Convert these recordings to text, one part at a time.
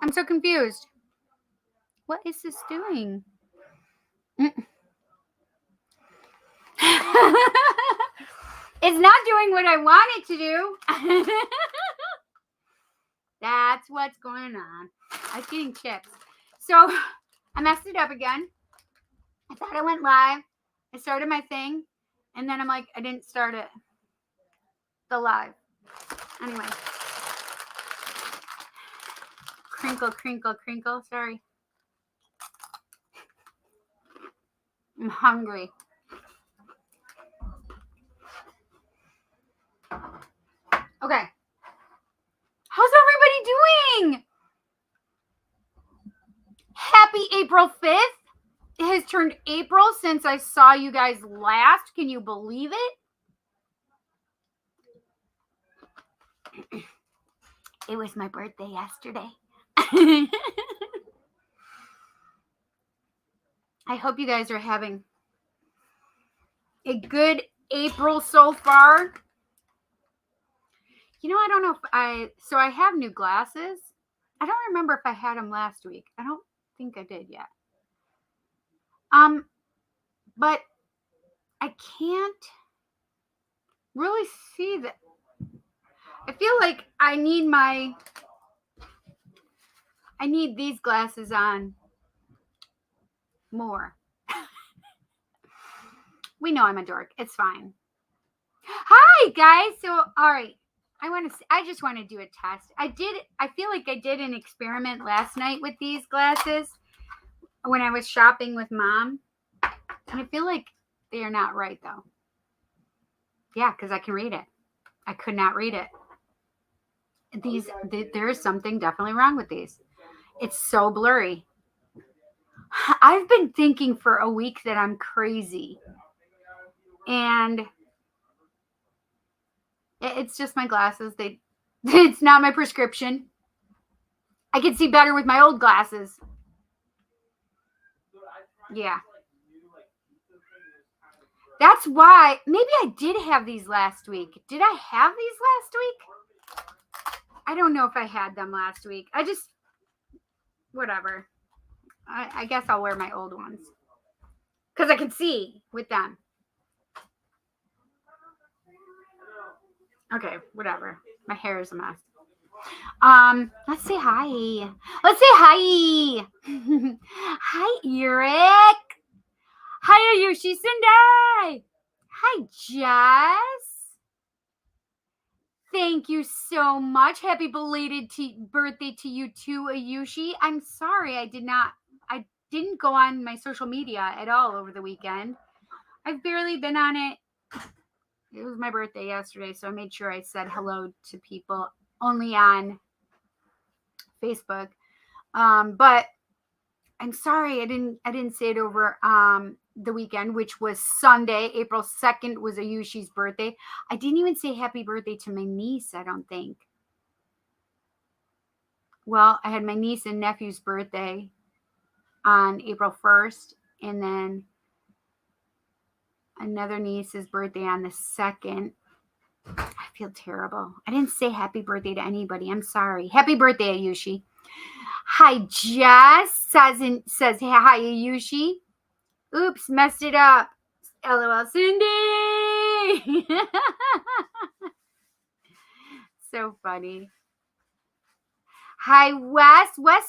I'm so confused. What is this doing? It's not doing what I want it to do. That's what's going on. I was getting chips. So I messed it up again. I thought I went live. I started my thing. And then I'm like, I didn't start it. The live. Anyway. Crinkle, crinkle, crinkle. Sorry. I'm hungry. Okay. How's everybody doing? Happy April 5th. It has turned April since I saw you guys last. Can you believe it? It was my birthday yesterday. I hope you guys are having a good April so far. You know, I don't know if I have new glasses. I don't remember if I had them last week. I don't think I did yet. But I can't really see that. I feel like I need these glasses on more. We know I'm a dork. It's fine. Hi guys. So, all right. I just want to do a test. I feel like I did an experiment last night with these glasses when I was shopping with Mom. And I feel like they are not right though. Yeah, because I can read it. I could not read it. There is something definitely wrong with these. It's so blurry. I've been thinking for a week that I'm crazy. And it's just my glasses. It's not my prescription. I can see better with my old glasses. Yeah. That's why. Maybe I did have these last week. Did I have these last week? I don't know if I had them last week. Whatever. I guess I'll wear my old ones. Because I can see with them. Okay, whatever. My hair is a mess. Let's say hi. Let's say hi. Hi, Eric. Hi, Ayushi Sendai. Hi, Jess. Thank you so much. Happy belated birthday to you too, Ayushi. I'm sorry I didn't go on my social media at all over the weekend. I've barely been on it. It was my birthday yesterday, so I made sure I said hello to people only on Facebook. But I'm sorry I didn't say it over the weekend, which was Sunday. April 2nd was Ayushi's birthday. I didn't even say happy birthday to my niece, I don't think. Well, I had my niece and nephew's birthday on April 1st, and then another niece's birthday on the 2nd. I feel terrible. I didn't say happy birthday to anybody. I'm sorry. Happy birthday, Ayushi. Hi, Jess says hi, Ayushi. Oops, messed it up. LOL, Cindy. So funny. Hi, Wes. Wes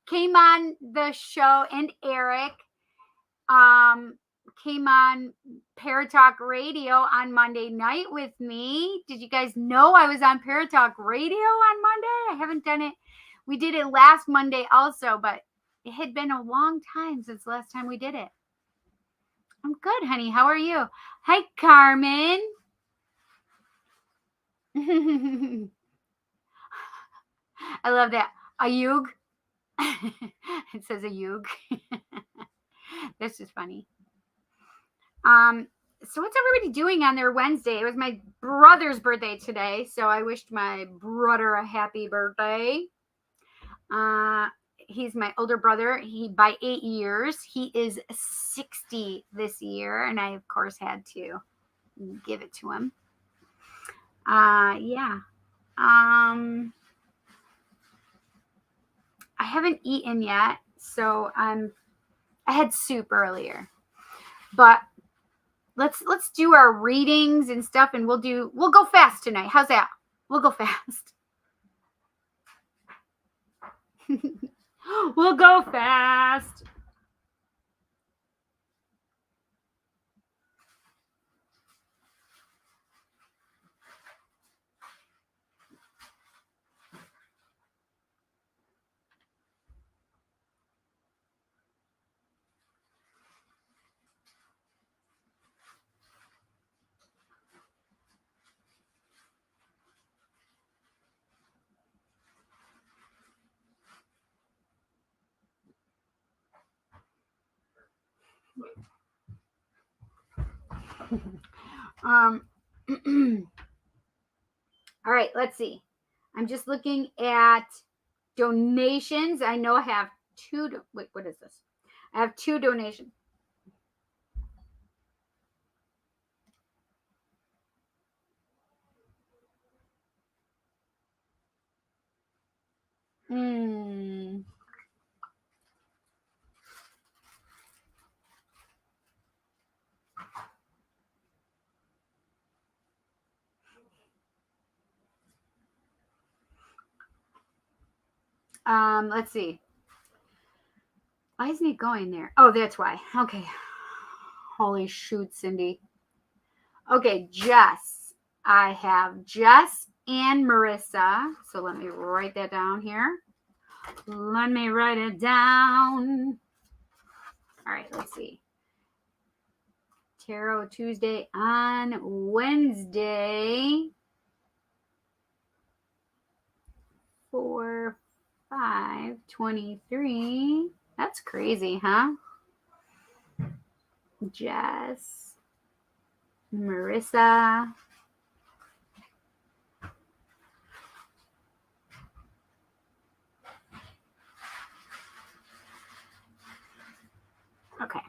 came on the show, and Eric came on Paratalk Radio on Monday night with me. Did you guys know I was on Paratalk Radio on Monday? I haven't done it. We did it last Monday also, but it had been a long time since the last time we did it. I'm good, honey. How are you? Hi, Carmen. I love that. Ayug. It says Ayug. This is funny. So what's everybody doing on their Wednesday? It was my brother's birthday today, so I wished my brother a happy birthday. He's my older brother. By 8 years. He is 60 this year, and I of course had to give it to him. Yeah. I haven't eaten yet, so I had soup earlier. But let's do our readings and stuff, and we'll go fast tonight. How's that? We'll go fast. We'll go fast. All right, let's see. I'm just looking at donations. I know I have two. Wait, what is this? I have 2 donations. Let's see. Why isn't it going there? Oh, that's why. Okay. Holy shoot, Cindy. Okay, Jess. I have Jess and Marissa. So let me write that down here. Let me write it down. All right, let's see. Tarot Tuesday on Wednesday. 4/5/23. That's crazy, huh? Jess, Marissa. Okay.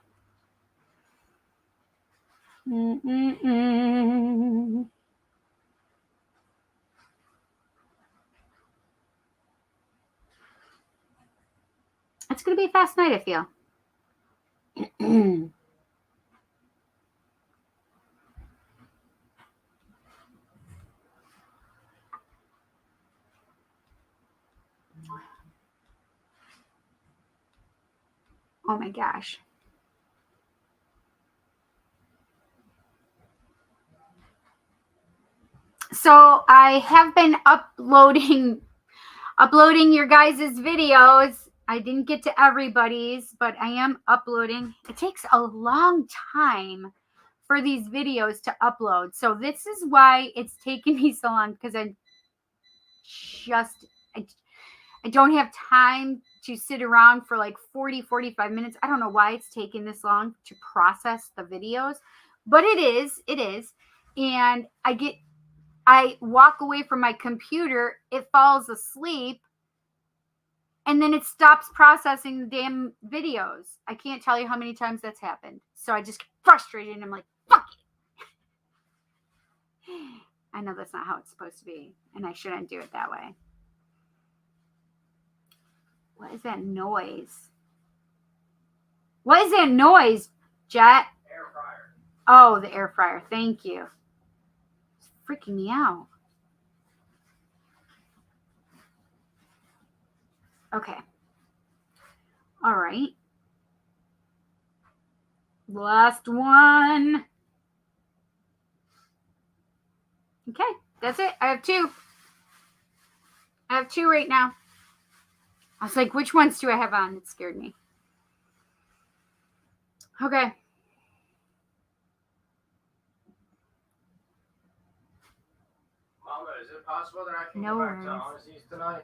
It's going to be a fast night, I feel. Oh my gosh. So I have been uploading your guys' videos. I didn't get to everybody's, but I am uploading. It takes a long time for these videos to upload. So this is why it's taken me so long, because I don't have time to sit around for like 45 minutes. I don't know why it's taking this long to process the videos, but it is. And I walk away from my computer, it falls asleep, and then it stops processing the damn videos. I can't tell you how many times that's happened. So I just get frustrated and I'm like, fuck it. I know that's not how it's supposed to be, and I shouldn't do it that way. What is that noise? What is that noise, Jet? Air fryer. Oh, the air fryer. Thank you. It's freaking me out. Okay. All right. Last one. Okay, that's it. I have 2. I have 2 right now. I was like, which ones do I have on? It scared me. Okay. Mama, is it possible that I can go back to Honesties tonight?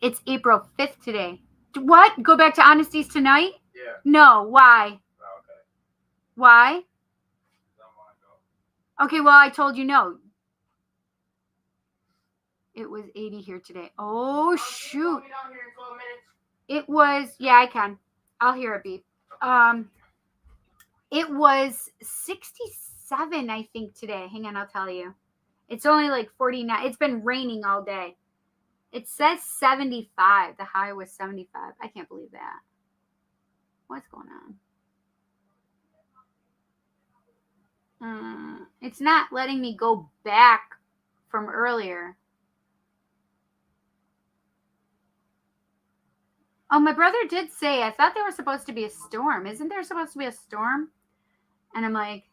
It's April 5th today. What? Go back to Honesties tonight? Yeah. No. Why? Oh, okay. Why? I don't want to go. Okay, well, I told you no. It was 80 here today. Oh, shoot. Can you call me down here in 12 minutes? It was, yeah, I can. I'll hear it beep. It was 67, I think, today. Hang on, I'll tell you. It's only like 49. It's been raining all day. It says 75. The high was 75. I can't believe that. What's going on? It's not letting me go back from earlier. Oh, my brother did say, I thought there was supposed to be a storm. Isn't there supposed to be a storm? And I'm like,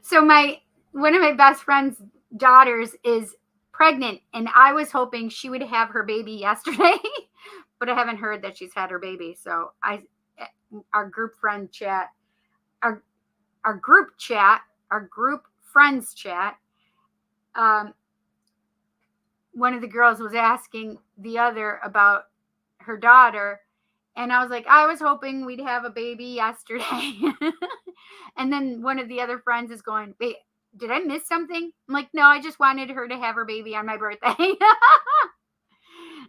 so one of my best friend's daughters is pregnant, and I was hoping she would have her baby yesterday, but I haven't heard that she's had her baby. So our group friend chat, our group chat, our group friends chat, one of the girls was asking the other about her daughter, and I was like, I was hoping we'd have a baby yesterday. And then one of the other friends is going, wait, did I miss something? I'm like, no, I just wanted her to have her baby on my birthday.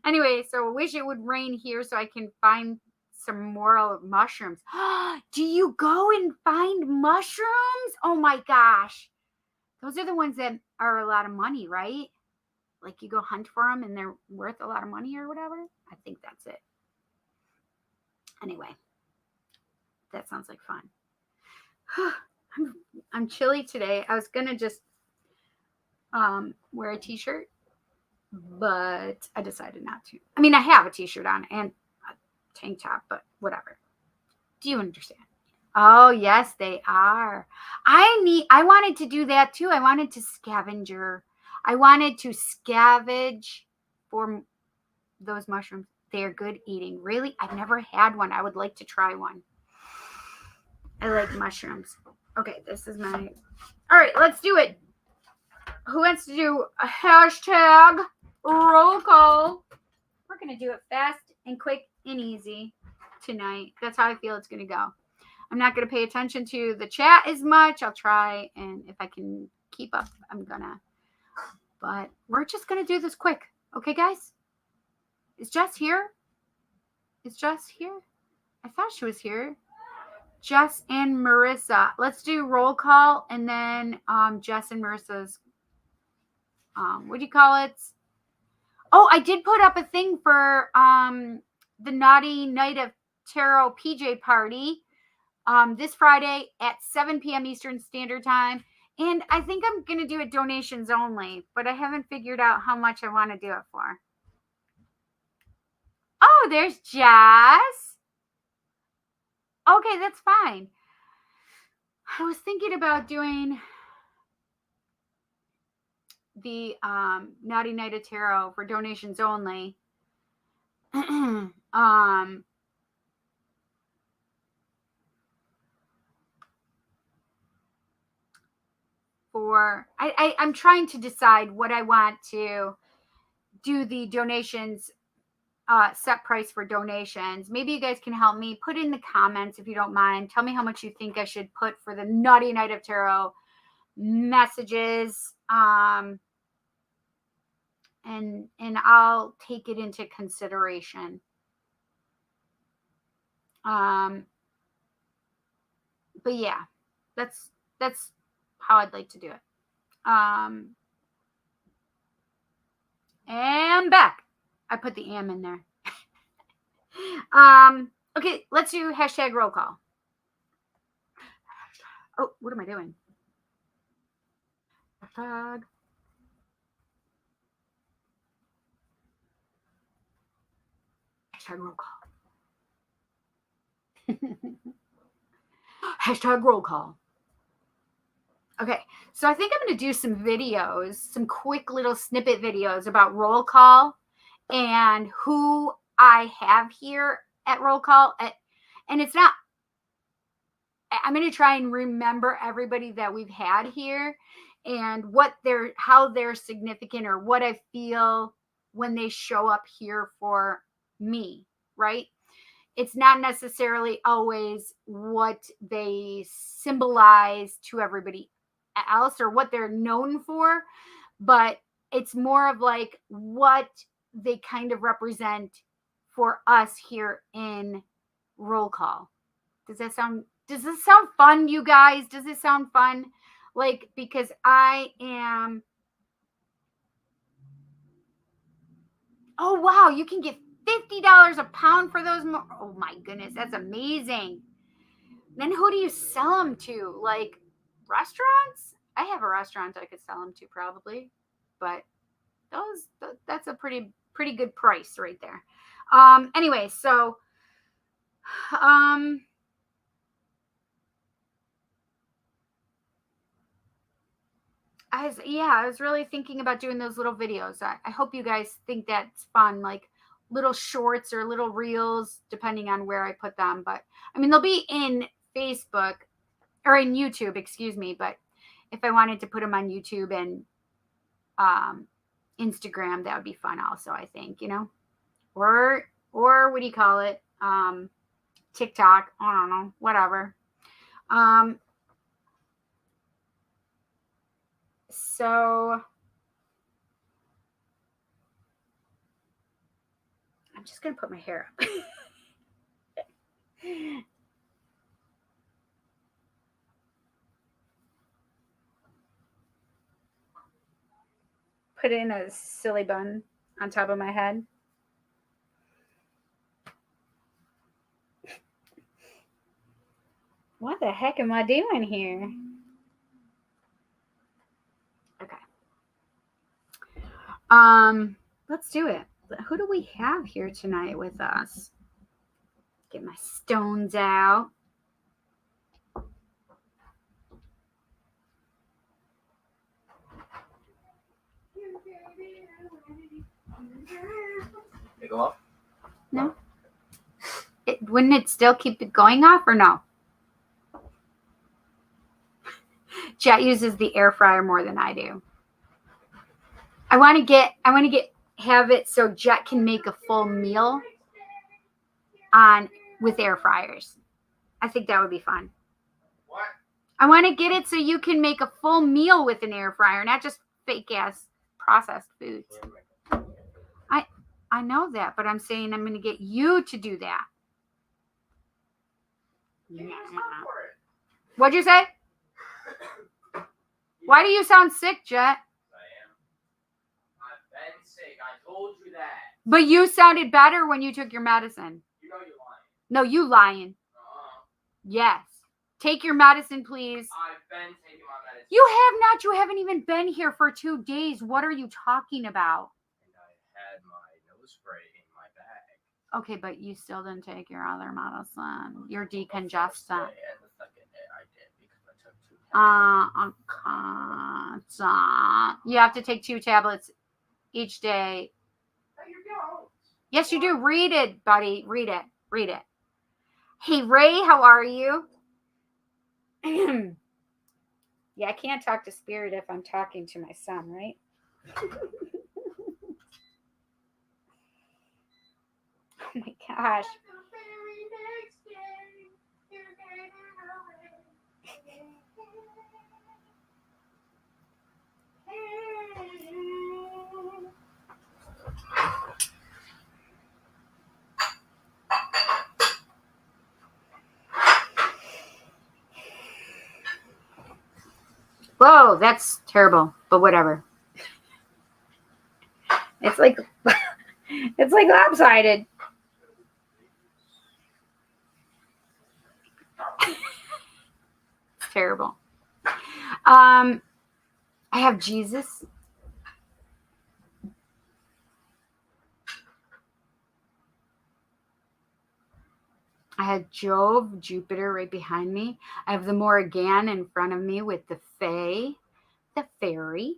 Anyway, so I wish it would rain here so I can find some more mushrooms. Do you go and find mushrooms? Oh my gosh. Those are the ones that are a lot of money, right? Like you go hunt for them and they're worth a lot of money or whatever. I think that's it. Anyway, that sounds like fun. I'm chilly today. I was gonna just wear a t-shirt, but I decided not to. I mean, I have a t-shirt on and a tank top, but whatever. Do you understand? Oh yes, they are. I wanted to do that too. I wanted to scavenge for those mushrooms. They are good eating. Really, I've never had one. I would like to try one. I like mushrooms. Okay, this is my. All right, let's do it. Who wants to do a hashtag roll call? We're going to do it fast and quick and easy tonight. That's how I feel it's going to go. I'm not going to pay attention to the chat as much. I'll try, and if I can keep up, I'm going to. But we're just going to do this quick. Okay, guys? Is Jess here? Is Jess here? I thought she was here. Jess and Marissa. Let's do roll call, and then Jess and Marissa's, what do you call it? Oh, I did put up a thing for the Naughty Night of Tarot PJ party this Friday at 7 p.m. Eastern Standard Time. And I think I'm going to do it donations only, but I haven't figured out how much I want to do it for. Oh, there's Jess. Okay, that's fine. I was thinking about doing the Naughty Night of Tarot for donations only. I'm trying to decide what I want to do the donations set price for donations. Maybe you guys can help me. Put in the comments if you don't mind. Tell me how much you think I should put for the Naughty Night of Tarot messages. And I'll take it into consideration. But yeah, that's how I'd like to do it. And back. I put the am in there. Okay, let's do hashtag roll call. Oh, what am I doing? Hashtag. Hashtag roll call. Hashtag roll call. Okay, so I think I'm going to do some videos, some quick little snippet videos about roll call and who I have here at roll call. And it's not, I'm going to try and remember everybody that we've had here and how they're significant or what I feel when they show up here for me, right? It's not necessarily always what they symbolize to everybody else or what they're known for, but it's more of like what they kind of represent for us here in roll call. Does this sound fun, you guys? Does this sound fun? Like, because I am, oh wow, you can get $50 a pound for those. Oh my goodness, that's amazing. Then who do you sell them to? Like restaurants? I have a restaurant I could sell them to probably, but that's a pretty good price right there. Anyway, so I was really thinking about doing those little videos. I hope you guys think that's fun, like little shorts or little reels, depending on where I put them. But I mean, they'll be in Facebook or in YouTube, excuse me. But if I wanted to put them on YouTube and Instagram, that would be fun also, I think, or what do you call it? TikTok. I don't know, whatever. So I'm just going to put my hair up. Put in a silly bun on top of my head. What the heck am I doing here? Okay. Let's do it. Who do we have here tonight with us? Get my stones out. They go off? No. Wouldn't it still keep it going off or no? Jet uses the air fryer more than I do. I want to have it so Jet can make a full meal with air fryers. I think that would be fun. What? I want to get it so you can make a full meal with an air fryer, not just fake ass processed foods. I know that, but I'm saying I'm going to get you to do that. What'd you say? Why do you sound sick, Jet? I am. I've been sick. I told you that. But you sounded better when you took your medicine. You know you're lying. No, you lying. Yes. Take your medicine, please. I've been taking my medicine. You have not. You haven't even been here for 2 days. What are you talking about? And I had my nose spray in my bag. Okay, but you still didn't take your other medicine. Your decongestant. And the second day I did because I took 2 tablets. You have to take 2 tablets each day. No, you don't. Yes, you do. Read it, buddy. Read it. Read it. Hey, Ray, how are you? Yeah, I can't talk to Spirit if I'm talking to my son, right? Oh my gosh. Whoa, that's terrible, but whatever. It's like lopsided. It's terrible. I have Jesus. I had Jove, Jupiter right behind me. I have the Morrigan in front of me with the Fae, the Fairy.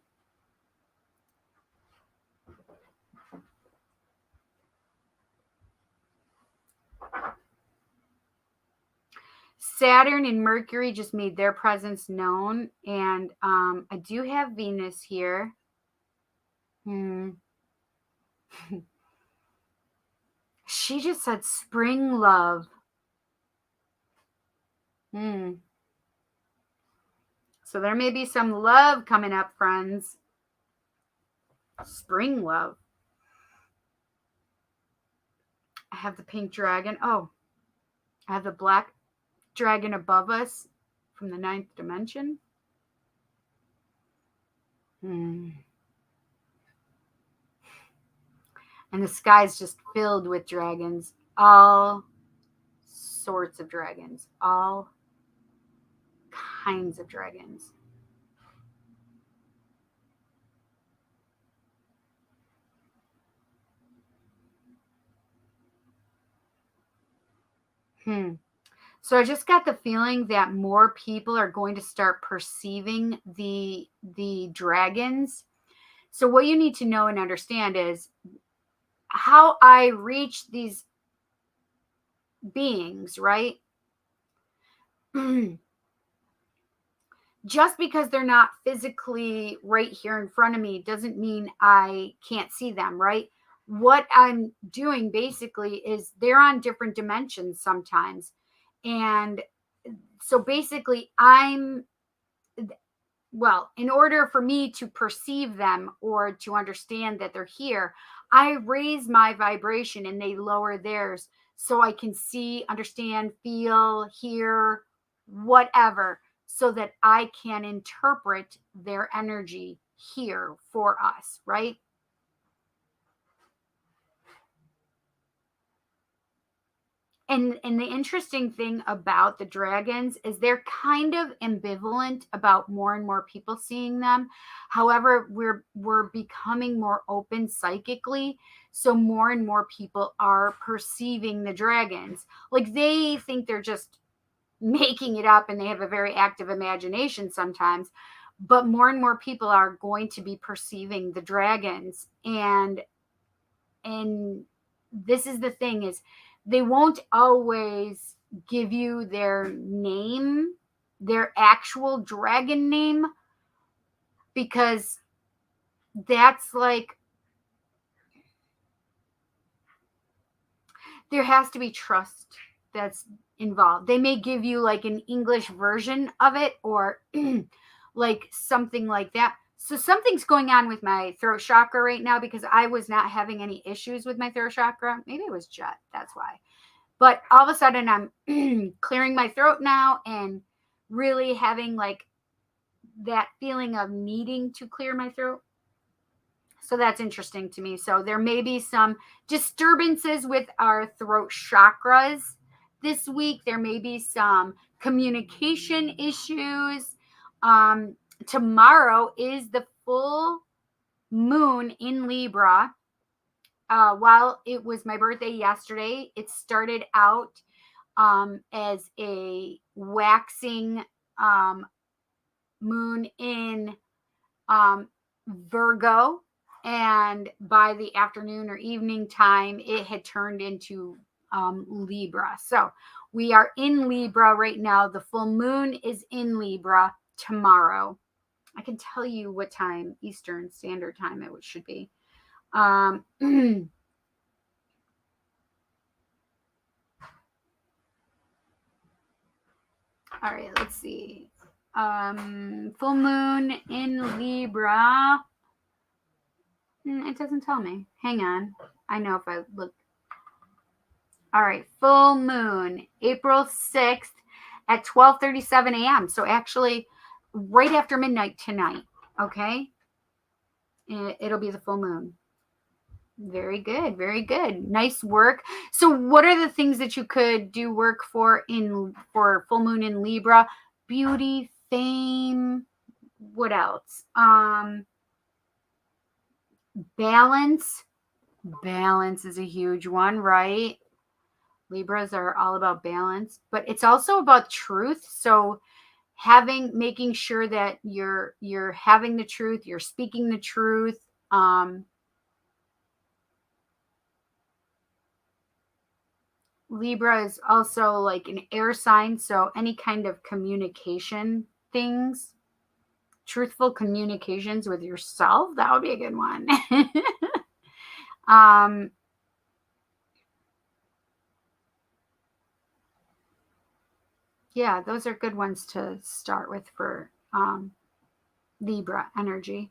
Saturn and Mercury just made their presence known. And I do have Venus here. She just said spring love. So there may be some love coming up, friends. Spring love. I have the pink dragon. Oh, I have the black dragon above us from the 9th dimension. And the sky's just filled with dragons. All sorts of dragons. All kinds of dragons. So I just got the feeling that more people are going to start perceiving the dragons. So what you need to know and understand is how I reach these beings, right? Just because they're not physically right here in front of me doesn't mean I can't see them, right? What I'm doing basically is they're on different dimensions sometimes. And so basically in order for me to perceive them or to understand that they're here, I raise my vibration and they lower theirs so I can see, understand, feel, hear, whatever, so that I can interpret their energy here for us, right? And the interesting thing about the dragons is they're kind of ambivalent about more and more people seeing them. However, we're becoming more open psychically, so more and more people are perceiving the dragons. Like they think they're just making it up and they have a very active imagination sometimes, but more and more people are going to be perceiving the dragons. And this is the thing is they won't always give you their name, their actual dragon name, because that's like there has to be trust that's involved. They may give you like an English version of it or like something like that. So something's going on with my throat chakra right now because I was not having any issues with my throat chakra. Maybe it was jet. That's why. But all of a sudden I'm clearing my throat now and really having like that feeling of needing to clear my throat. So that's interesting to me. So there may be some disturbances with our throat chakras this week. There may be some communication issues. Tomorrow is the full moon in Libra. While it was my birthday yesterday, it started out as a waxing moon in Virgo. And by the afternoon or evening time, it had turned into Libra. So we are in Libra right now. The full moon is in Libra tomorrow. I can tell you what time, Eastern Standard Time, it should be. All right, let's see. Full moon in Libra. It doesn't tell me. Hang on. I know if I look. All right, full moon, April 6th at 12:37 a.m. So actually right after midnight tonight, okay? It'll be the full moon. Very good, very good. Nice work. So what are the things that you could do work for full moon in Libra? Beauty, fame, what else? Balance. Balance is a huge one, right? Libras are all about balance, but it's also about truth. So making sure that you're having the truth, you're speaking the truth. Libra is also like an air sign, so any kind of communication things, truthful communications with yourself, that would be a good one. Yeah, those are good ones to start with for Libra energy.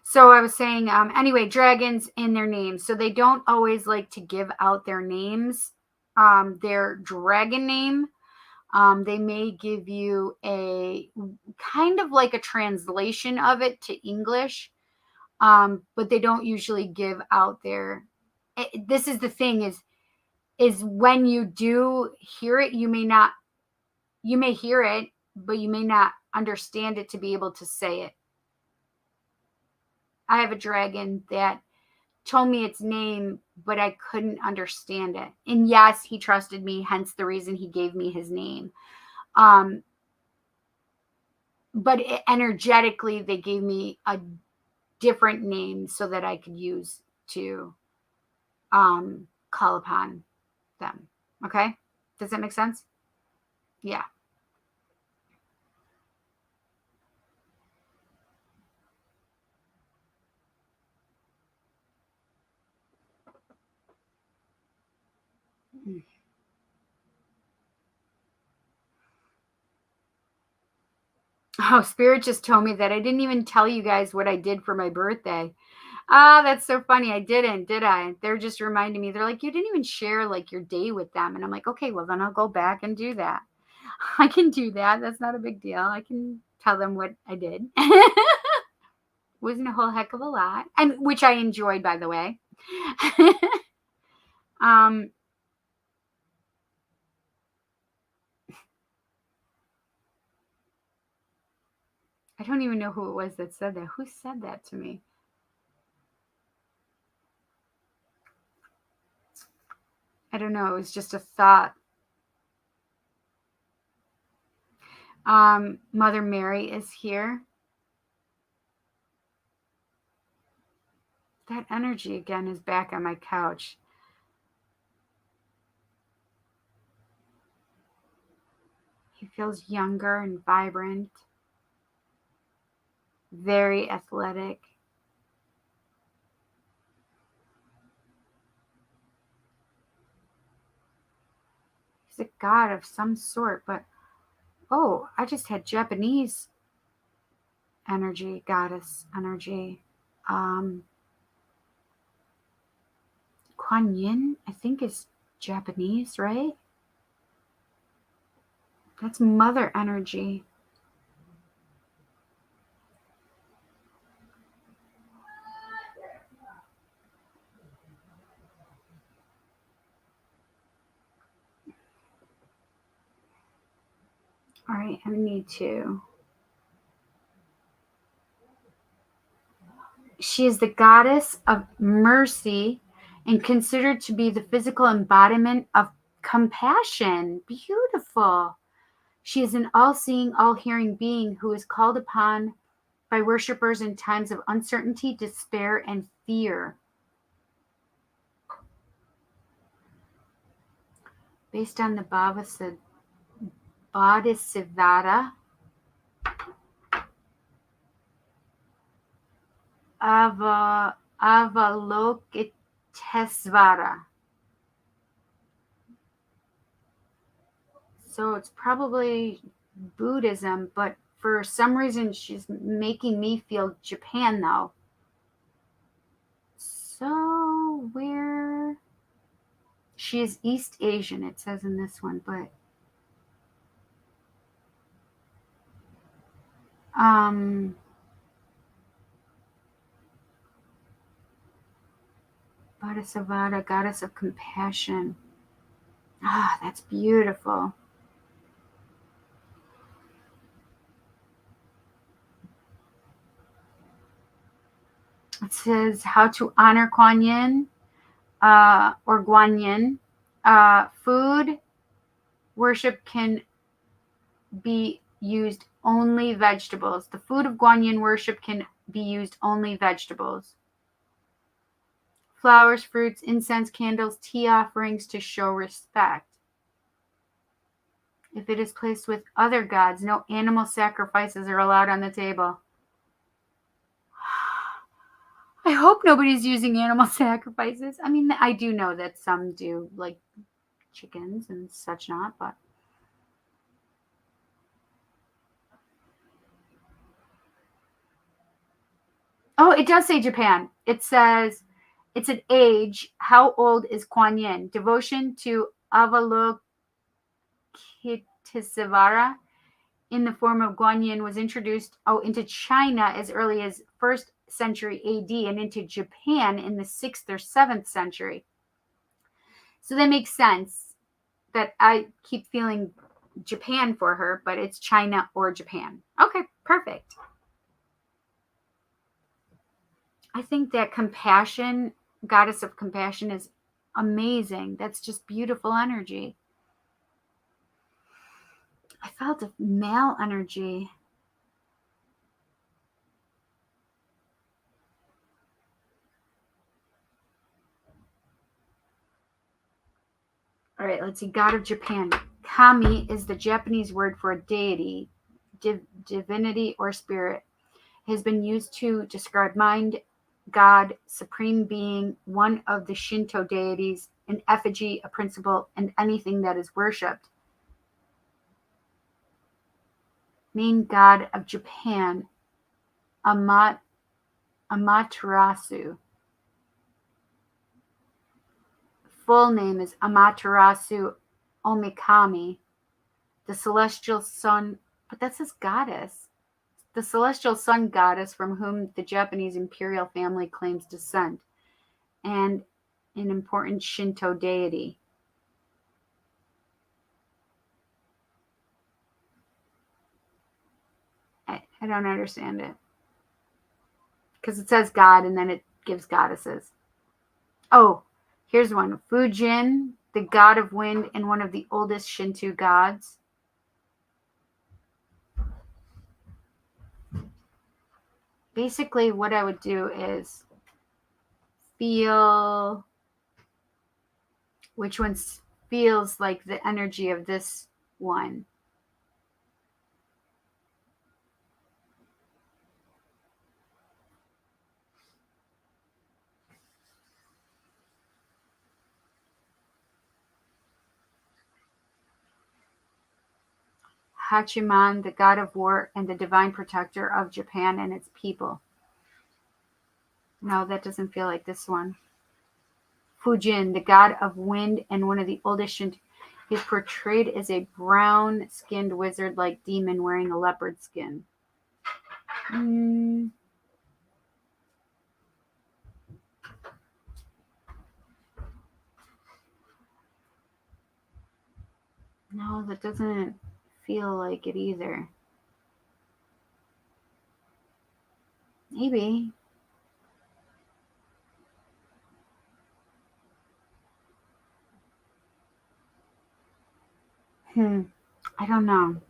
So I was saying, anyway, dragons in their names. So they don't always like to give out their names, their dragon name. They may give you a kind of like a translation of it to English, but they don't usually give out their. This is the thing: is when you do hear it, you may hear it, but you may not understand it to be able to say it. I have a dragon that told me its name, but I couldn't understand it. And yes, he trusted me, hence the reason he gave me his name. But energetically, they gave me a different name so that I could use to call upon them. Okay? Does that make sense? Yeah. Oh, Spirit just told me that I didn't even tell you guys what I did for my birthday. Ah, that's so funny. I didn't, did I? They're just reminding me. They're like, you didn't even share like your day with them. And I'm like, okay, well, then I'll go back and do that. I can do that. That's not a big deal. I can tell them what I did. Wasn't a whole heck of a lot, and which I enjoyed, by the way. um, I don't even know who it was that said that. Who said that to me? I don't know. It was just a thought. Mother Mary is here. That energy again is back on my couch. He feels younger and vibrant, very athletic. He's a god of some sort, but oh, I just had Japanese energy, goddess energy. Kuan Yin, I think, is Japanese, right? That's mother energy. All right, I need to. She is the goddess of mercy and considered to be the physical embodiment of compassion. Beautiful. She is an all seeing, all hearing being who is called upon by worshippers in times of uncertainty, despair, and fear. Based on the Bodhisattva Avalokitesvara. So it's probably Buddhism, but for some reason she's making me feel Japan though. So where she is East Asian, it says in this one, but Bodhisattva, goddess of compassion. Ah, that's beautiful. It says how to honor Kuan Yin or Guan Yin. Food worship can be used only vegetables. The food of Guan Yin worship can be used only vegetables. Flowers, fruits, incense, candles, tea offerings to show respect. If it is placed with other gods, no animal sacrifices are allowed on the table. I hope nobody's using animal sacrifices. I mean, I do know that some do, like chickens and such not, but. Oh, it does say Japan. It says it's an age. How old is Kuan Yin? Devotion to Avalokitesvara in the form of Guanyin was introduced into China as early as 1st century AD and into Japan in the 6th or 7th century. So that makes sense that I keep feeling Japan for her, but it's China or Japan. Okay, perfect. I think that compassion, goddess of compassion, is amazing. That's just beautiful energy. I felt a male energy. All right, let's see. God of Japan. Kami is the Japanese word for a deity, divinity, or spirit. It has been used to describe mind, God, supreme being, one of the Shinto deities, an effigy, a principle, and anything that is worshipped. Main god of Japan, Amaterasu. Full name is Amaterasu Omikami, the celestial sun, but that says goddess. The celestial sun goddess from whom the Japanese imperial family claims descent, and an important Shinto deity. I don't understand it. Because it says God and then it gives goddesses. Oh, here's one. Fujin, the god of wind and one of the oldest Shinto gods. Basically, what I would do is feel which one feels like the energy of this one. Hachiman, the god of war and the divine protector of Japan and its people. No, that doesn't feel like this one. Fujin, the god of wind and one of the oldest Shinto. He's portrayed as a brown-skinned wizard-like demon wearing a leopard skin. No, that doesn't feel like it either. Maybe. I don't know.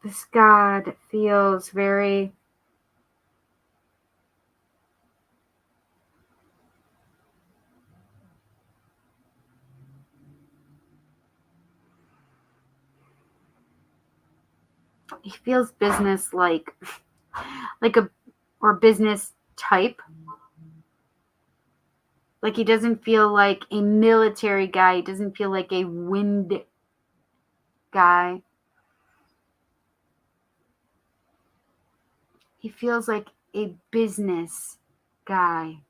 This god feels very... He feels business like or business type. Like he doesn't feel like a military guy. He doesn't feel like a wind guy. He feels like a business guy.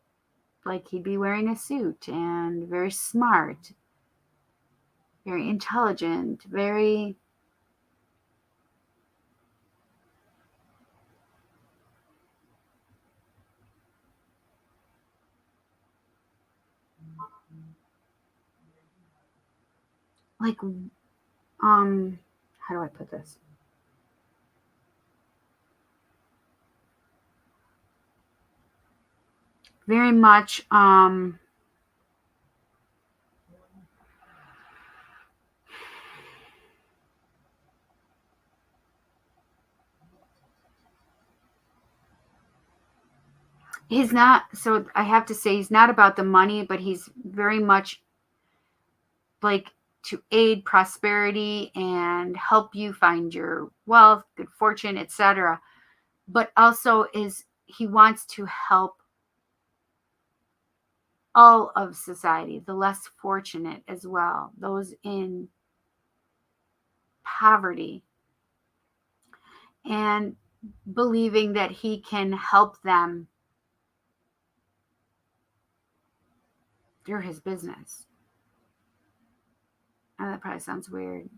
Like he'd be wearing a suit and very smart, very intelligent, very... like, how do I put this? Very much, he's not, so I have to say he's not about the money, but he's very much like to aid prosperity and help you find your wealth, good fortune, etc. but also he wants to help all of society, the less fortunate as well, those in poverty, and believing that he can help them through his business. And that probably sounds weird.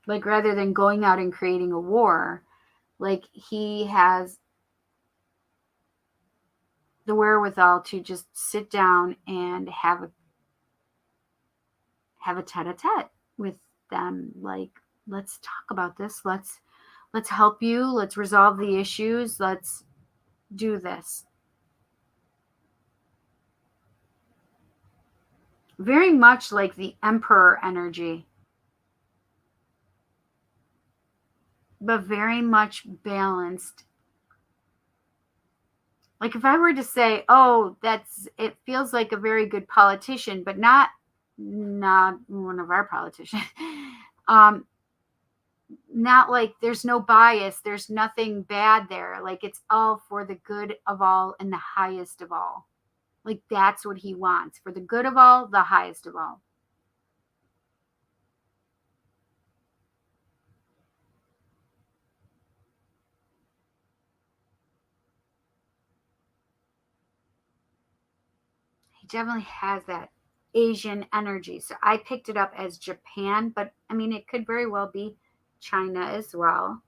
Like, rather than going out and creating a war, like, he has the wherewithal to just sit down and have a tete-a-tete with them. Like, let's talk about this. Let's help you. Let's resolve the issues. Let's do this. Very much like the Emperor energy, but very much balanced. Like, if I were to say, oh, it feels like a very good politician, but not one of our politicians. Not like there's no bias, there's nothing bad there. Like, it's all for the good of all and the highest of all. Like, that's what he wants, for the good of all, the highest of all. He definitely has that Asian energy. So I picked it up as Japan, but I mean, it could very well be China as well.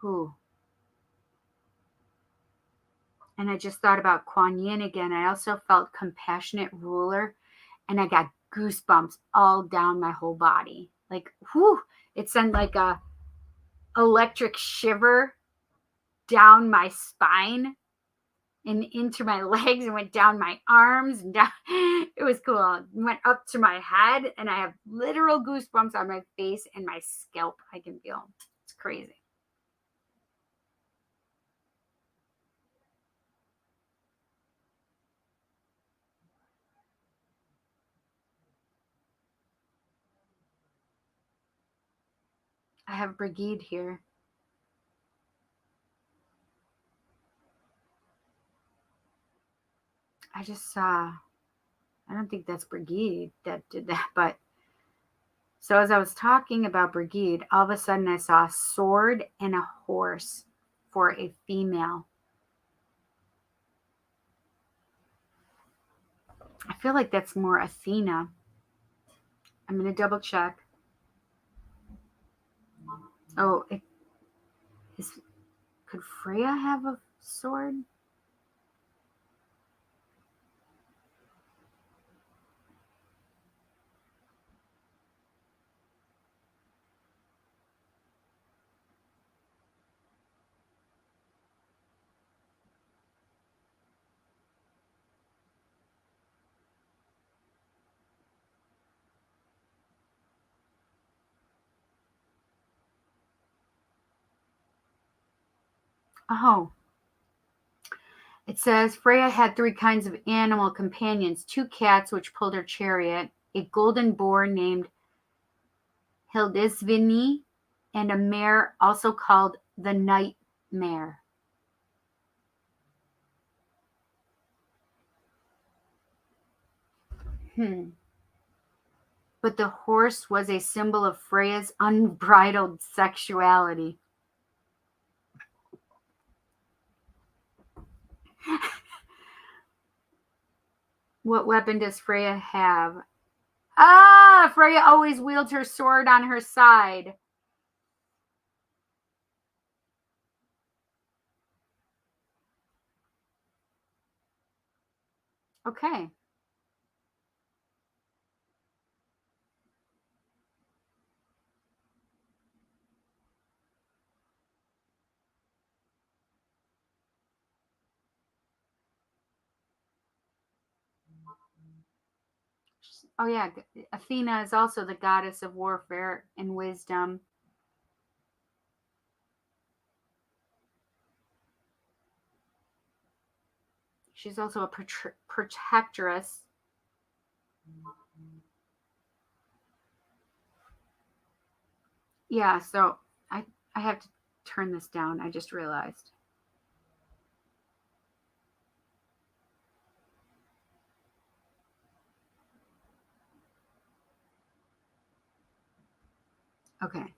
Ooh. And I just thought about Kuan Yin again. I also felt compassionate ruler, and I got goosebumps all down my whole body. Like, whew, it sent like a electric shiver down my spine and into my legs and went down my arms and down. It was cool. It went up to my head, and I have literal goosebumps on my face and my scalp. I can feel. It's crazy. I have Brigade here. I just saw, I don't think that's Brigade that did that, but so as I was talking about Brigade, all of a sudden I saw a sword and a horse for a female. I feel like that's more Athena. I'm going to double check. Oh, could Freya have a sword? Oh, it says Freya had 3 kinds of animal companions: 2 cats, which pulled her chariot, a golden boar named Hildisvini, and a mare also called the Nightmare. But the horse was a symbol of Freya's unbridled sexuality. What weapon does Freya have? Ah, Freya always wields her sword on her side. Okay. Oh, yeah. Athena is also the goddess of warfare and wisdom. She's also a protectress. Yeah, so I have to turn this down. I just realized. Okay.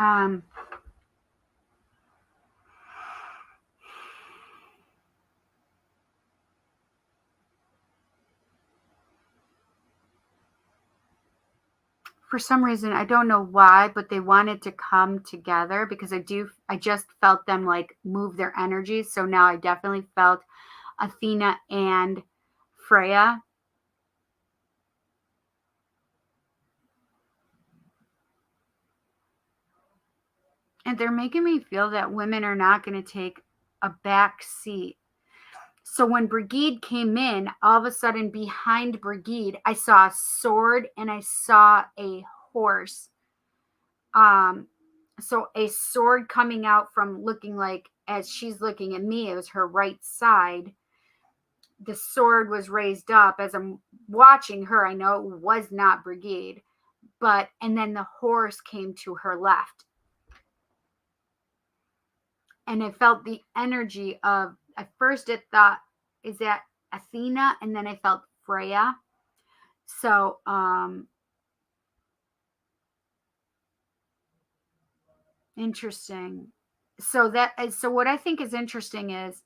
Um, for some reason, I don't know why, but they wanted to come together because I just felt them like move their energies. So now I definitely felt Athena and Freya. And they're making me feel that women are not going to take a back seat. So when Brigid came in, all of a sudden behind Brigid, I saw a sword and I saw a horse. So a sword coming out from looking like, as she's looking at me, it was her right side. The sword was raised up as I'm watching her. I know it was not Brigid, and then the horse came to her left. And I felt the energy of, at first it thought, is that Athena? And then I felt Freya. So, interesting. So what I think is interesting is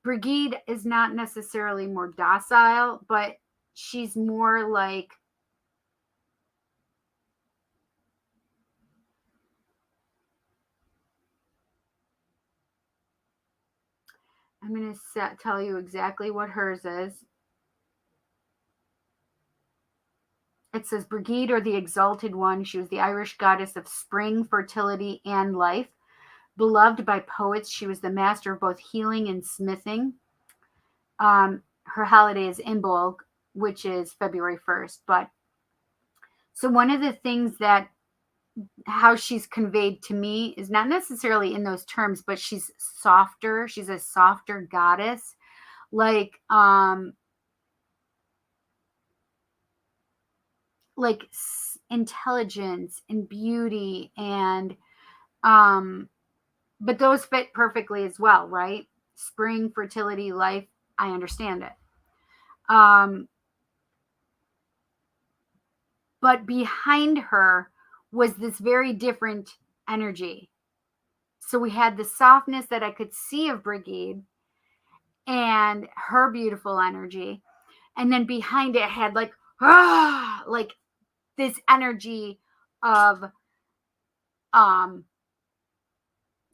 Brigid is not necessarily more docile, but she's more like, I'm going to tell you exactly what hers is. It says Brigid, or the Exalted One. She was the Irish goddess of spring, fertility, and life. Beloved by poets, she was the master of both healing and smithing. Her holiday is Imbolc, which is February 1st. But so one of the things that, how she's conveyed to me is not necessarily in those terms, but she's softer. She's a softer goddess, like intelligence and beauty, and but those fit perfectly as well, right? Spring, fertility, life. I understand it. But behind her was this very different energy. So we had the softness that I could see of Brigid and her beautiful energy. And then behind it had like this energy of um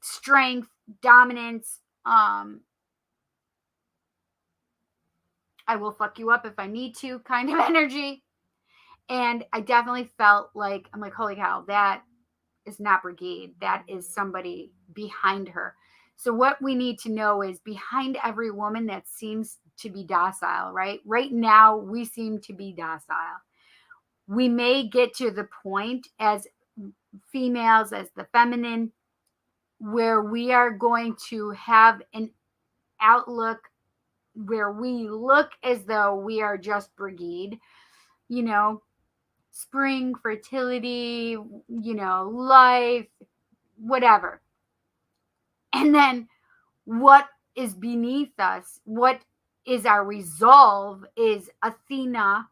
strength, dominance, I will fuck you up if I need to kind of energy. And I definitely felt like, I'm like, holy cow, that is not Brigid. That is somebody behind her. So what we need to know is, behind every woman that seems to be docile, right? Right now, we seem to be docile. We may get to the point as females, as the feminine, where we are going to have an outlook where we look as though we are just Brigid, you know, spring, fertility, life, whatever. And then what is beneath us, what is our resolve, is Athena,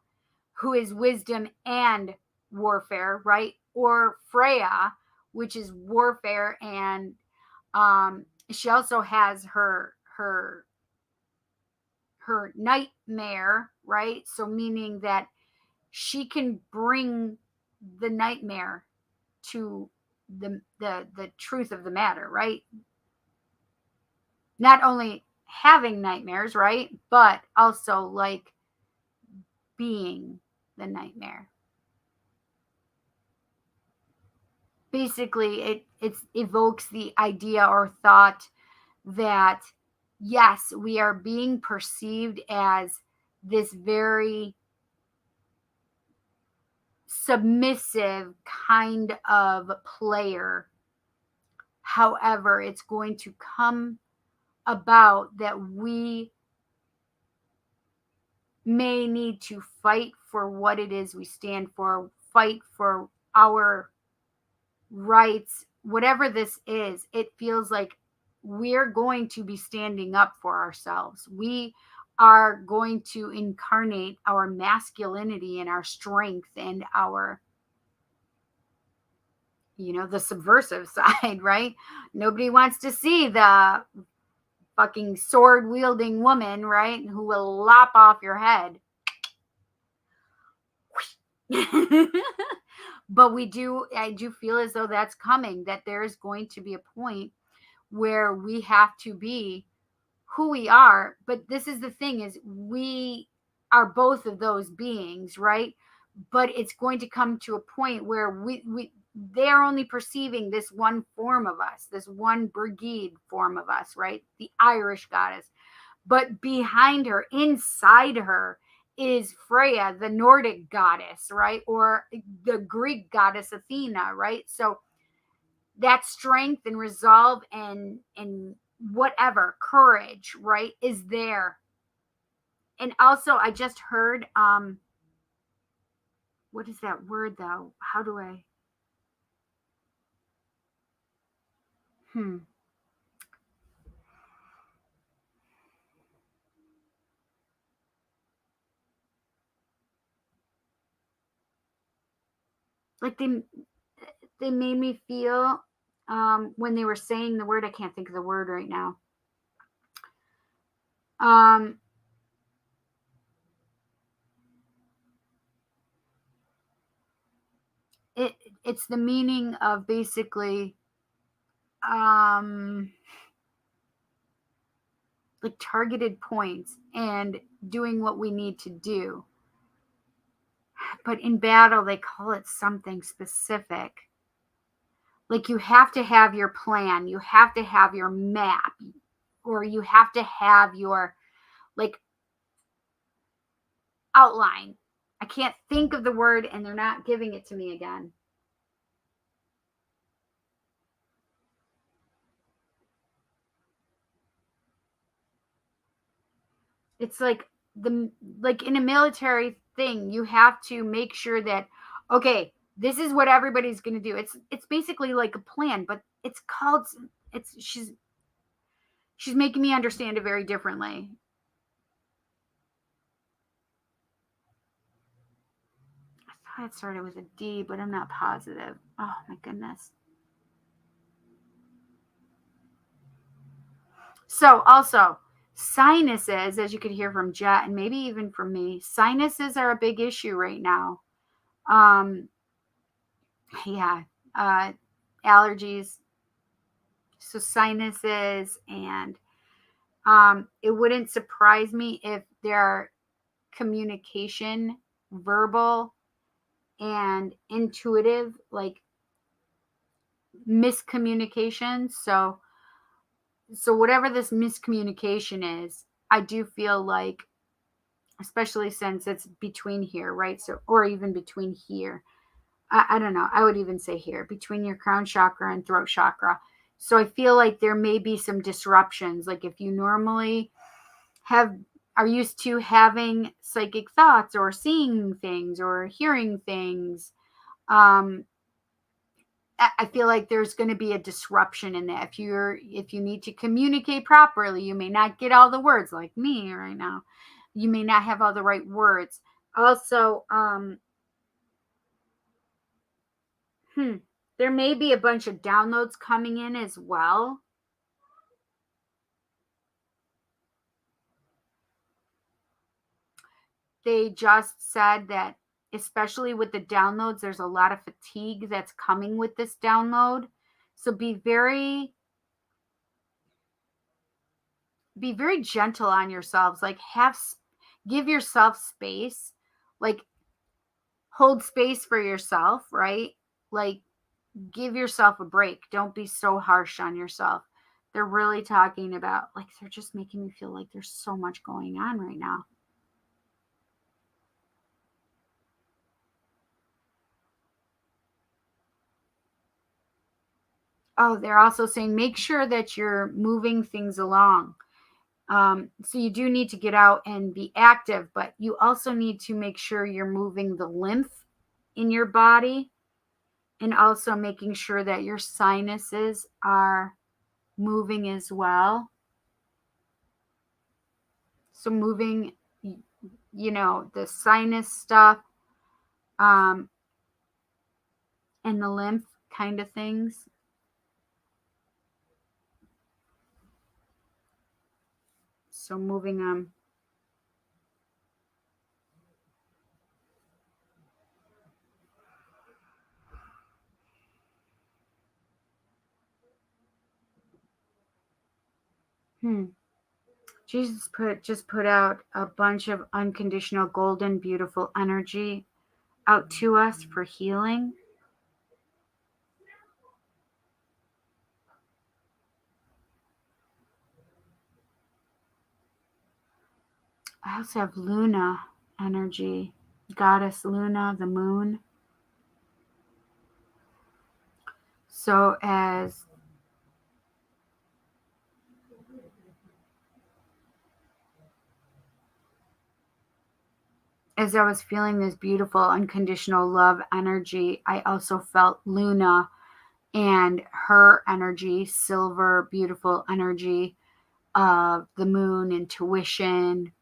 who is wisdom and warfare, right? Or Freya, which is warfare, and she also has her nightmare, right? So meaning that she can bring the nightmare to the truth of the matter, right? Not only having nightmares, right? But also like being the nightmare. basically it evokes the idea or thought that yes, we are being perceived as this very submissive kind of player. However, it's going to come about that we may need to fight for what it is we stand for, fight for our rights, whatever this is. It feels like we're going to be standing up for ourselves. We are going to incarnate our masculinity and our strength and our, the subversive side, right? Nobody wants to see the fucking sword wielding woman, right? Who will lop off your head. But I do feel as though that's coming, that there's going to be a point where we have to be who we are. But this is the thing, is we are both of those beings, right? But it's going to come to a point where they're only perceiving this one form of us, this one brigade form of us, right? The Irish goddess. But behind her, inside her, is Freya, the Nordic goddess, right? Or the Greek goddess Athena, right? So that strength and resolve and whatever courage, right, is there. And also, I just heard what is that word though? How do I like they made me feel when they were saying the word, I can't think of the word right now. It's the meaning of basically like targeted points and doing what we need to do. But in battle, they call it something specific. Like you have to have your plan, you have to have your map, or you have to have your like outline. I can't think of the word and they're not giving it to me again. It's like in a military thing, you have to make sure that okay, this is what everybody's going to do. It's basically like a plan, but it's called it's she's making me understand it very differently. I thought it started with a D, but I'm not positive. Oh my goodness. So also sinuses, as you could hear from Jet and maybe even from me, sinuses are a big issue right now. Yeah, allergies, so sinuses, and it wouldn't surprise me if there are communication, verbal and intuitive, like miscommunication. So whatever this miscommunication is, I do feel like, especially since it's between here, right? So, or even between here. I don't know. I would even say here, between your crown chakra and throat chakra. So I feel like there may be some disruptions. Like if you normally are used to having psychic thoughts or seeing things or hearing things, I feel like there's going to be a disruption in that. If you need to communicate properly, you may not get all the words, like me right now. You may not have all the right words. Also, there may be a bunch of downloads coming in as well. They just said that, especially with the downloads, there's a lot of fatigue that's coming with this download. So be very gentle on yourselves. Like give yourself space. Like hold space for yourself, right? Like give yourself a break. Don't be so harsh on yourself. They're really talking about, like, they're just making me feel like there's so much going on right now. Oh, they're also saying make sure that you're moving things along. So you do need to get out and be active, but you also need to make sure you're moving the lymph in your body, and also making sure that your sinuses are moving as well. So moving, the sinus stuff, and the lymph kind of things. So moving them. Jesus just put out a bunch of unconditional, golden, beautiful energy out to us for healing. I also have Luna energy, goddess Luna, the moon. So as I was feeling this beautiful unconditional love energy, I also felt Luna and her energy, silver, beautiful energy of the moon, intuition.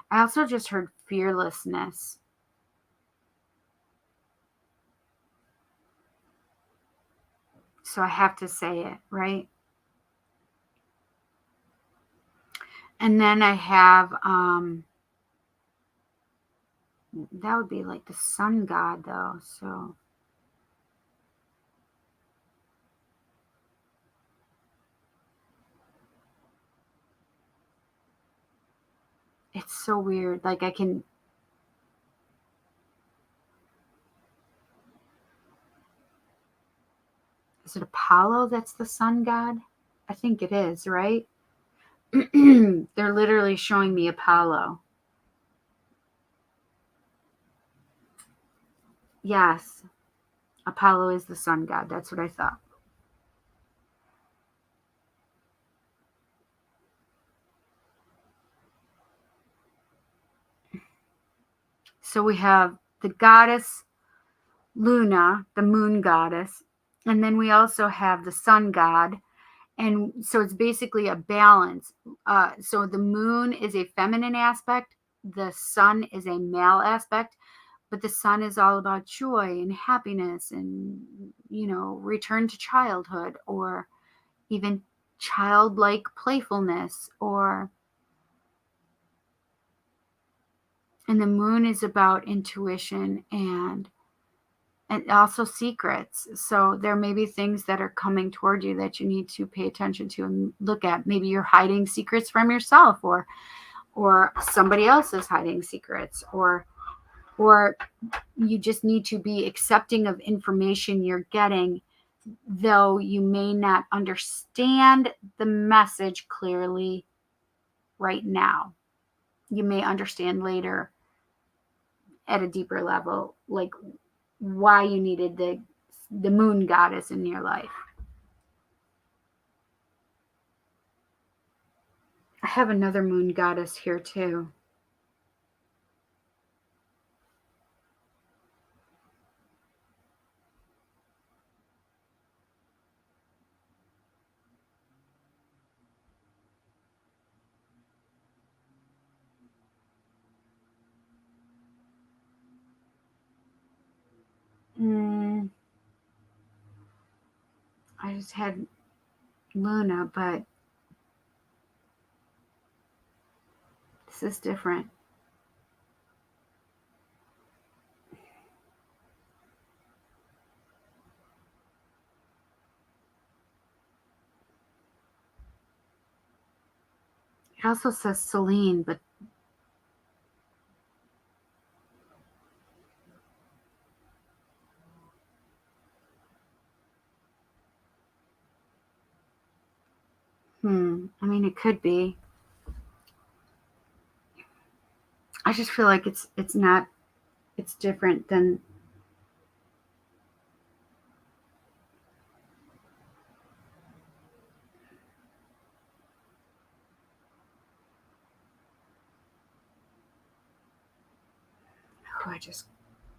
I also just heard fearlessness. So I have to say it, right? And then I have, that would be like the sun god, though. So it's so weird. Like is it Apollo that's the sun god? I think it is, right? They're literally showing me Apollo. Yes, Apollo is the sun god. That's what I thought. So we have the goddess Luna, the moon goddess, and then we also have the sun god. And so it's basically a balance. So the moon is a feminine aspect, the sun is a male aspect, but the sun is all about joy and happiness and, return to childhood, or even childlike playfulness, and the moon is about intuition and also secrets. So there may be things that are coming toward you that you need to pay attention to and look at. Maybe you're hiding secrets from yourself, or somebody else is hiding secrets, or you just need to be accepting of information you're getting, though you may not understand the message clearly right now. You may understand later at a deeper level, like why you needed the moon goddess in your life. I have another moon goddess here too. I just had Luna, but this is different. It also says Celine, but I mean, it could be. I just feel like it's not, it's different than. Oh,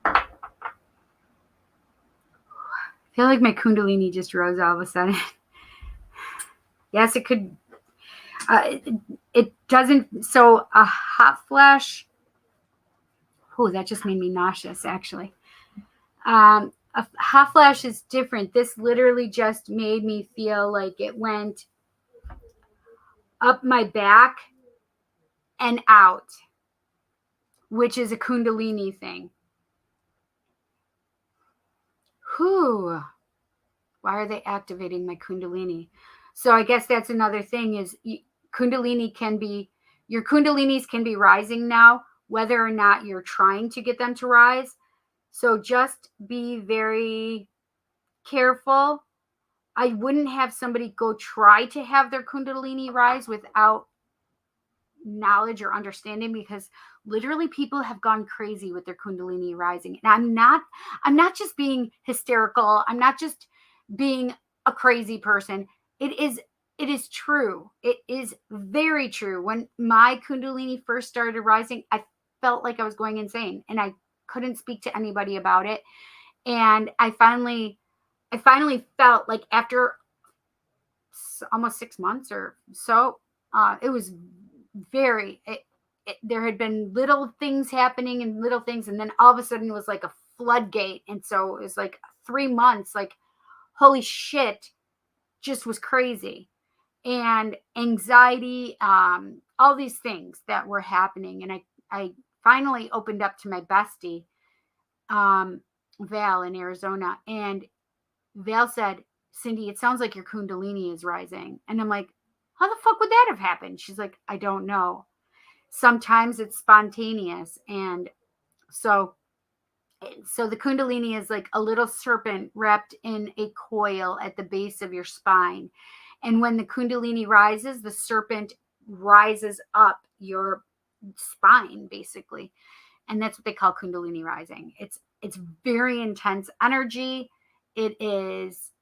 I feel like my Kundalini just rose all of a sudden. Yes, it could. It doesn't. So a hot flash. Oh, that just made me nauseous, actually. A hot flash is different. This literally just made me feel like it went up my back and out, which is a Kundalini thing. Whew. Why are they activating my Kundalini? So I guess that's another thing is Kundalini can be, your Kundalinis can be rising now, whether or not you're trying to get them to rise. So just be very careful. I wouldn't have somebody go try to have their Kundalini rise without knowledge or understanding, because literally people have gone crazy with their Kundalini rising. And I'm not just being hysterical. I'm not just being a crazy person. It is true. It is very true. When my Kundalini first started rising, I felt like I was going insane and I couldn't speak to anybody about it. And I finally felt like after almost 6 months or so, it was very, there had been little things happening and little things. And then all of a sudden it was like a floodgate. And so it was like 3 months, like, holy shit, just was crazy. And anxiety, all these things that were happening. And I finally opened up to my bestie, Val in Arizona. And Val said, Cindy, it sounds like your Kundalini is rising. And I'm like, how the fuck would that have happened? She's like, I don't know. Sometimes it's spontaneous. And so the Kundalini is like a little serpent wrapped in a coil at the base of your spine. And when the Kundalini rises, the serpent rises up your spine, basically. And that's what they call Kundalini rising. It's very intense energy. It is,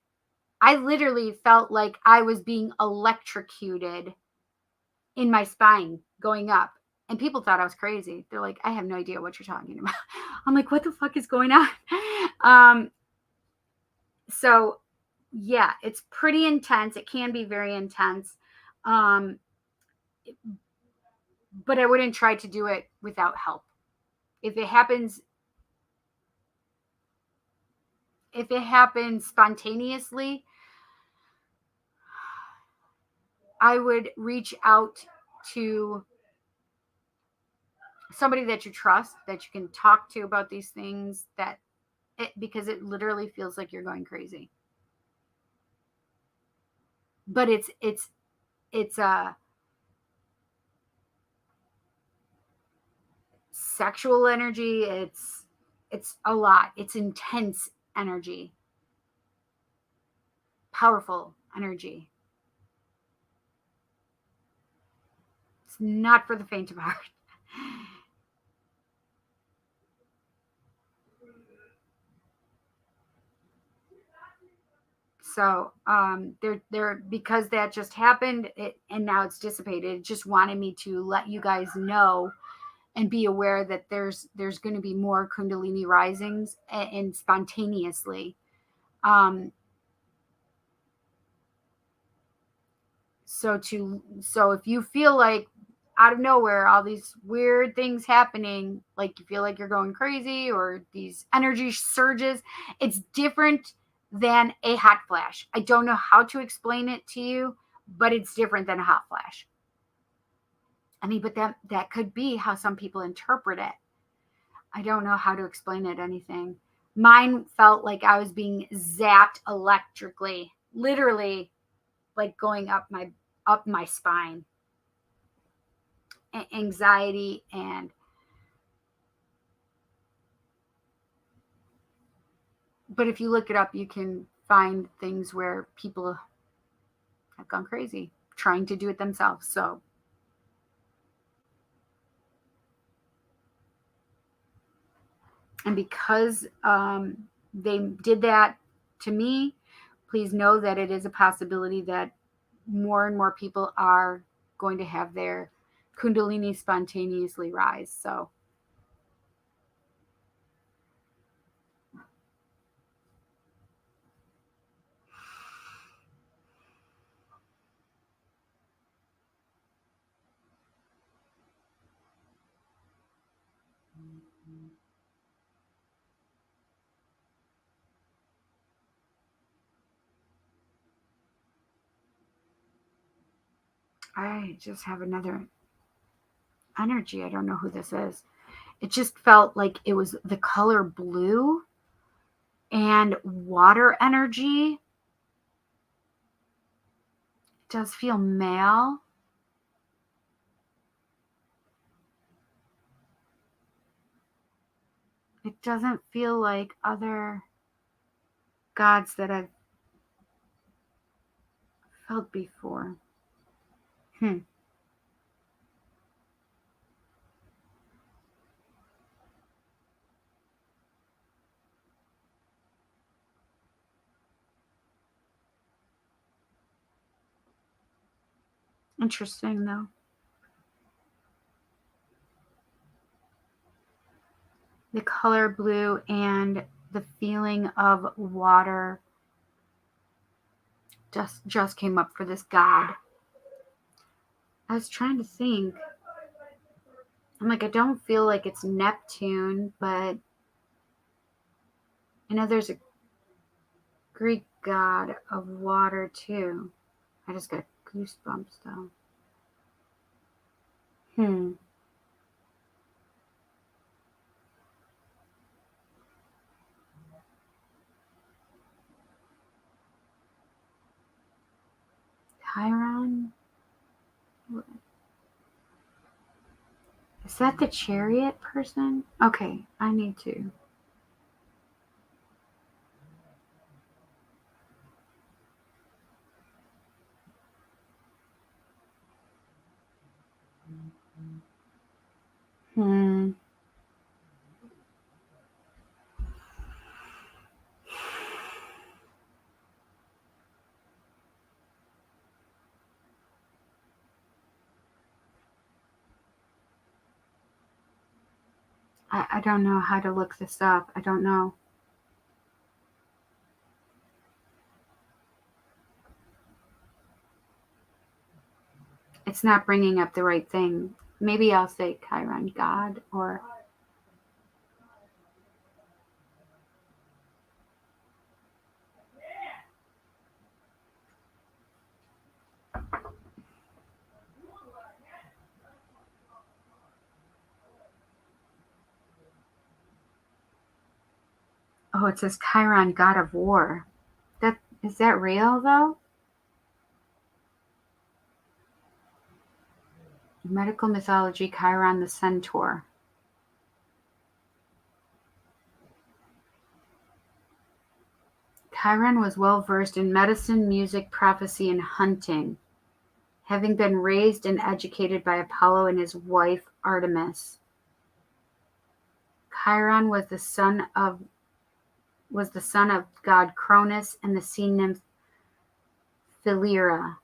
I literally felt like I was being electrocuted in my spine going up. And people thought I was crazy. They're like, I have no idea what you're talking about. I'm like, what the fuck is going on? So yeah, it's pretty intense. It can be very intense. But I wouldn't try to do it without help. If it happens spontaneously, I would reach out to somebody that you trust, that you can talk to about these things, because it literally feels like you're going crazy. But it's a sexual energy. It's a lot. It's intense energy, powerful energy. It's not for the faint of heart. So they're because that just happened, and now it's dissipated. It just wanted me to let you guys know and be aware that there's going to be more Kundalini risings and spontaneously. So if you feel like out of nowhere all these weird things happening, like you feel like you're going crazy or these energy surges, it's different than a hot flash. I don't know how to explain it to you, but it's different than a hot flash. I mean, but that could be how some people interpret it. I don't know how to explain it anything. Mine felt like I was being zapped electrically, literally, like going up my spine. anxiety. But if you look it up, you can find things where people have gone crazy trying to do it themselves. So and because they did that to me, please know that it is a possibility that more and more people are going to have their kundalini spontaneously rise. So I just have another energy. I don't know who this is. It just felt like it was the color blue and water energy. It does feel male. It doesn't feel like other gods that I've felt before. Interesting, though. The color blue and the feeling of water just came up for this god. I was trying to think. I'm like, I don't feel like it's Neptune, but I know there's a Greek god of water too. I just got goosebumps though. Chiron? Is that the chariot person? Okay, I need to. I don't know how to look this up. I don't know. It's not bringing up the right thing. Maybe I'll say Chiron God or. Oh, it says Chiron, god of war. Is that real though? Medical mythology, Chiron the centaur. Chiron was well versed in medicine, music, prophecy, and hunting, having been raised and educated by Apollo and his wife Artemis. Chiron was the son of god Cronus and the sea nymph Philyra.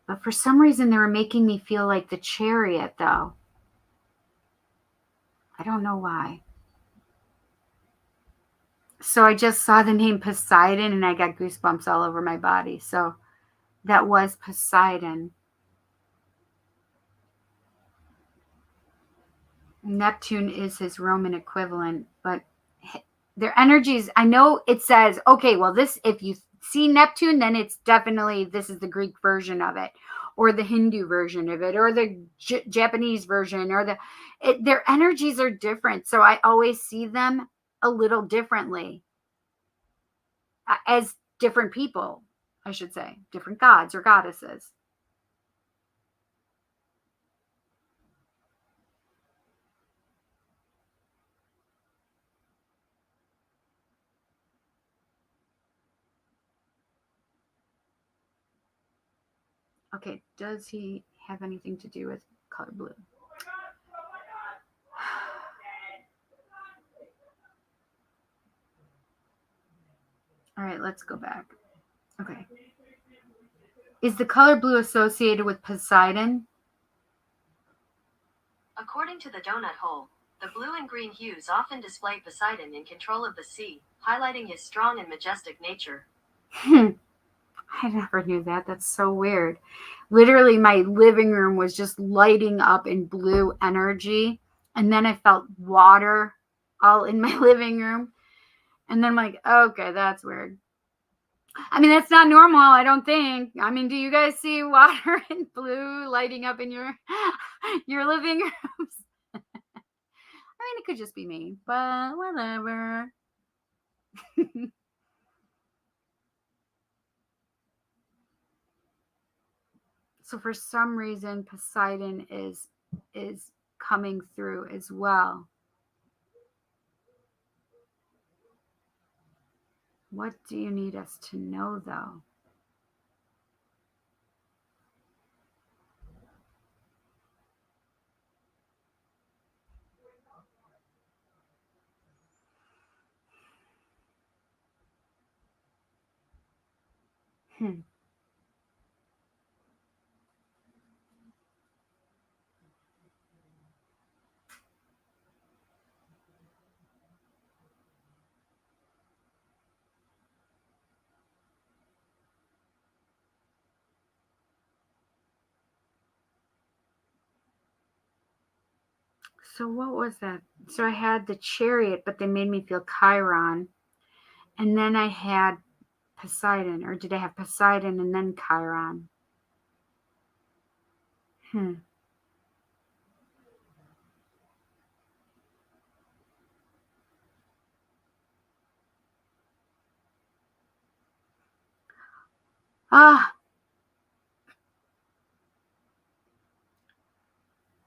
But for some reason, they were making me feel like the chariot, though. I don't know why. So I just saw the name Poseidon and I got goosebumps all over my body. So that was Poseidon. Neptune is his Roman equivalent, but their energies, I know it says, okay, well, this, if you see Neptune, then it's definitely, this is the Greek version of it, or the Hindu version of it, or the Japanese version, or their energies are different. So I always see them a little differently. as different people, I should say, different gods or goddesses. Okay, does he have anything to do with color blue? All right, let's go back. Okay. Is the color blue associated with Poseidon? According to the donut hole, the blue and green hues often display Poseidon in control of the sea, highlighting his strong and majestic nature. I never knew that. That's so weird. Literally, my living room was just lighting up in blue energy. And then I felt water all in my living room. And then I'm like, okay, that's weird. I mean, that's not normal, I don't think. I mean, do you guys see water and blue lighting up in your living rooms? I mean, it could just be me, but whatever. So for some reason, Poseidon is coming through as well. What do you need us to know, though? So what was that? So I had the Chariot, but they made me feel Chiron. And then I had Poseidon. Or did I have Poseidon and then Chiron?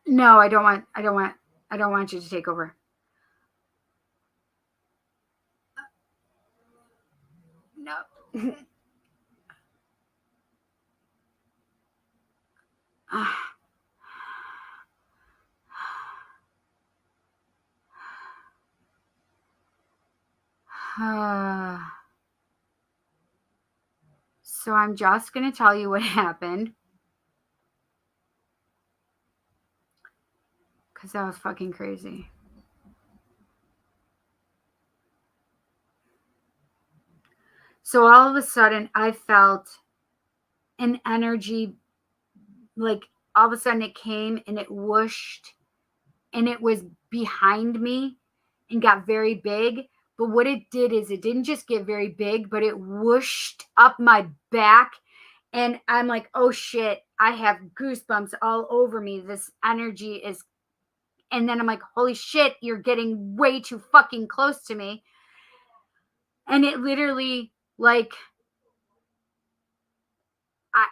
No, I don't want you to take over. No. So I'm just going to tell you what happened. Because that was fucking crazy. So all of a sudden, I felt an energy, like all of a sudden it came and it whooshed and it was behind me and got very big. But what it did is it didn't just get very big, but it whooshed up my back. And I'm like, oh shit, I have goosebumps all over me. This energy is. And then I'm like, holy shit, you're getting way too fucking close to me. And it literally, like,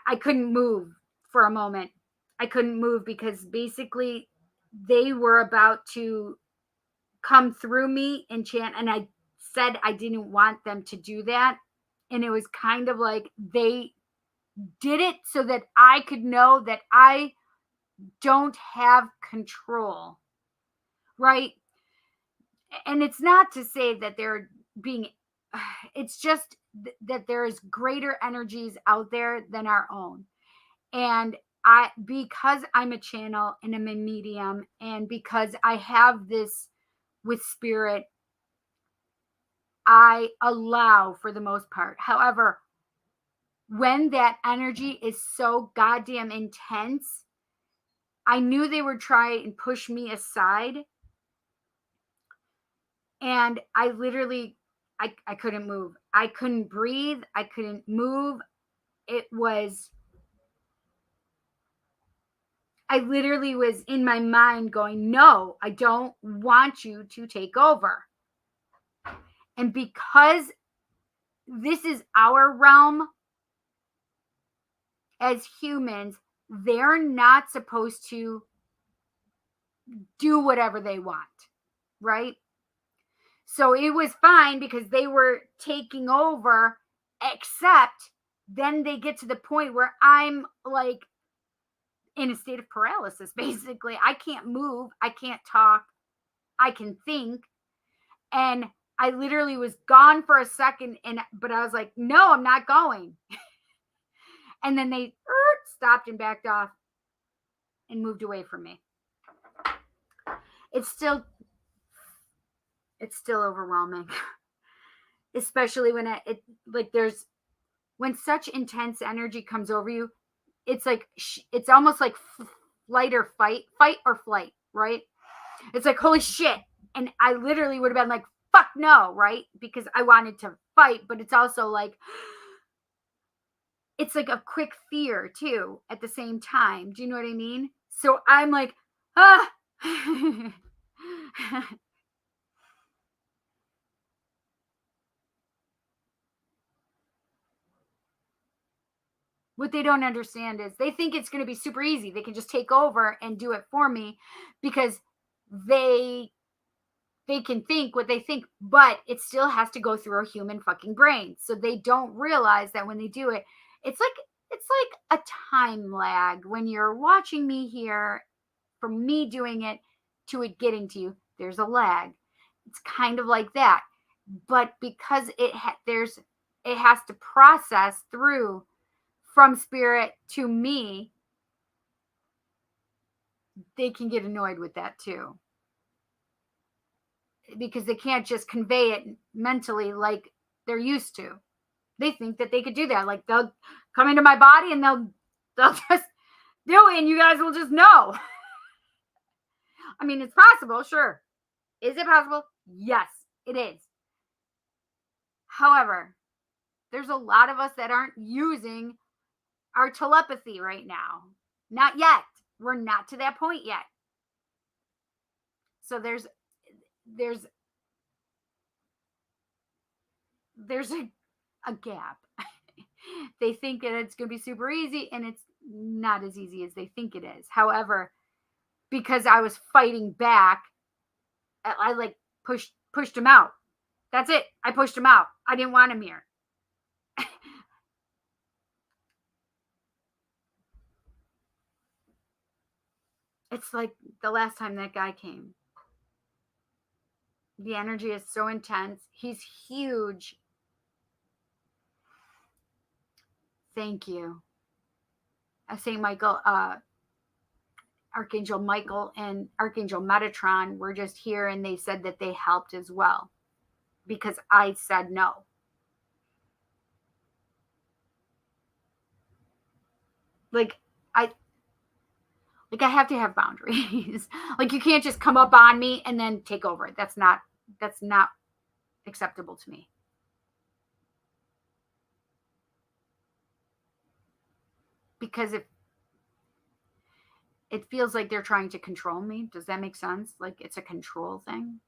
I couldn't move for a moment. I couldn't move because basically they were about to come through me and chant. And I said I didn't want them to do that. And it was kind of like they did it so that I could know that I don't have control. Right? And it's not to say that they're being, it's just that there's greater energies out there than our own. And because I'm a channel and I'm a medium, and because I have this with spirit, I allow for the most part. However, when that energy is so goddamn intense, I knew they would try and push me aside. And I literally, I couldn't move. I couldn't breathe. I couldn't move. I literally was in my mind going, no, I don't want you to take over. And because this is our realm as humans. They're not supposed to do whatever they want, right? So it was fine because they were taking over, except then they get to the point where I'm like in a state of paralysis, basically. I can't move, I can't talk, I can think. And I literally was gone for a second, but I was like, no, I'm not going. And then they stopped and backed off and moved away from me. It's still overwhelming, especially when when such intense energy comes over you. It's like it's almost like fight or flight, right? It's like, holy shit. And I literally would have been like, fuck no, right? Because I wanted to fight, but it's also like, it's like a quick fear too at the same time. Do you know what I mean? So I'm like, ah. What they don't understand is they think it's going to be super easy. They can just take over and do it for me because they can think what they think, but it still has to go through a human fucking brain. So they don't realize that when they do it, it's like a time lag when you're watching me here, from me doing it to it getting to you. There's a lag. It's kind of like that, but because it has to process through from spirit to me, they can get annoyed with that too, because they can't just convey it mentally like they're used to. They think that they could do that. Like they'll come into my body and they'll just do it and you guys will just know. I mean, it's possible, sure. Is it possible? Yes, it is. However, there's a lot of us that aren't using our telepathy right now. Not yet. We're not to that point yet. So there's a gap. They think that it's going to be super easy, and it's not as easy as they think it is. However, because I was fighting back, I like pushed him out. That's it. I pushed him out. I didn't want him here. It's like the last time that guy came. The energy is so intense. He's huge. Thank you. St. Michael, Archangel Michael and Archangel Metatron were just here, and they said that they helped as well because I said no. Like I have to have boundaries. Like you can't just come up on me and then take over. That's not acceptable to me. Because it feels like they're trying to control me. Does that make sense? Like it's a control thing.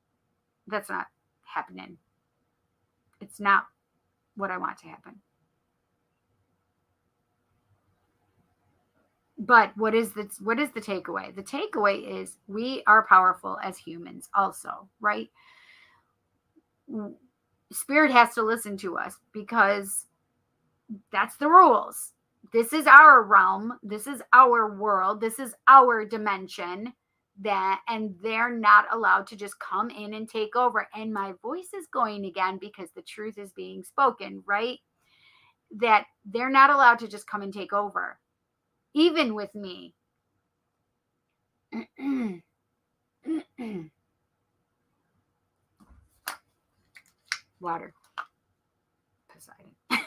That's not happening. It's not what I want to happen. But what is the takeaway? The takeaway is we are powerful as humans also, right? Spirit has to listen to us because that's the rules. This is our realm. This is our world. This is our dimension. And they're not allowed to just come in and take over. And my voice is going again because the truth is being spoken, right? That they're not allowed to just come and take over. Even with me. Water. Poseidon. I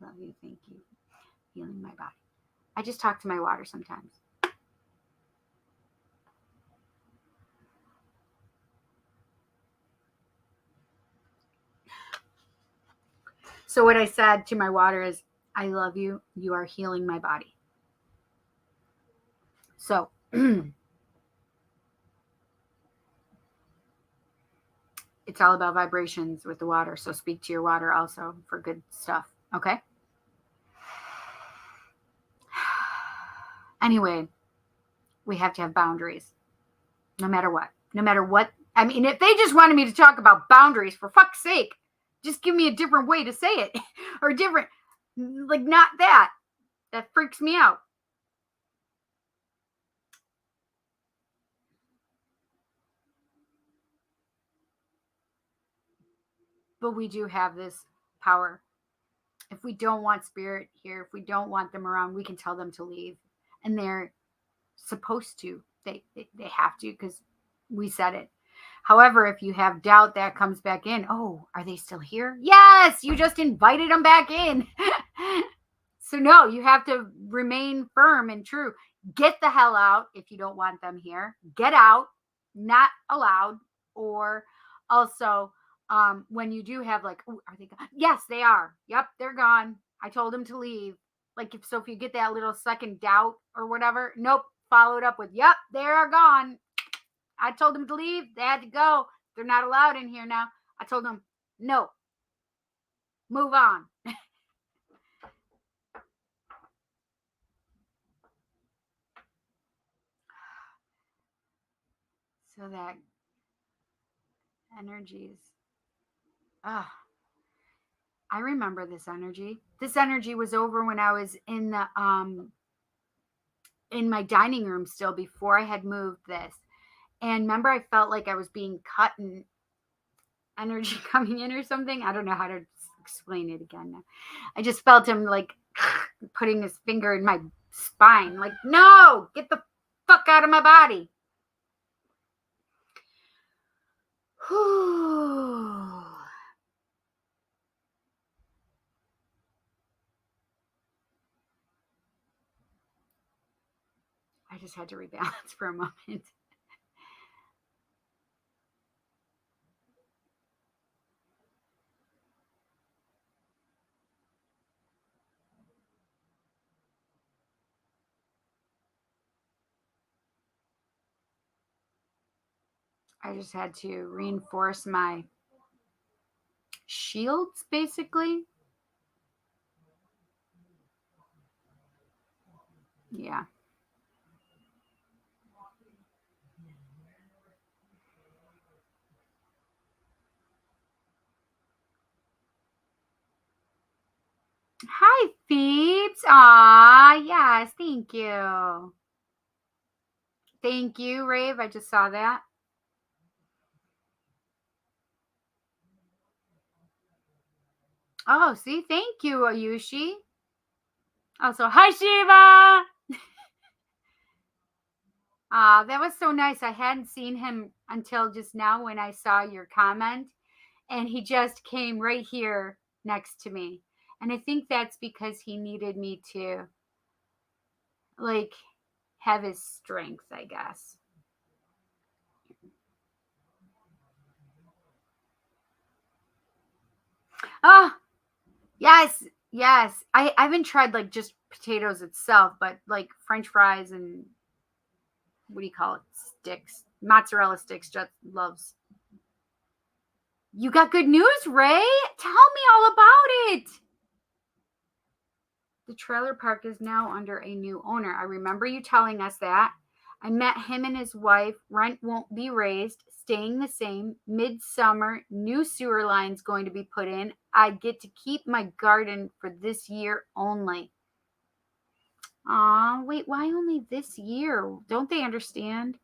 love you. Thank you. Healing my body. I just talk to my water sometimes. So what I said to my water is, I love you. You are healing my body. So it's all about vibrations with the water. So speak to your water also for good stuff. Okay. Anyway, we have to have boundaries no matter what. No matter what. I mean, if they just wanted me to talk about boundaries, for fuck's sake, just give me a different way to say it or different, like not that. That freaks me out. But we do have this power. If we don't want spirit here, if we don't want them around, we can tell them to leave. And they're supposed to. They have to because we said it. However, if you have doubt, that comes back in. Oh, are they still here? Yes, you just invited them back in. So no, you have to remain firm and true. Get the hell out if you don't want them here. Get out, not allowed. Or also, when you do have like, oh, are they gone? Yes, they are. Yep, they're gone. I told them to leave. Like if you get that little second doubt or whatever, nope. Followed up with, yep, they are gone. I told them to leave. They had to go. They're not allowed in here now. I told them, no, move on. So that energies. I remember this energy. This energy was over when I was in the in my dining room still before I had moved this. And remember I felt like I was being cut and energy coming in or something. I don't know how to explain it again now. I just felt him like putting his finger in my spine. Like, no, get the fuck out of my body. Whew. I just had to rebalance for a moment. I just had to reinforce my shields, basically. Yeah. Hi, Phoebes. Aw, yes, thank you. Thank you, Rave. I just saw that. Oh, see, thank you, Ayushi. Also, hi, Shiva. That was so nice. I hadn't seen him until just now when I saw your comment, and he just came right here next to me. And I think that's because he needed me to, like, have his strength, I guess. Oh, yes, yes. I haven't tried like just potatoes itself, but like French fries and what do you call it? Sticks, mozzarella sticks. Just loves. You got good news, Ray? Tell me all about it. The trailer park is now under a new owner. I remember you telling us that. I met him and his wife. Rent won't be raised, staying the same. Midsummer, new sewer lines going to be put in. I get to keep my garden for this year only. Wait, why only this year? Don't they understand?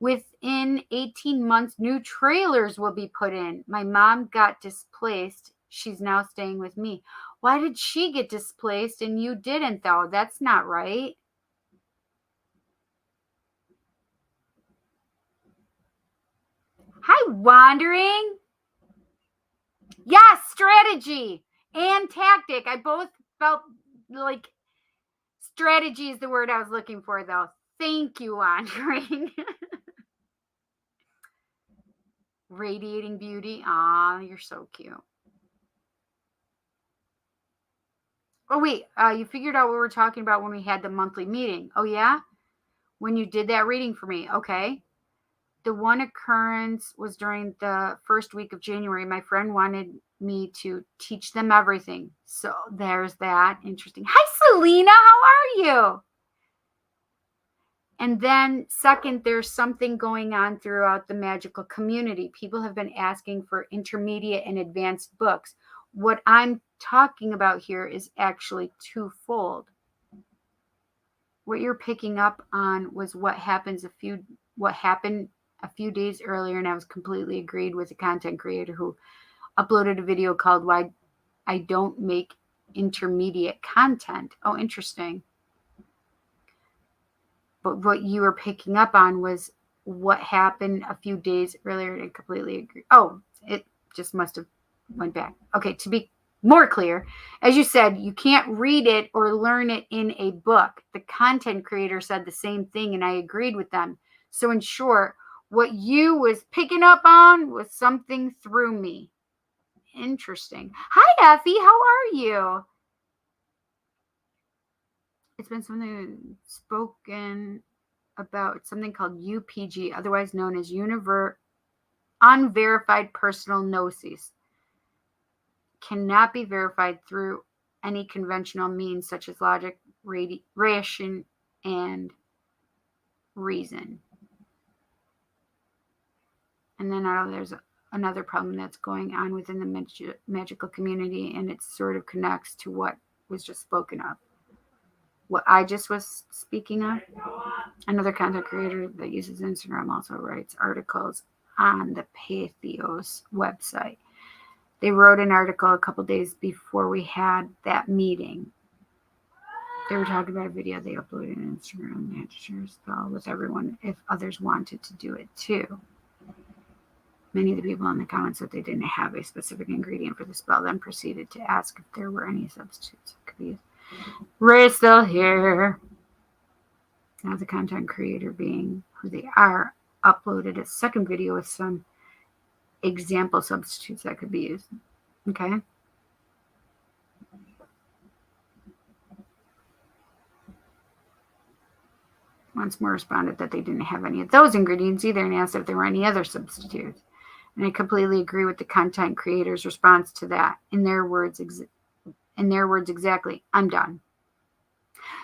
Within 18 months, new trailers will be put in. My mom got displaced. She's now staying with me. Why did she get displaced and you didn't, though? That's not right. Hi, Wandering. Yes, strategy and tactic. I both felt like strategy is the word I was looking for, though. Thank you, Wandering. Radiating beauty. Aw, you're so cute. Oh, wait. You figured out what we were talking about when we had the monthly meeting. Oh, yeah? When you did that reading for me. Okay. The one occurrence was during the first week of January. My friend wanted me to teach them everything. So there's that. Interesting. Hi, Selena. How are you? And then second, there's something going on throughout the magical community. People have been asking for intermediate and advanced books. What I'm talking about here is actually twofold. What you're picking up on was what happened a few days earlier, and I was completely agreed with the content creator who uploaded a video called Why I Don't Make Intermediate Content. Oh, interesting. But what you were picking up on was what happened a few days earlier, and I completely agree. Oh, it just must have went back. Okay, to be more clear, as you said, you can't read it or learn it in a book. The content creator said the same thing, and I agreed with them. So in short, what you was picking up on was something through me. Interesting. Hi, Effie. How are you? It's been something spoken about, something called UPG, otherwise known as unverified personal gnosis. Cannot be verified through any conventional means such as logic, ration, and reason. And then there's another problem that's going on within the magical community, and it sort of connects to what was just spoken of. What I just was speaking of, another content creator that uses Instagram also writes articles on the TUES website. They wrote an article a couple days before we had that meeting. They were talking about a video they uploaded on Instagram. They had to share a spell with everyone if others wanted to do it too. Many of the people in the comments said they didn't have a specific ingredient for the spell, then proceeded to ask if there were any substitutes that could be used. Ray's still here. Now the content creator, being who they are, uploaded a second video with some example substitutes that could be used. Okay. Once more responded that they didn't have any of those ingredients either and asked if there were any other substitutes. And I completely agree with the content creator's response to that. In their words exactly, I'm done.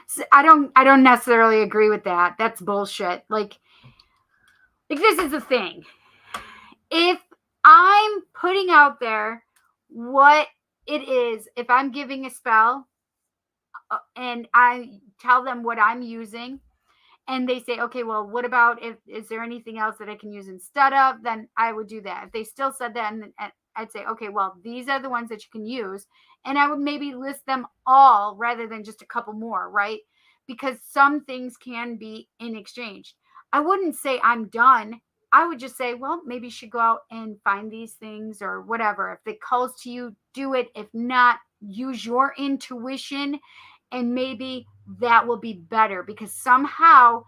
So I don't necessarily agree with that. That's bullshit. Like this is the thing. If I'm putting out there what it is, if I'm giving a spell and I tell them what I'm using, and they say, okay, well, what about is there anything else that I can use instead of? Then I would do that. If they still said that, and I'd say, okay, well, these are the ones that you can use. And I would maybe list them all rather than just a couple more, right? Because some things can be in exchange. I wouldn't say I'm done. I would just say, well, maybe you should go out and find these things or whatever. If it calls to you, do it. If not, use your intuition, and maybe that will be better, because somehow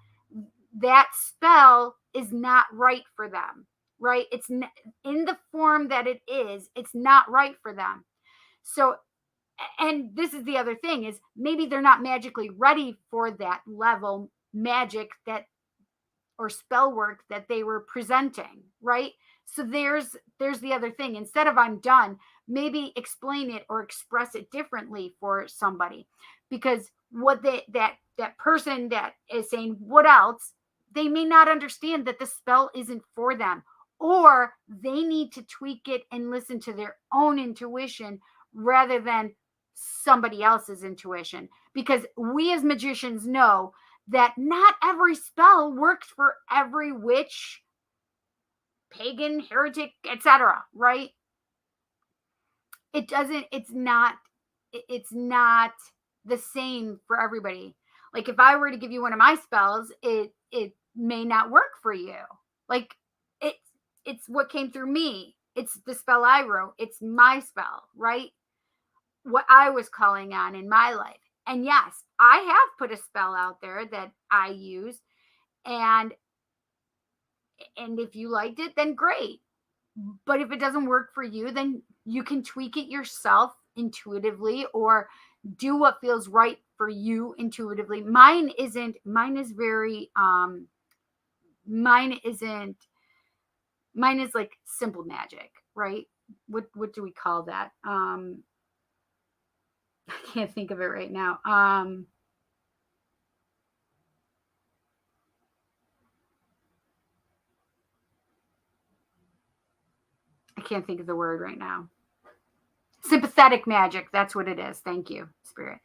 that spell is not right for them, right? It's in the form that it is, it's not right for them. So, and this is the other thing, is maybe they're not magically ready for that level magic that or spell work that they were presenting, right? So there's the other thing. Instead of I'm done, maybe explain it or express it differently for somebody, because what that person that is saying what else, they may not understand that the spell isn't for them, or they need to tweak it and listen to their own intuition rather than somebody else's intuition, because we as magicians know that not every spell works for every witch, pagan, heretic, etc., right? It doesn't, it's not the same for everybody. Like if I were to give you one of my spells, it may not work for you. Like it's what came through me. It's the spell I wrote. It's my spell, right? What I was calling on in my life. And yes, I have put a spell out there that I use, and if you liked it, then great. But if it doesn't work for you, then you can tweak it yourself intuitively, or do what feels right for you intuitively. Mine isn't Mine is like simple magic, right? What do we call that? I can't think of it right now. I can't think of the word right now. Sympathetic magic. That's what it is. Thank you, Spirit.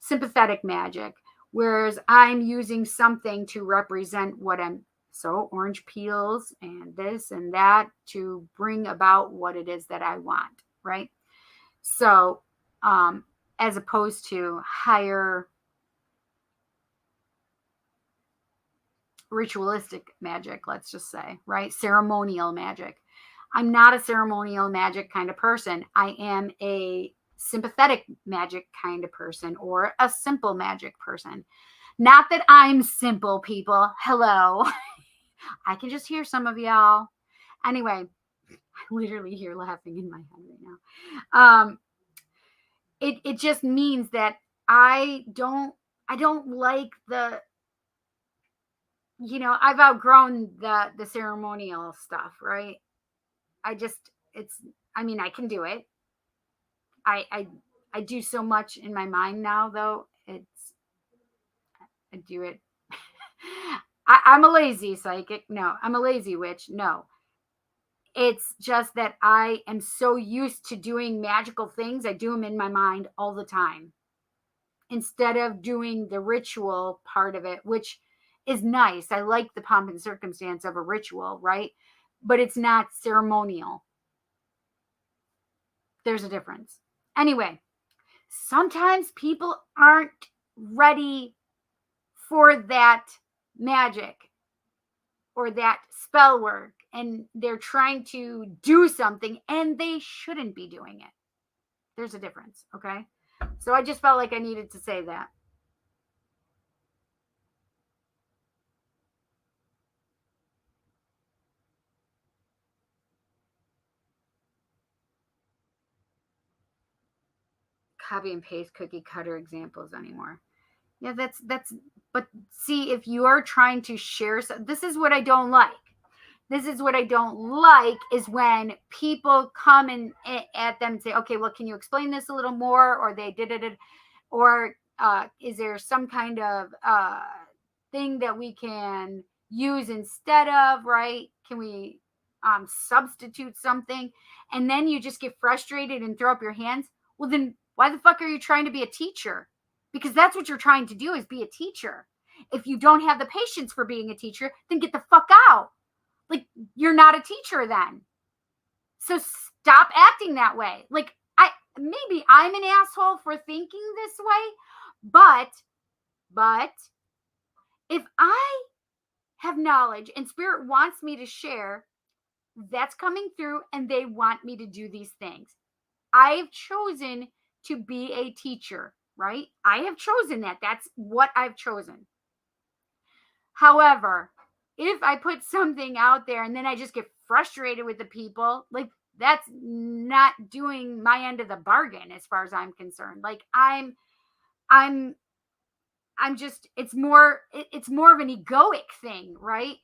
Sympathetic magic. Whereas I'm using something to represent what I'm, so orange peels and this and that to bring about what it is that I want, right? So, as opposed to higher ritualistic magic, let's just say, right? Ceremonial magic. I'm not a ceremonial magic kind of person. I am a sympathetic magic kind of person or a simple magic person. Not that I'm simple, people. Hello. I can just hear some of y'all. Anyway, I literally hear laughing in my head right now. It just means that I don't like the, I've outgrown the ceremonial stuff, right? I just it's I mean, I can do it. I do so much in my mind now though. I do it. I'm a lazy psychic. No, I'm a lazy witch. No. It's just that I am so used to doing magical things. I do them in my mind all the time instead of doing the ritual part of it, which is nice. I like the pomp and circumstance of a ritual, right? But it's not ceremonial. There's a difference. Anyway, sometimes people aren't ready for that magic or that spell work and they're trying to do something and they shouldn't be doing it. There's a difference, okay? So I just felt like I needed to say that. Copy and paste cookie cutter examples anymore. Yeah, that's but see, if you are trying to share, this is what I don't like. This is what I don't like is when people come and at them and say, okay, well, can you explain this a little more? Or they did it, or is there some kind of thing that we can use instead of, right? Can we substitute something? And then you just get frustrated and throw up your hands. Well, then why the fuck are you trying to be a teacher? Because that's what you're trying to do is be a teacher. If you don't have the patience for being a teacher, then get the fuck out. Like, you're not a teacher then. So stop acting that way. Like, maybe I'm an asshole for thinking this way, but if I have knowledge and spirit wants me to share, that's coming through and they want me to do these things. I've chosen to be a teacher, right? I have chosen that. That's what I've chosen. However, if I put something out there and then I just get frustrated with the people, like, that's not doing my end of the bargain as far as I'm concerned. Like, I'm just, it's more of an egoic thing, right?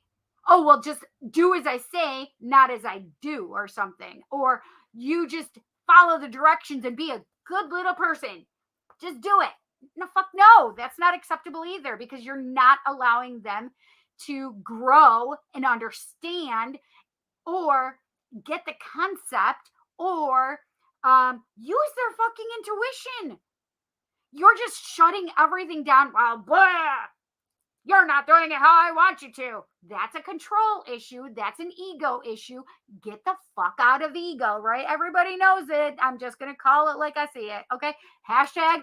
Oh, well, just do as I say, not as I do, or something. Or you just follow the directions and be a good little person. Just do it. No, fuck no. That's not acceptable either, because you're not allowing them to grow and understand or get the concept or use their fucking intuition. You're just shutting everything down. Well, blah, you're not doing it how I want you to. That's a control issue. That's an ego issue. Get the fuck out of ego, right? Everybody knows it. I'm just going to call it like I see it. Okay. Hashtag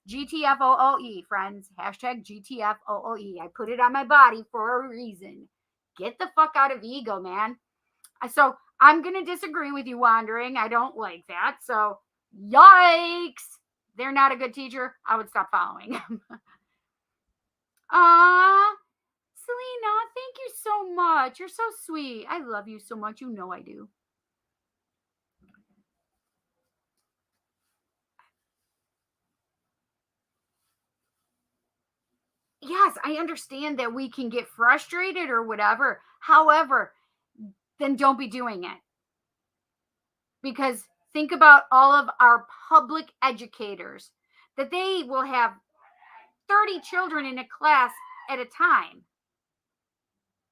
GTFOOE, friends. Hashtag GTFOOE. I put it on my body for a reason. Get the fuck out of ego, man. So I'm going to disagree with you, Wandering. I don't like that. So yikes. They're not a good teacher. I would stop following. Selena, thank you so much. You're so sweet. I love you so much. You know I do. Yes, I understand that we can get frustrated or whatever. However, then don't be doing it. Because think about all of our public educators, that they will have 30 children in a class at a time.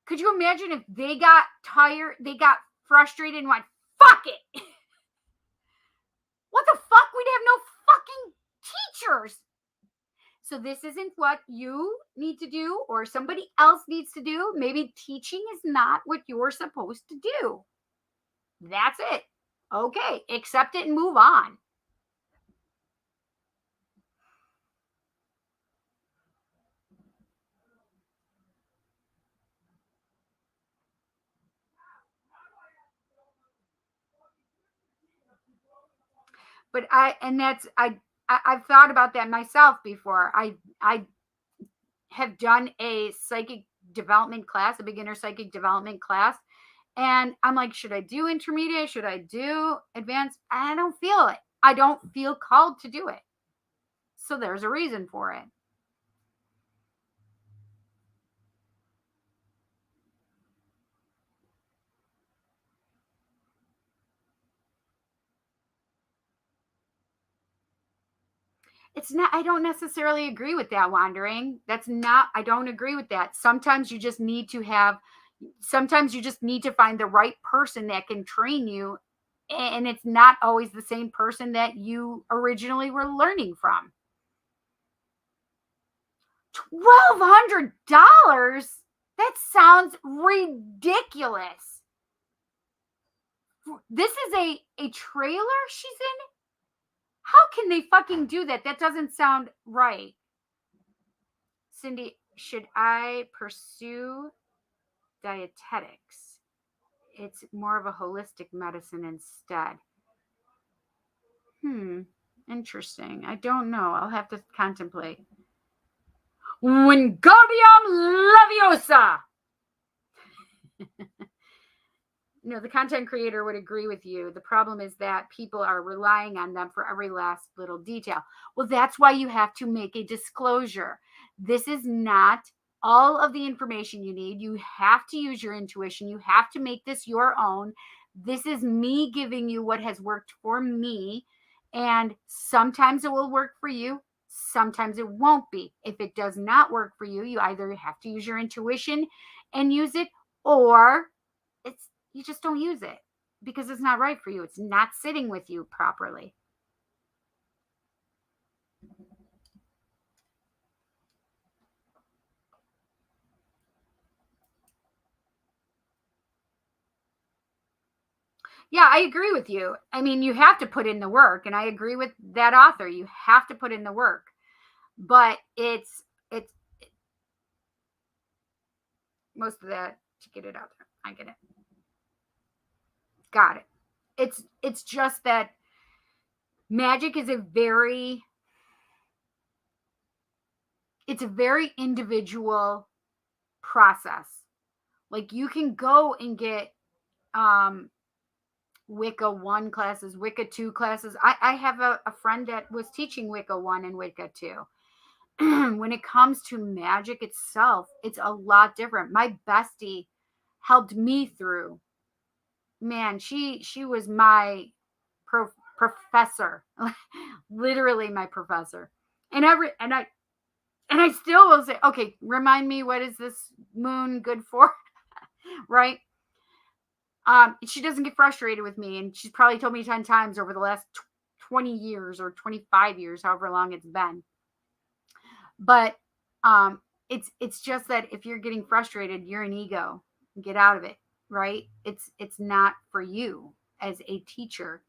Could you imagine if they got tired, they got frustrated and went, fuck it? What the fuck? We'd have no fucking teachers. So this isn't what you need to do or somebody else needs to do. Maybe teaching is not what you're supposed to do. That's it. Okay, accept it and move on. But I've thought about that myself before. I have done a psychic development class, a beginner psychic development class, and I'm like, should I do intermediate? Should I do advanced? I don't feel it. I don't feel called to do it. So there's a reason for it. It's not, I don't necessarily agree with that, Wandering. I don't agree with that. Sometimes you just need to find the right person that can train you. And it's not always the same person that you originally were learning from. $1,200? That sounds ridiculous. This is a trailer she's in? How can they fucking do that? That doesn't sound right. Cindy, should I pursue dietetics? It's more of a holistic medicine instead. Interesting. I don't know. I'll have to contemplate. Wingardium Leviosa! No, the content creator would agree with you. The problem is that people are relying on them for every last little detail. Well, that's why you have to make a disclosure. This is not all of the information you need. You have to use your intuition. You have to make this your own. This is me giving you what has worked for me. And sometimes it will work for you. Sometimes it won't be. If it does not work for you, you either have to use your intuition and use it, or you just don't use it because it's not right for you. It's not sitting with you properly. Yeah, I agree with you. I mean, you have to put in the work, and I agree with that author. You have to put in the work. But it's most of that to get it out there. I get it. Got it. It's just that magic is a very individual process. Like, you can go and get Wicca 1 classes, Wicca 2 classes. I have a friend that was teaching Wicca 1 and Wicca 2. When it comes to magic itself, it's a lot different. My bestie helped me through. Man, she was my professor, literally my professor. And I still will say, okay, remind me, what is this moon good for? Right? She doesn't get frustrated with me, and she's probably told me 10 times over the last 20 years or 25 years, however long it's been. But it's just that if you're getting frustrated, you're an ego. Get out of it, right? It's not for you as a teacher.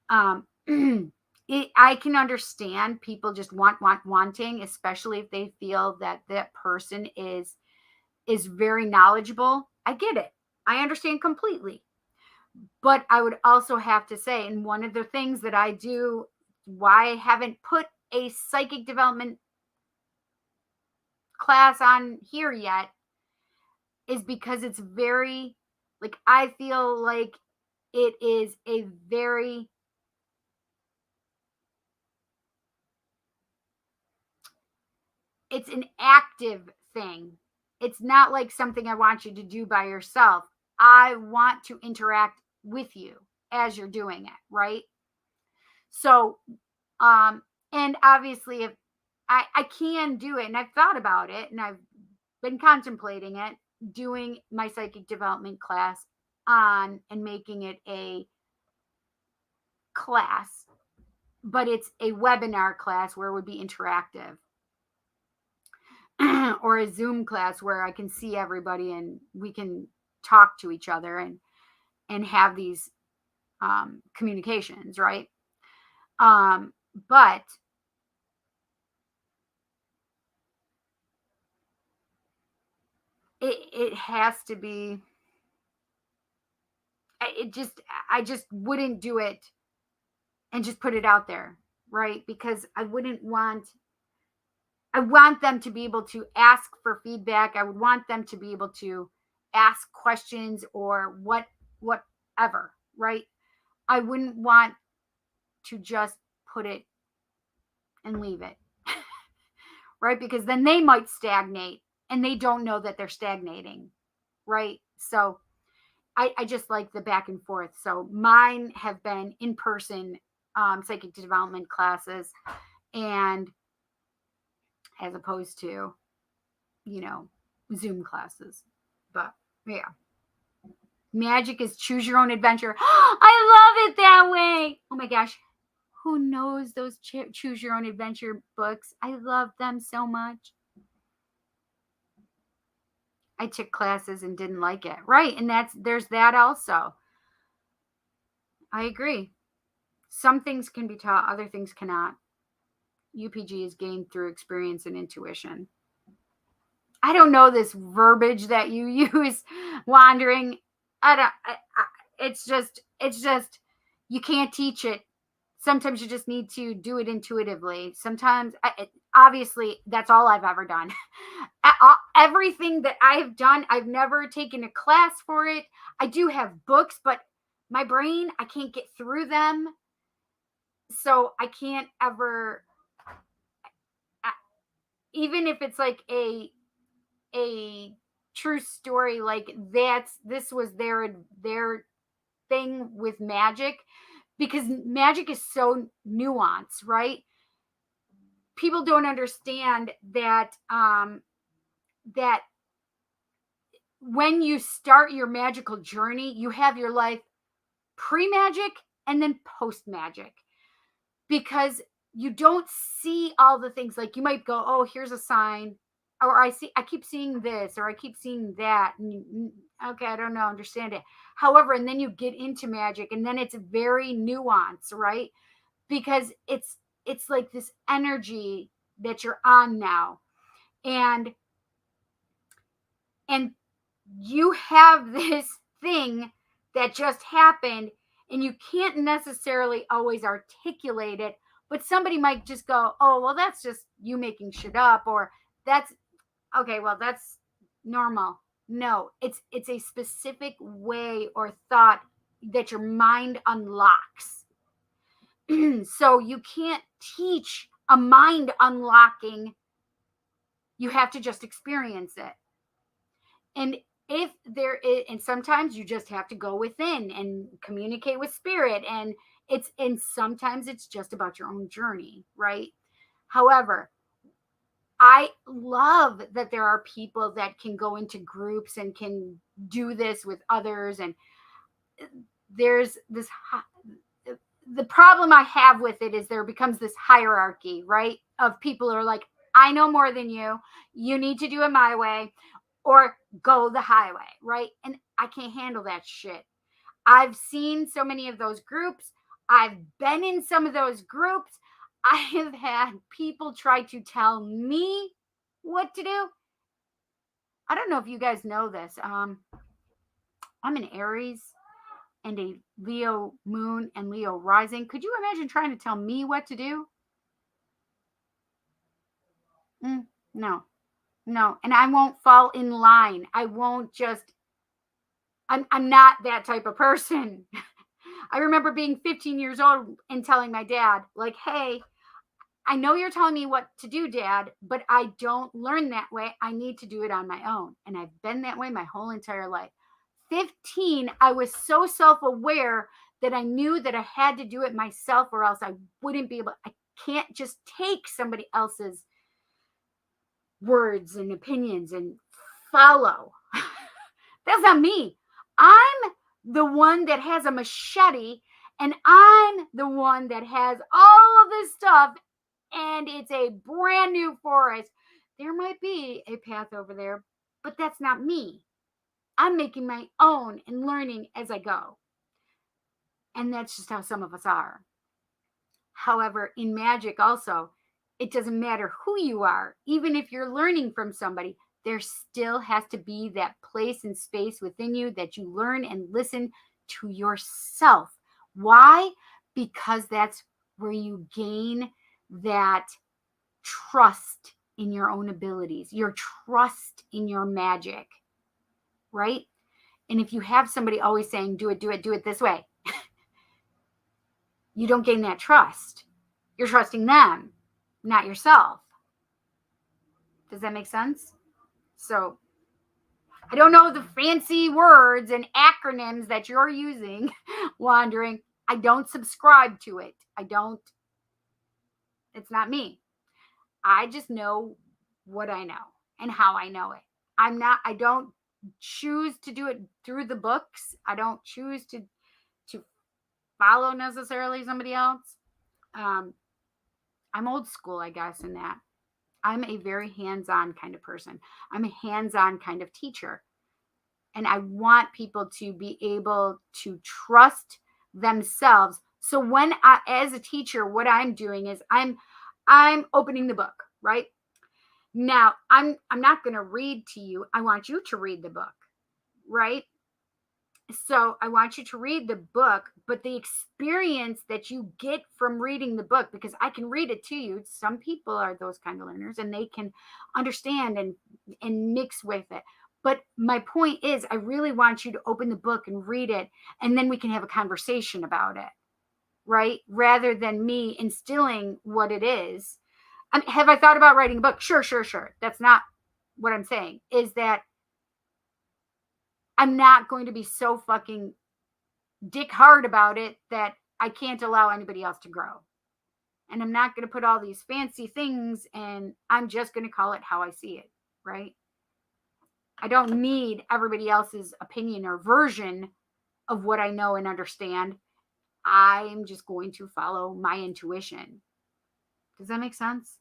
I can understand people just wanting, especially if they feel that person is very knowledgeable. I get it. I understand completely. But I would also have to say, and one of the things that I do, why I haven't put a psychic development class on here yet, is because it's very, like, I feel like it is a very it's an active thing. It's not like something I want you to do by yourself. I want to interact with you as you're doing it, right? So, and obviously, if I can do it, and I've thought about it, and I've been contemplating it, doing my psychic development class on and making it a class, but it's a webinar class where it would be interactive. Or a Zoom class where I can see everybody and we can talk to each other and have these communications, right? But it has to be. I just wouldn't do it and just put it out there, right? Because I want them to be able to ask for feedback. I would want them to be able to ask questions or whatever, right? I wouldn't want to just put it and leave it, right? Because then they might stagnate and they don't know that they're stagnating, right? So I just like the back and forth. So mine have been in person psychic development classes, and as opposed to, Zoom classes. But yeah. Magic is choose your own adventure. I love it that way. Oh my gosh. Who knows those choose your own adventure books? I love them so much. I took classes and didn't like it. Right. And there's that also. I agree. Some things can be taught, other things cannot. UPG is gained through experience and intuition. I don't know this verbiage that you use, wandering. It's just, you can't teach it. Sometimes you just need to do it intuitively. Sometimes, obviously, that's all I've ever done. Everything that I've done, I've never taken a class for it. I do have books, but my brain, I can't get through them. So I can't ever, even if it's like a true story, like this was their thing with magic, because magic is so nuanced, right? People don't understand that that when you start your magical journey, you have your life pre-magic and then post-magic, because you don't see all the things. Like, you might go, oh, here's a sign, or I keep seeing this, or I keep seeing that, and okay, I don't know, understand it. However, and then you get into magic, and then it's very nuanced, right? Because it's like this energy that you're on now, and you have this thing that just happened, and you can't necessarily always articulate it, but somebody might just go, oh, well, that's just you making shit up, or that's okay, well, that's normal. No, it's a specific way or thought that your mind unlocks. So you can't teach a mind unlocking. You have to just experience it. And if there is, and sometimes you just have to go within and communicate with spirit, and sometimes it's just about your own journey, right? However, I love that there are people that can go into groups and can do this with others. And there's this, the problem I have with it is there becomes this hierarchy, right? Of people who are like, I know more than you. You need to do it my way, or go the highway, right? And I can't handle that shit. I've seen so many of those groups. I've been in some of those groups. I have had people try to tell me what to do. I don't know if you guys know this. I'm an Aries and a Leo moon and Leo rising. Could you imagine trying to tell me what to do? No. And I won't fall in line. I won't just, I'm not that type of person. I remember being 15 years old and telling my dad, like, hey, I know you're telling me what to do, Dad, but I don't learn that way. I need to do it on my own. And I've been that way my whole entire life. 15, I was so self-aware that I knew that I had to do it myself or else I wouldn't be able. I can't just take somebody else's words and opinions and follow. That's not me. I'm the one that has a machete and I'm the one that has all of this stuff and it's a brand new forest. There might be a path over there, but that's not me. I'm making my own and learning as I go. And that's just how some of us are. However, in magic also, it doesn't matter who you are. Even if you're learning from somebody, there still has to be that place and space within you that you learn and listen to yourself. Why? Because that's where you gain that trust in your own abilities, your trust in your magic, right? And if you have somebody always saying, do it this way, you don't gain that trust. You're trusting them, not yourself. Does that make sense? So I don't know the fancy words and acronyms that you're using, wandering. I don't subscribe to it. It's not me. I just know what I know and how I know it. I don't choose to do it through the books. I don't choose to follow necessarily somebody else. I'm old school, I guess, in that. I'm a very hands-on kind of person. I'm a hands-on kind of teacher. And I want people to be able to trust themselves. So when as a teacher, what I'm doing is I'm opening the book, right? Now, I'm not going to read to you. I want you to read the book, right? So I want you to read the book, but the experience that you get from reading the book, because I can read it to you. Some people are those kind of learners and they can understand and mix with it. But my point is, I really want you to open the book and read it, and then we can have a conversation about it, right? Rather than me instilling what it is. Have I thought about writing a book? Sure. That's not what I'm saying. Is that I'm not going to be so fucking dick hard about it that I can't allow anybody else to grow. And I'm not going to put all these fancy things and I'm just going to call it how I see it, right? I don't need everybody else's opinion or version of what I know and understand. I'm just going to follow my intuition. Does that make sense?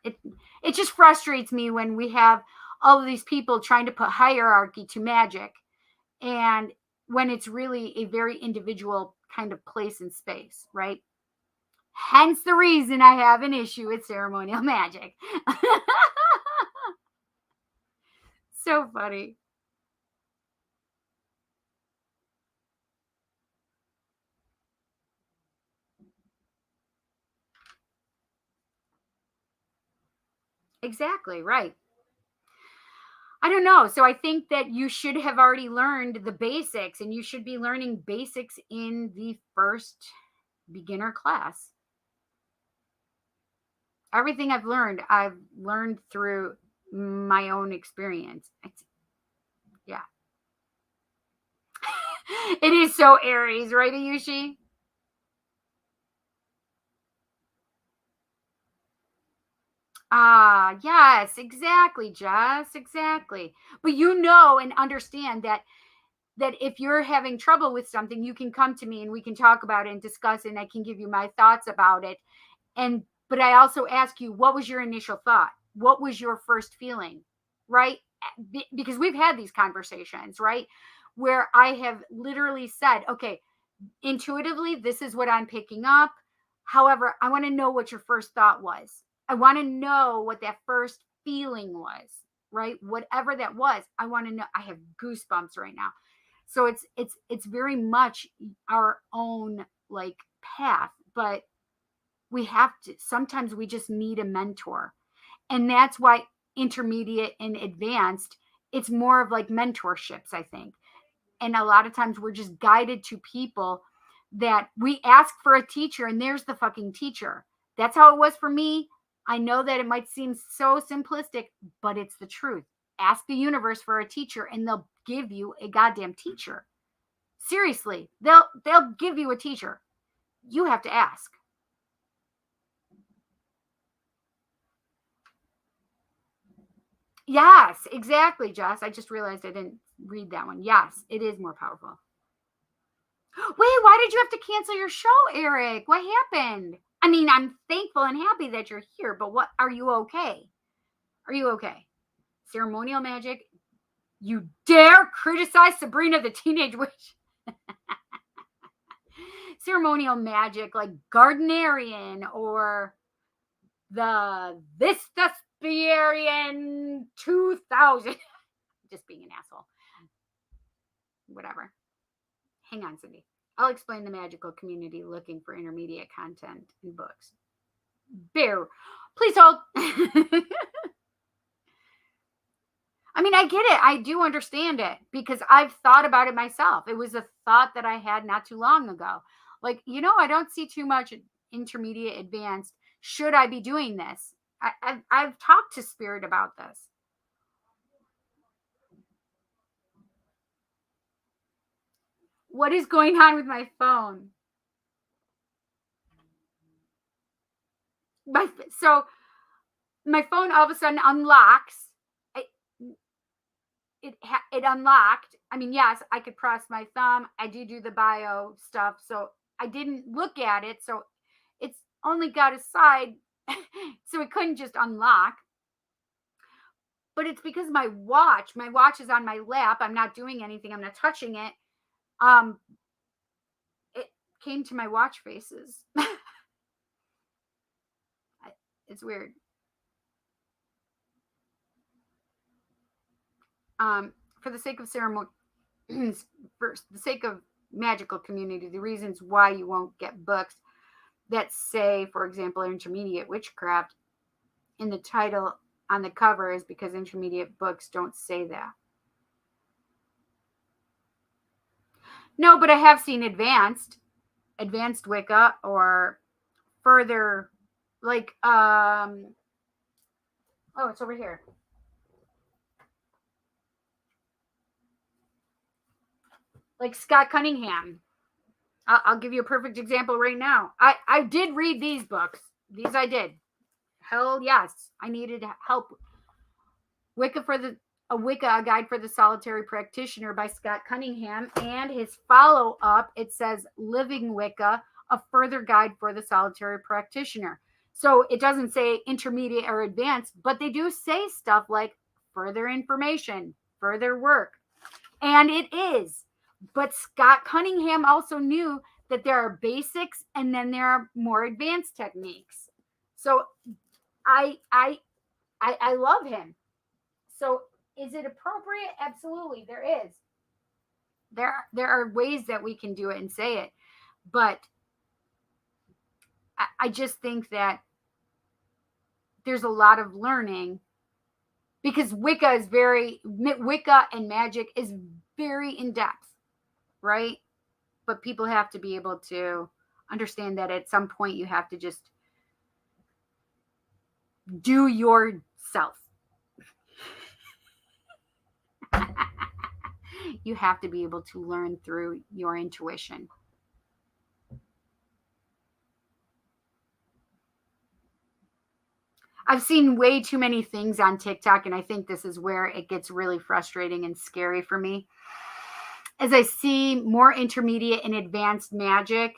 It just frustrates me when we have all of these people trying to put hierarchy to magic, and when it's really a very individual kind of place and space, right? Hence the reason I have an issue with ceremonial magic. So funny. Exactly, right. I don't know. So I think that you should have already learned the basics, and you should be learning basics in the first beginner class. Everything I've learned through my own experience. Yeah. It is so Aries, right, Ayushi? Ah, yes, exactly, Jess, exactly. But you know and understand that if you're having trouble with something, you can come to me and we can talk about it and discuss it, and I can give you my thoughts about it. But I also ask you, what was your initial thought? What was your first feeling? Right? Because we've had these conversations, right? Where I have literally said, okay, intuitively, this is what I'm picking up. However, I want to know what your first thought was. I want to know what that first feeling was, right? Whatever that was, I want to know. I have goosebumps right now. So it's very much our own like path, but we have to, sometimes we just need a mentor. And that's why intermediate and advanced, it's more of like mentorships, I think. And a lot of times we're just guided to people that we ask for a teacher and there's the fucking teacher. That's how it was for me. I know that it might seem so simplistic, but it's the truth. ask the universe for a teacher and they'll give you a goddamn teacher. Seriously, they'll give you a teacher. You have to ask. Yes, exactly, Jess. I just realized I didn't read that one. Yes, it is more powerful. Wait, why did you have to cancel your show, Eric? What happened? I mean, I'm thankful and happy that you're here, but what, are you okay? Are you okay? Ceremonial magic? You dare criticize Sabrina the Teenage Witch? Ceremonial magic like Gardenarian or the This Thespian 2000. Just being an asshole. Whatever. Hang on, Cindy. I'll explain the magical community looking for intermediate content in books. Bear. Please hold. I mean, I get it. I do understand it because I've thought about it myself. It was a thought that I had not too long ago. Like, I don't see too much intermediate advanced. Should I be doing this? I've talked to Spirit about this. What is going on with my phone? So my phone all of a sudden unlocks. It unlocked. I mean, yes, I could press my thumb. I do the bio stuff. So I didn't look at it. So it's only got a side. So it couldn't just unlock. But it's because my watch is on my lap. I'm not doing anything. I'm not touching it. It came to my watch faces. It's weird. For the sake of ceremony, for the sake of magical community, the reasons why you won't get books that say, for example, intermediate witchcraft in the title on the cover is because intermediate books don't say that. No, but I have seen advanced Wicca or further, like, oh, it's over here. Like Scott Cunningham. I'll give you a perfect example right now. I did read these books. These I did. Hell yes. I needed help. A Guide for the Solitary Practitioner by Scott Cunningham, and his follow-up, it says Living Wicca, a further guide for the solitary practitioner. So it doesn't say intermediate or advanced, but they do say stuff like further information, further work. And it is. But Scott Cunningham also knew that there are basics and then there are more advanced techniques. So I love him. So is it appropriate? Absolutely, there is. There are ways that we can do it and say it, but I just think that there's a lot of learning because Wicca and magic is very in depth, right? But people have to be able to understand that at some point you have to just do yourself. You have to be able to learn through your intuition. I've seen way too many things on TikTok, and I think this is where it gets really frustrating and scary for me. As I see more intermediate and advanced magic,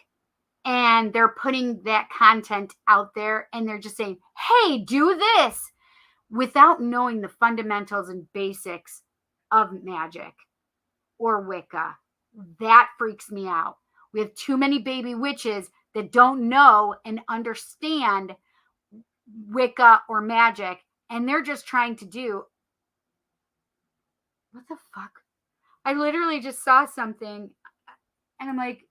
and they're putting that content out there, and they're just saying, hey, do this, without knowing the fundamentals and basics of magic or Wicca. That freaks me out. We have too many baby witches that don't know and understand Wicca or magic, and they're just trying to do. What the fuck? I literally just saw something, and I'm like,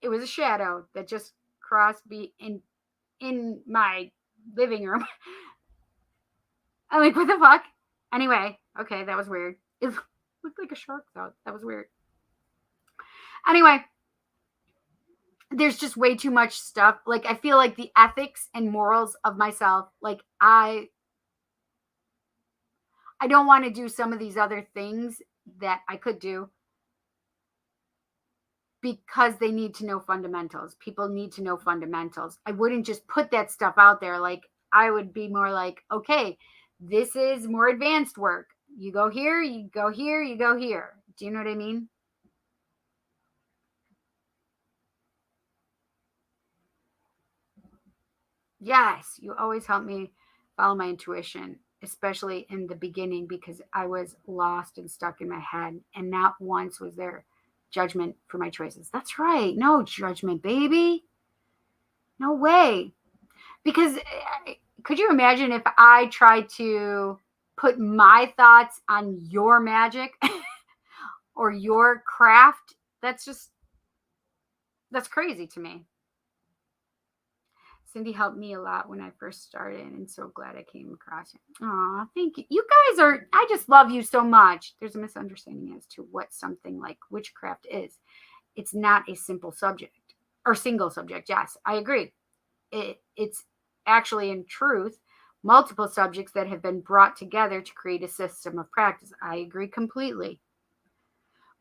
it was a shadow that just crossed me in my living room. I'm like, what the fuck? Anyway, okay, that was weird. It looked like a shark, though. That was weird. Anyway, there's just way too much stuff. Like, I feel like the ethics and morals of myself, like, I I don't want to do some of these other things that I could do because they need to know fundamentals. People need to know fundamentals. I wouldn't just put that stuff out there. Like, I would be more like, okay, this is more advanced work. You go here, you go here, you go here. Do you know what I mean? Yes, you always help me follow my intuition, especially in the beginning, because I was lost and stuck in my head, and not once was there judgment for my choices. That's right. No judgment, baby. No way. Because could you imagine if I tried to put my thoughts on your magic or your craft? That's crazy to me. Cindy helped me a lot when I first started, and so glad I came across it. Aw, thank you. You guys I just love you so much. There's a misunderstanding as to what something like witchcraft is. It's not a simple subject or single subject. Yes, I agree. It's actually, in truth, multiple subjects that have been brought together to create a system of practice. I agree completely.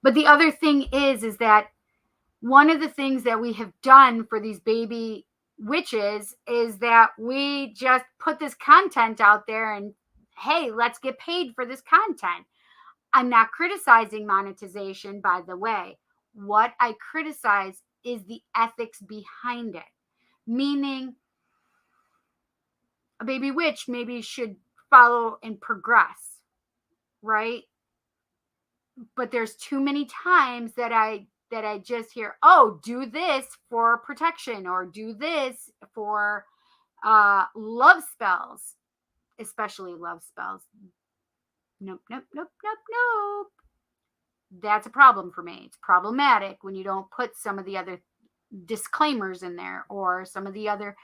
But the other thing is that one of the things that we have done for these baby witches is that we just put this content out there and, hey, let's get paid for this content. I'm not criticizing monetization, by the way. What I criticize is the ethics behind it, meaning a baby witch maybe should follow and progress, right? But there's too many times that I just hear, oh, do this for protection, or do this for love spells, especially love spells. Nope, nope, nope, nope, nope. That's a problem for me. It's problematic when you don't put some of the other disclaimers in there, or some of the other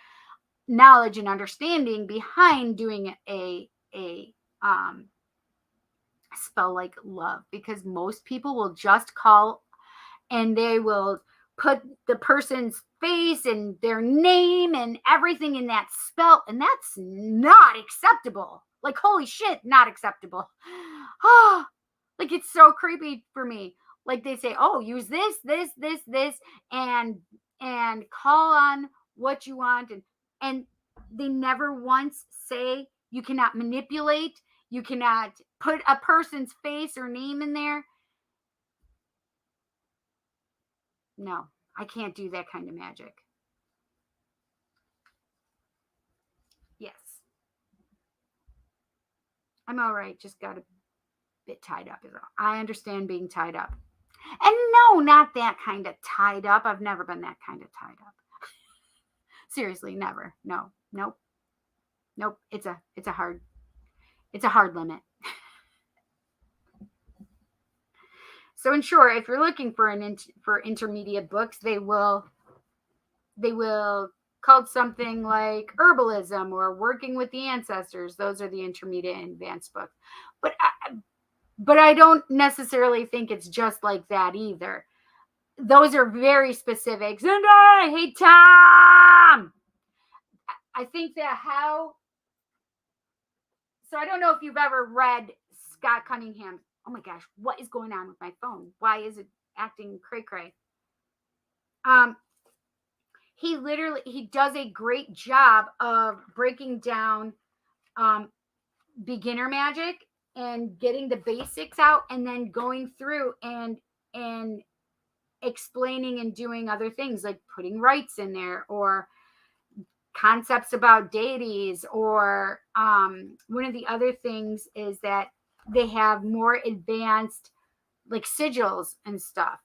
knowledge and understanding behind doing a spell like love, because most people will just call and they will put the person's face and their name and everything in that spell, and that's not acceptable. Like, holy shit, not acceptable. Oh, like, it's so creepy for me. Like, they say, oh, use this, and call on what you want, and they never once say you cannot manipulate, you cannot put a person's face or name in there. No, I can't do that kind of magic. Yes. I'm all right. Just got a bit tied up. I understand being tied up. And no, not that kind of tied up. I've never been that kind of tied up. Seriously, never. No. Nope. Nope. It's a hard limit. So in short, if you're looking for for intermediate books, they will called something like herbalism or working with the ancestors. Those are the intermediate and advanced books. But I don't necessarily think it's just like that either. Those are very specific. And I hate Tom. I think that so I don't know if you've ever read Scott Cunningham. Oh my gosh, what is going on with my phone? Why is it acting cray-cray? He does a great job of breaking down beginner magic and getting the basics out, and then going through and explaining and doing other things, like putting rites in there, or concepts about deities, or one of the other things is that they have more advanced, like, sigils and stuff,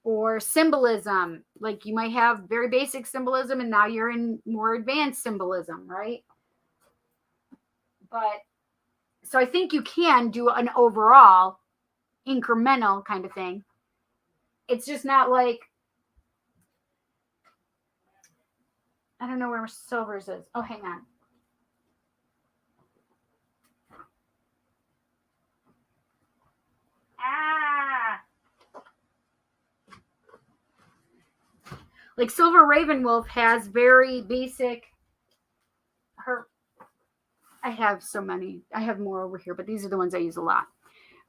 or symbolism. Like, you might have very basic symbolism and now you're in more advanced symbolism, right? But so I think you can do an overall incremental kind of thing. It's just not like, I don't know where Silver's is. Oh, hang on. Like, Silver Ravenwolf has very basic, her I have so many. I have more over here, but these are the ones I use a lot.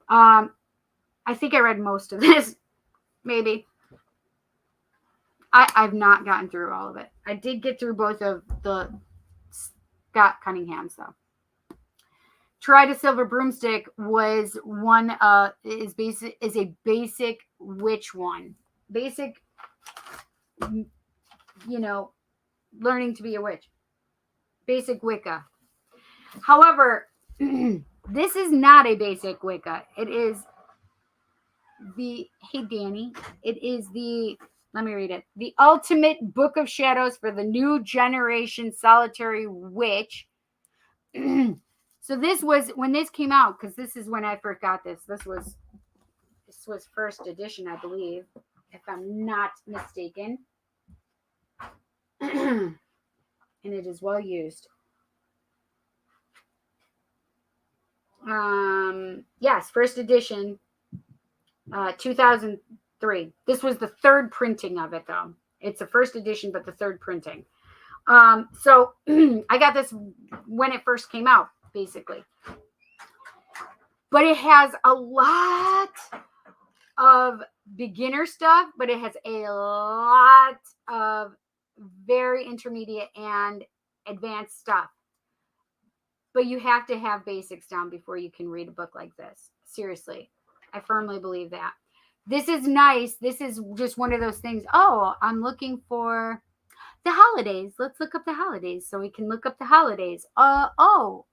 I think I read most of this, maybe. I've not gotten through all of it. I did get through both of the Scott Cunningham's, though. Try to Silver Broomstick was one is a basic witch one. Basic, learning to be a witch. Basic Wicca. However, this is not a basic Wicca. It is hey Danny, it is let me read it. The Ultimate Book of Shadows for the New Generation Solitary Witch. So this was when this came out, because this is when I first got this. This was first edition, I believe, if I'm not mistaken. And it is well used. Yes, first edition, 2003. This was the third printing of it, though. It's the first edition, but the third printing. So I got this when it first came out, basically. But it has a lot of beginner stuff, but it has a lot of very intermediate and advanced stuff. But you have to have basics down before you can read a book like this. Seriously. I firmly believe that. This is nice. This is just one of those things. Oh, I'm looking for the holidays. Let's look up the holidays. So we can look up the holidays. Candle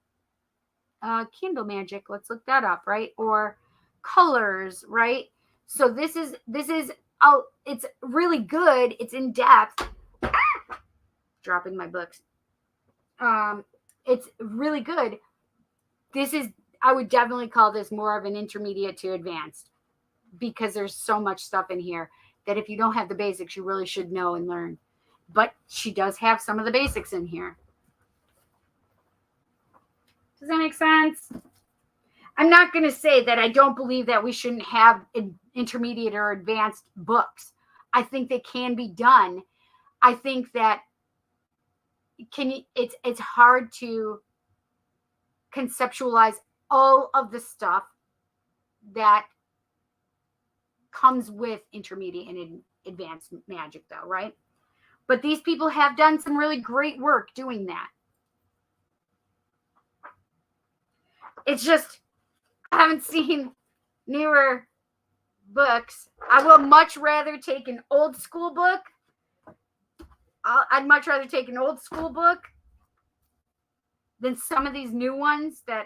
magic. Let's look that up, right? Or colors, right? So this is it's really good. It's in depth. Dropping my books. It's really good. I would definitely call this more of an intermediate to advanced, because there's so much stuff in here that if you don't have the basics, you really should know and learn. But she does have some of the basics in here. Does that make sense? I'm not going to say that I don't believe that we shouldn't have intermediate or advanced books. I think they can be done. I think that it's hard to conceptualize all of the stuff that comes with intermediate and advanced magic, though, right? But these people have done some really great work doing that. It's just, I haven't seen newer books. I will much rather take an old school book. I'd much rather take an old school book than some of these new ones that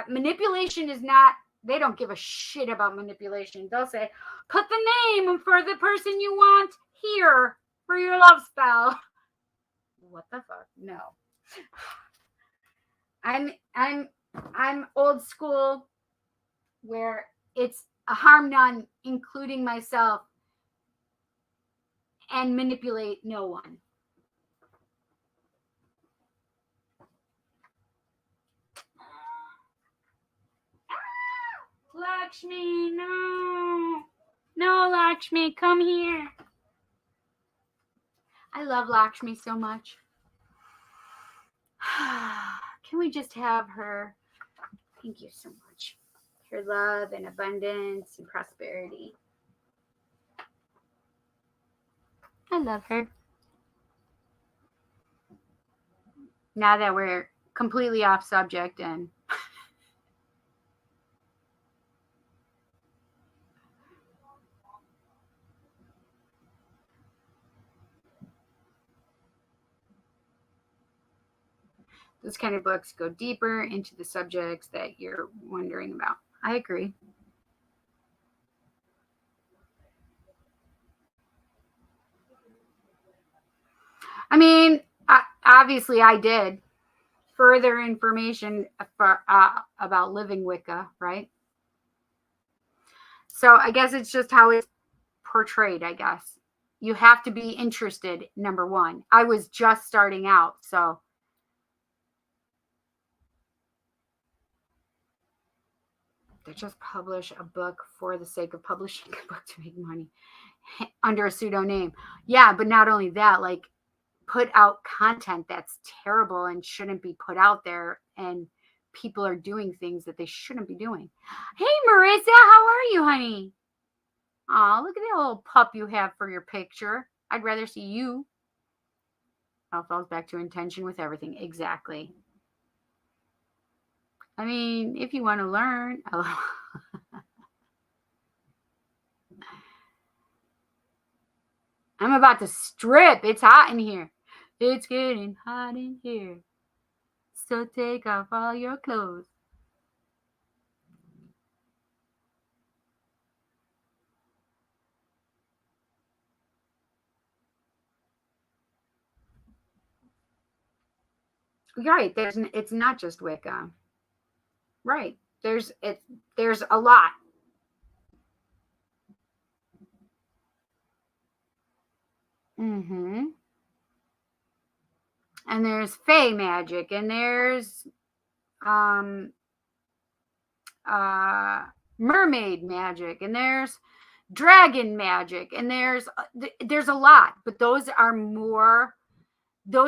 manipulation is not, they don't give a shit about manipulation. They'll say, put the name for the person you want here for your love spell. What the fuck? No. I'm old school, where it's a harm none, including myself, and manipulate no one. Lakshmi, no. No, Lakshmi, come here. I love Lakshmi so much. Can we just have her? Thank you so much. Her love and abundance and prosperity. I love her. Now that we're completely off subject and those kind of books go deeper into the subjects that you're wondering about. I agree. I mean, obviously I did. Further information about living Wicca, right? So I guess it's just how it's portrayed, I guess. You have to be interested, number one. I was just starting out, so. They just publish a book for the sake of publishing a book to make money under a pseudonym. Yeah, but not only that, like, put out content that's terrible and shouldn't be put out there, and people are doing things that they shouldn't be doing. Hey, Marissa, how are you, honey? Aw, look at that little pup you have for your picture. I'd rather see you. All falls back to intention with everything. Exactly. I mean, if you want to learn. I'm about to strip. It's hot in here. It's getting hot in here. So take off all your clothes. Right. It's not just Wicca. Right. There's a lot. Mm-hmm. And there's Fey magic, and there's mermaid magic, and there's dragon magic, and there's a lot, but those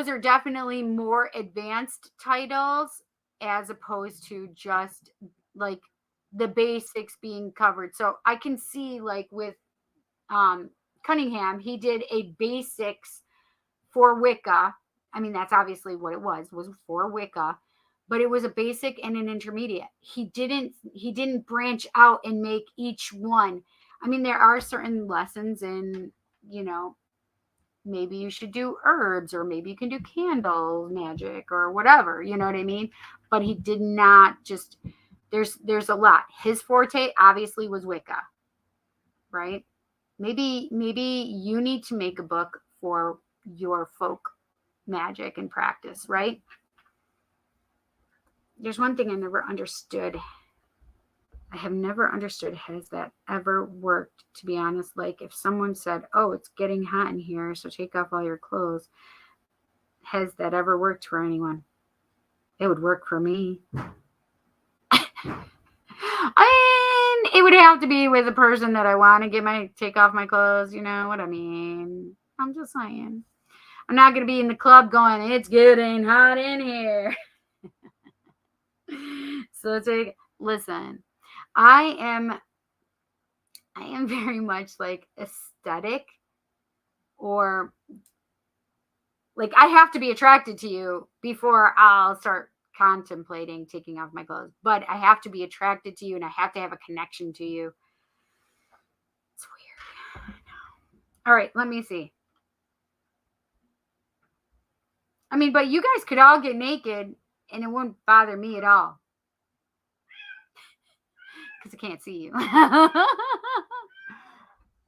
are definitely more advanced titles as opposed to just like the basics being covered. So I can see, like, with Cunningham, he did a basics for Wicca. I mean, that's obviously what it was for Wicca, but it was a basic and an intermediate. He didn't branch out and make each one. I mean, there are certain lessons in, maybe you should do herbs, or maybe you can do candle magic or whatever, you know what I mean? But he did not just, there's a lot. His forte obviously was Wicca, right? Maybe you need to make a book for your folk magic and practice, right? There's one thing I never understood. I have never understood, has that ever worked, to be honest? Like, if someone said, oh, it's getting hot in here, so take off all your clothes, has that ever worked for anyone? It would work for me. I mean, it would have to be with a person that I want to take off my clothes, you know what I mean? I'm just saying. I'm not going to be in the club going, it's getting hot in here. So listen, I am very much like aesthetic, or like I have to be attracted to you before I'll start contemplating taking off my clothes. But I have to be attracted to you, and I have to have a connection to you. It's weird. All right, let me see. I mean, but you guys could all get naked and it wouldn't bother me at all. Because I can't see you.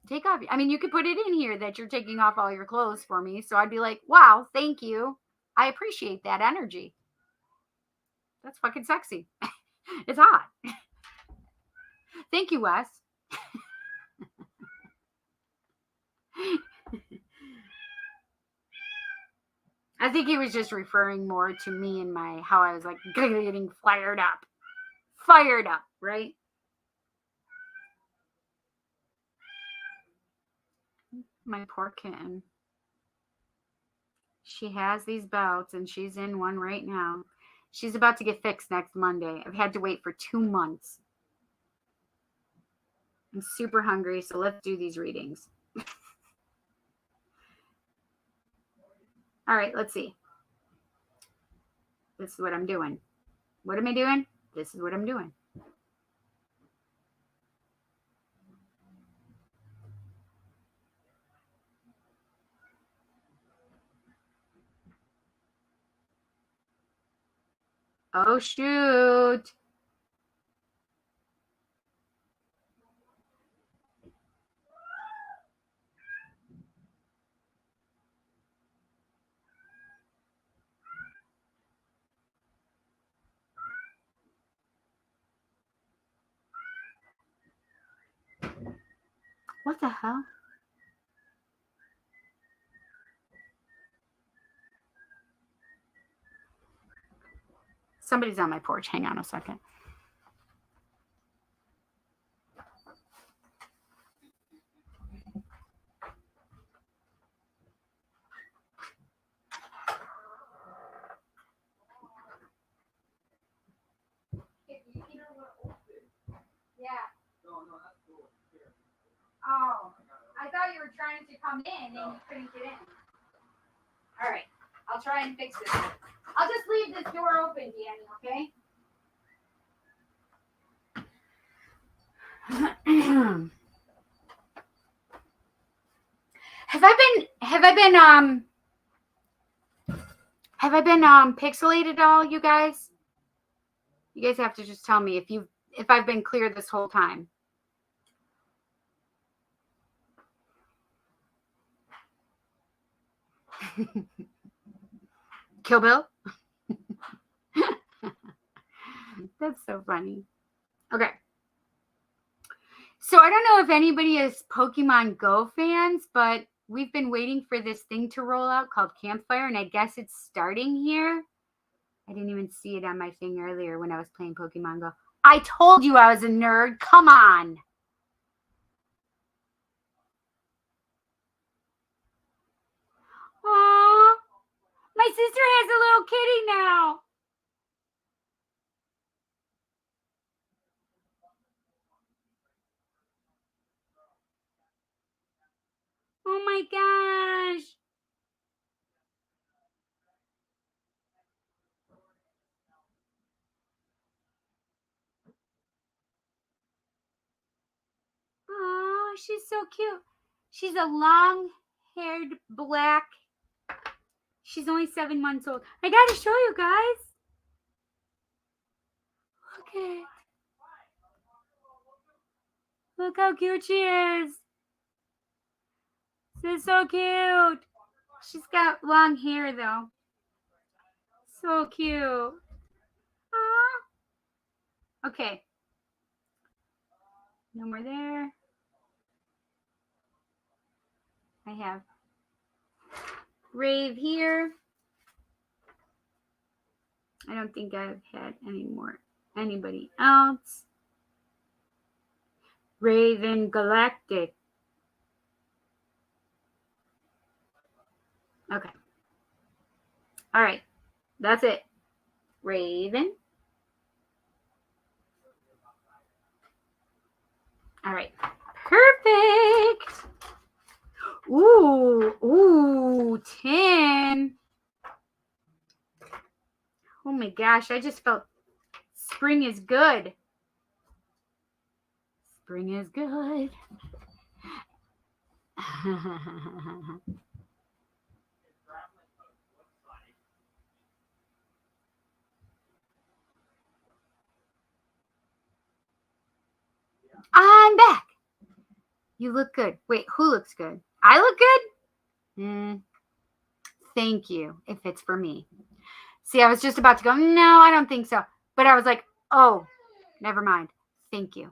Take off. I mean, you could put it in here that you're taking off all your clothes for me. So I'd be like, wow, thank you. I appreciate that energy. That's fucking sexy. It's hot. Thank you, Wes. I think he was just referring more to me and how I was like getting fired up. Fired up, right? My poor kitten. She has these bouts, and she's in one right now. She's about to get fixed next Monday. I've had to wait for 2 months. I'm super hungry, so let's do these readings. All right, let's see. This is what I'm doing. What am I doing? This is what I'm doing. Oh, shoot. What the hell? Somebody's on my porch. Hang on a second. trying to come in and you couldn't get in. All right. I'll try and fix this. I'll just leave this door open, Danny, okay? Have I been pixelated at all, you guys? You guys have to just tell me if I've been clear this whole time. Kill Bill? That's so funny. Okay. So I don't know if anybody is Pokemon Go fans, but we've been waiting for this thing to roll out called Campfire, and I guess it's starting here. I didn't even see it on my thing earlier when I was playing Pokemon Go. I told you I was a nerd. Come on. Aww. My sister has a little kitty now. Oh my gosh. Oh, she's so cute. She's a long-haired black. She's only 7 months old. I gotta show you guys. Okay. Look how cute she is. She's so cute. She's got long hair though. So cute. Aww. Okay. No more there. I have Rave here. I don't think I've had anybody else. Raven Galactic. Okay. All right. That's it. Raven. All right. Perfect. Ooh, 10. Oh my gosh, I just felt spring is good. Spring is good. I'm back. You look good. Wait, who looks good? I look good? Thank you, if it's for me. See, I was just about to go, no, I don't think so. But I was like, oh, never mind. Thank you.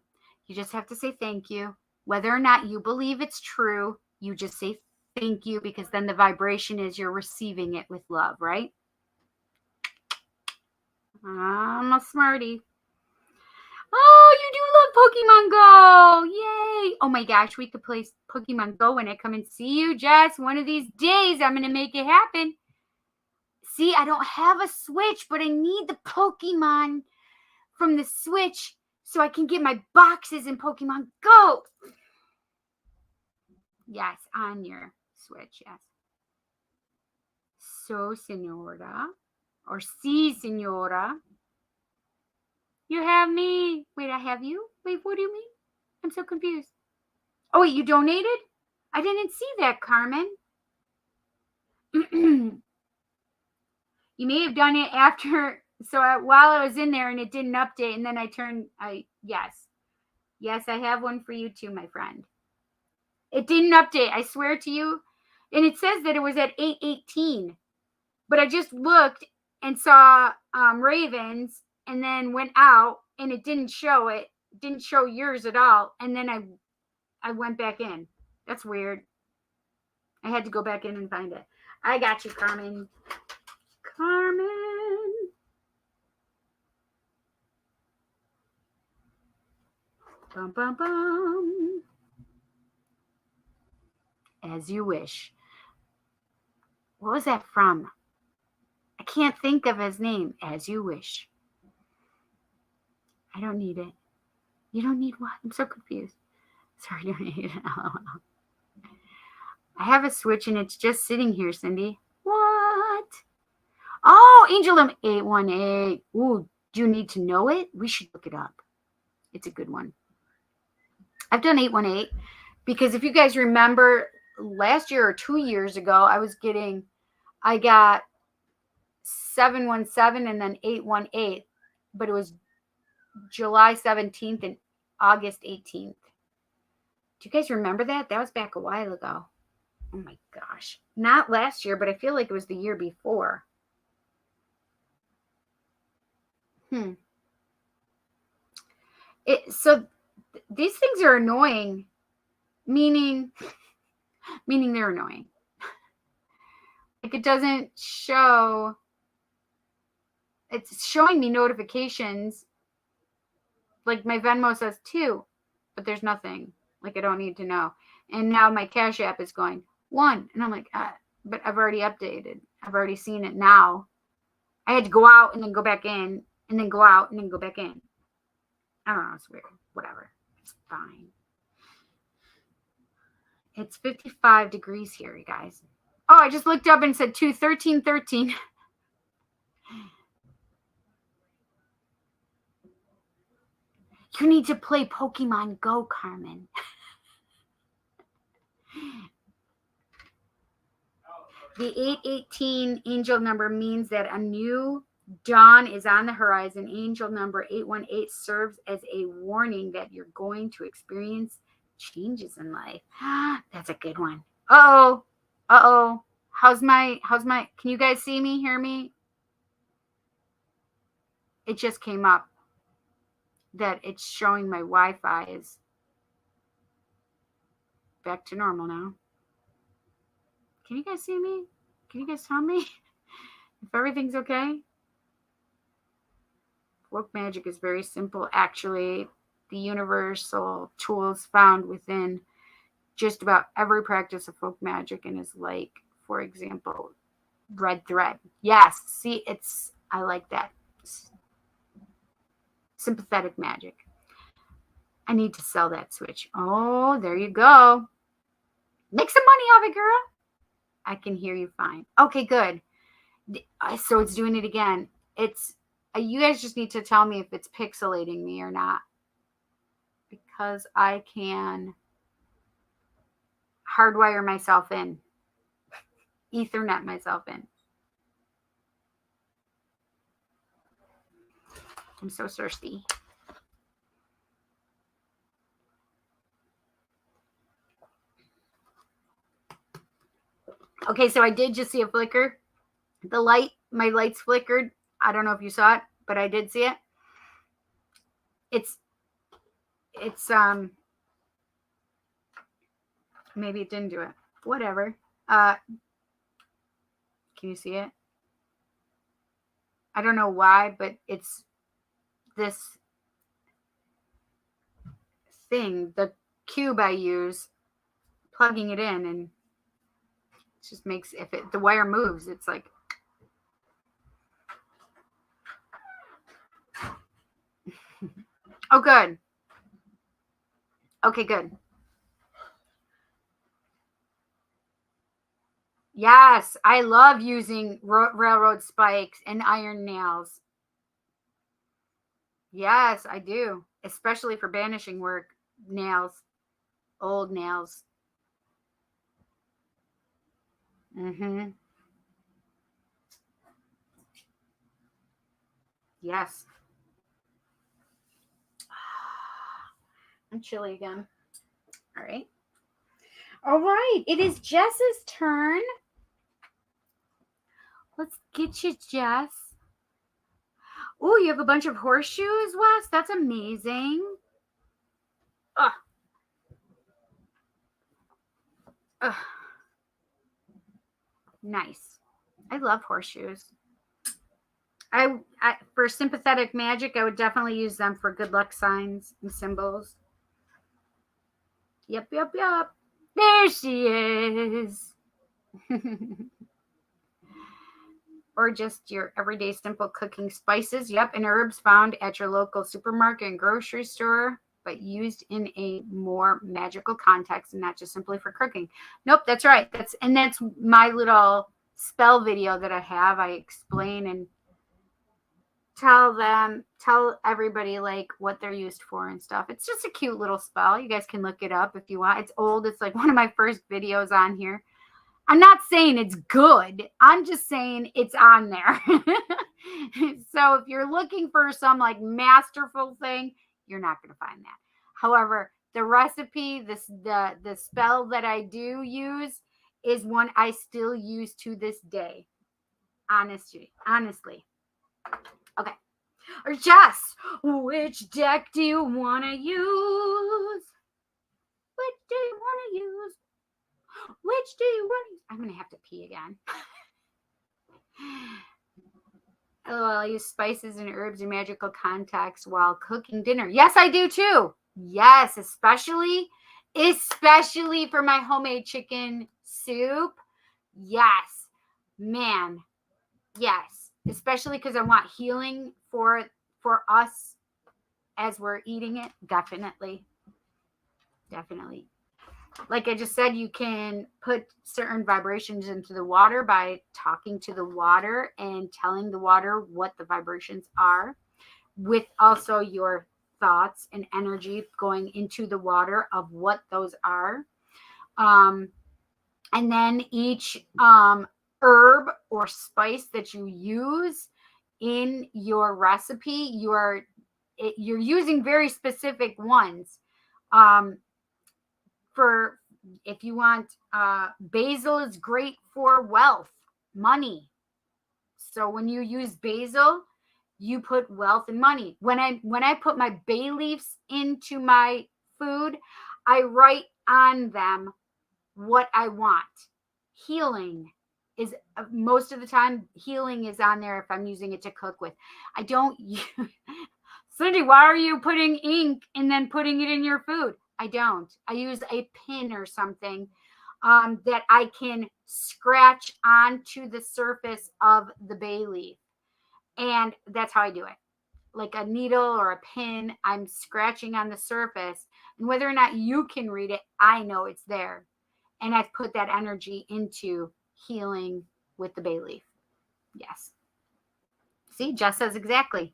You just have to say thank you. Whether or not you believe it's true, you just say thank you, because then the vibration is you're receiving it with love, right? I'm a smarty. Oh, you do love Pokemon Go. Yay. Oh my gosh, we could play Pokemon Go when I come and see you, Jess. One of these days, I'm going to make it happen. See, I don't have a Switch, but I need the Pokemon from the Switch so I can get my boxes in Pokemon Go. Yes, on your Switch, yes. So, senora, or si, senora. You have me. Wait, I have you? Wait, what do you mean? I'm so confused. Oh, wait, you donated? I didn't see that, Carmen. You may have done it after, so while I was in there and it didn't update, and then yes. Yes, I have one for you too, my friend. It didn't update, I swear to you. And it says that it was at 8:18. But I just looked and saw Ravens, and then went out, and it didn't show it. It didn't show yours at all. And then I went back in. That's weird. I had to go back in and find it. I got you, Carmen. Carmen. Bum, bum, bum. As you wish. What was that from? I can't think of his name. As you wish. I don't need it. You don't need what? I'm so confused. Sorry, I don't need it. I have a switch and it's just sitting here, Cindy. What? Oh, Angel number 818. Ooh, do you need to know it? We should look it up. It's a good one. I've done 818 because if you guys remember last year or 2 years ago, I got 717 and then 818, but it was July 17th and August 18th. Do you guys remember that? That was back a while ago. Oh my gosh. Not last year, but I feel like it was the year before. So these things are annoying, meaning they're annoying. Like it doesn't show, it's showing me notifications. Like my Venmo says 2, but there's nothing. Like I don't need to know. And now my Cash App is going 1. And I'm like, but I've already updated. I've already seen it now. I had to go out and then go back in and then go out and then go back in. I don't know. It's weird. Whatever. It's fine. It's 55 degrees here, you guys. Oh, I just looked up and said 1313. You need to play Pokemon Go, Carmen. The 818 angel number means that a new dawn is on the horizon. Angel number 818 serves as a warning that you're going to experience changes in life. That's a good one. Uh-oh. Uh-oh. How's my, can you guys see me, hear me? It just came up that it's showing my Wi-Fi is back to normal now. Can you guys see me? Can you guys tell me if everything's okay? Folk magic is very simple. Actually, the universal tools found within just about every practice of folk magic and is like, for example, red thread. Yes, see, I like that. Sympathetic magic. I need to sell that switch. Oh, there you go. Make some money off it, girl. I can hear you fine. Okay, good. So it's doing it again. You guys just need to tell me if it's pixelating me or not, because I can hardwire myself in, Ethernet myself in. I'm so thirsty. Okay, so I did just see a flicker. My lights flickered. I don't know if you saw it, but I did see it. It's maybe it didn't do it. Whatever. Can you see it? I don't know why, but it's this thing, the cube I use, plugging it in, and it just makes, if the wire moves, it's like, oh, good. Okay, good. Yes, I love using railroad spikes and iron nails. Yes, I do, especially for banishing work. Nails, old nails. Yes. I'm chilly again. All right. All right. It is Jess's turn. Let's get you, Jess. Oh, you have a bunch of horseshoes, Wes? That's amazing. Ugh. Ugh. Nice. I love horseshoes. I for sympathetic magic, I would definitely use them for good luck signs and symbols. Yep. There she is. Or just your everyday simple cooking spices. Yep, and herbs found at your local supermarket and grocery store. but used in a more magical context and not just simply for cooking. Nope, that's right. That's my little spell video that I have. I explain and tell everybody like what they're used for and stuff. It's just a cute little spell. You guys can look it up if you want. It's old. It's like one of my first videos on here. I'm not saying it's good. I'm just saying it's on there. So if you're looking for some like masterful thing, you're not going to find that. However, the recipe, the spell that I do use is one I still use to this day. Honestly. Okay. Or just, which deck do you want to use? Which do you want to use? Which do you want to use? I'm going to have to pee again. Oh, I use spices and herbs in magical context while cooking dinner. Yes, I do too. Yes, especially for my homemade chicken soup. Yes, man. Yes, especially because I want healing for us as we're eating it. Definitely. Like I just said, you can put certain vibrations into the water by talking to the water and telling the water what the vibrations are, with also your thoughts and energy going into the water of what those are. And then each herb or spice that you use in your recipe, you're using very specific ones. For if you want, basil is great for wealth, money. So when you use basil, you put wealth and money. When I put my bay leaves into my food, I write on them what I want. Healing is most of the time, healing is on there if I'm using it to cook with. I don't Cindy, why are you putting ink and then putting it in your food? I don't. I use a pin or something that I can scratch onto the surface of the bay leaf. And that's how I do it. Like a needle or a pin, I'm scratching on the surface. And whether or not you can read it, I know it's there. And I've put that energy into healing with the bay leaf. Yes. See, Jess says exactly.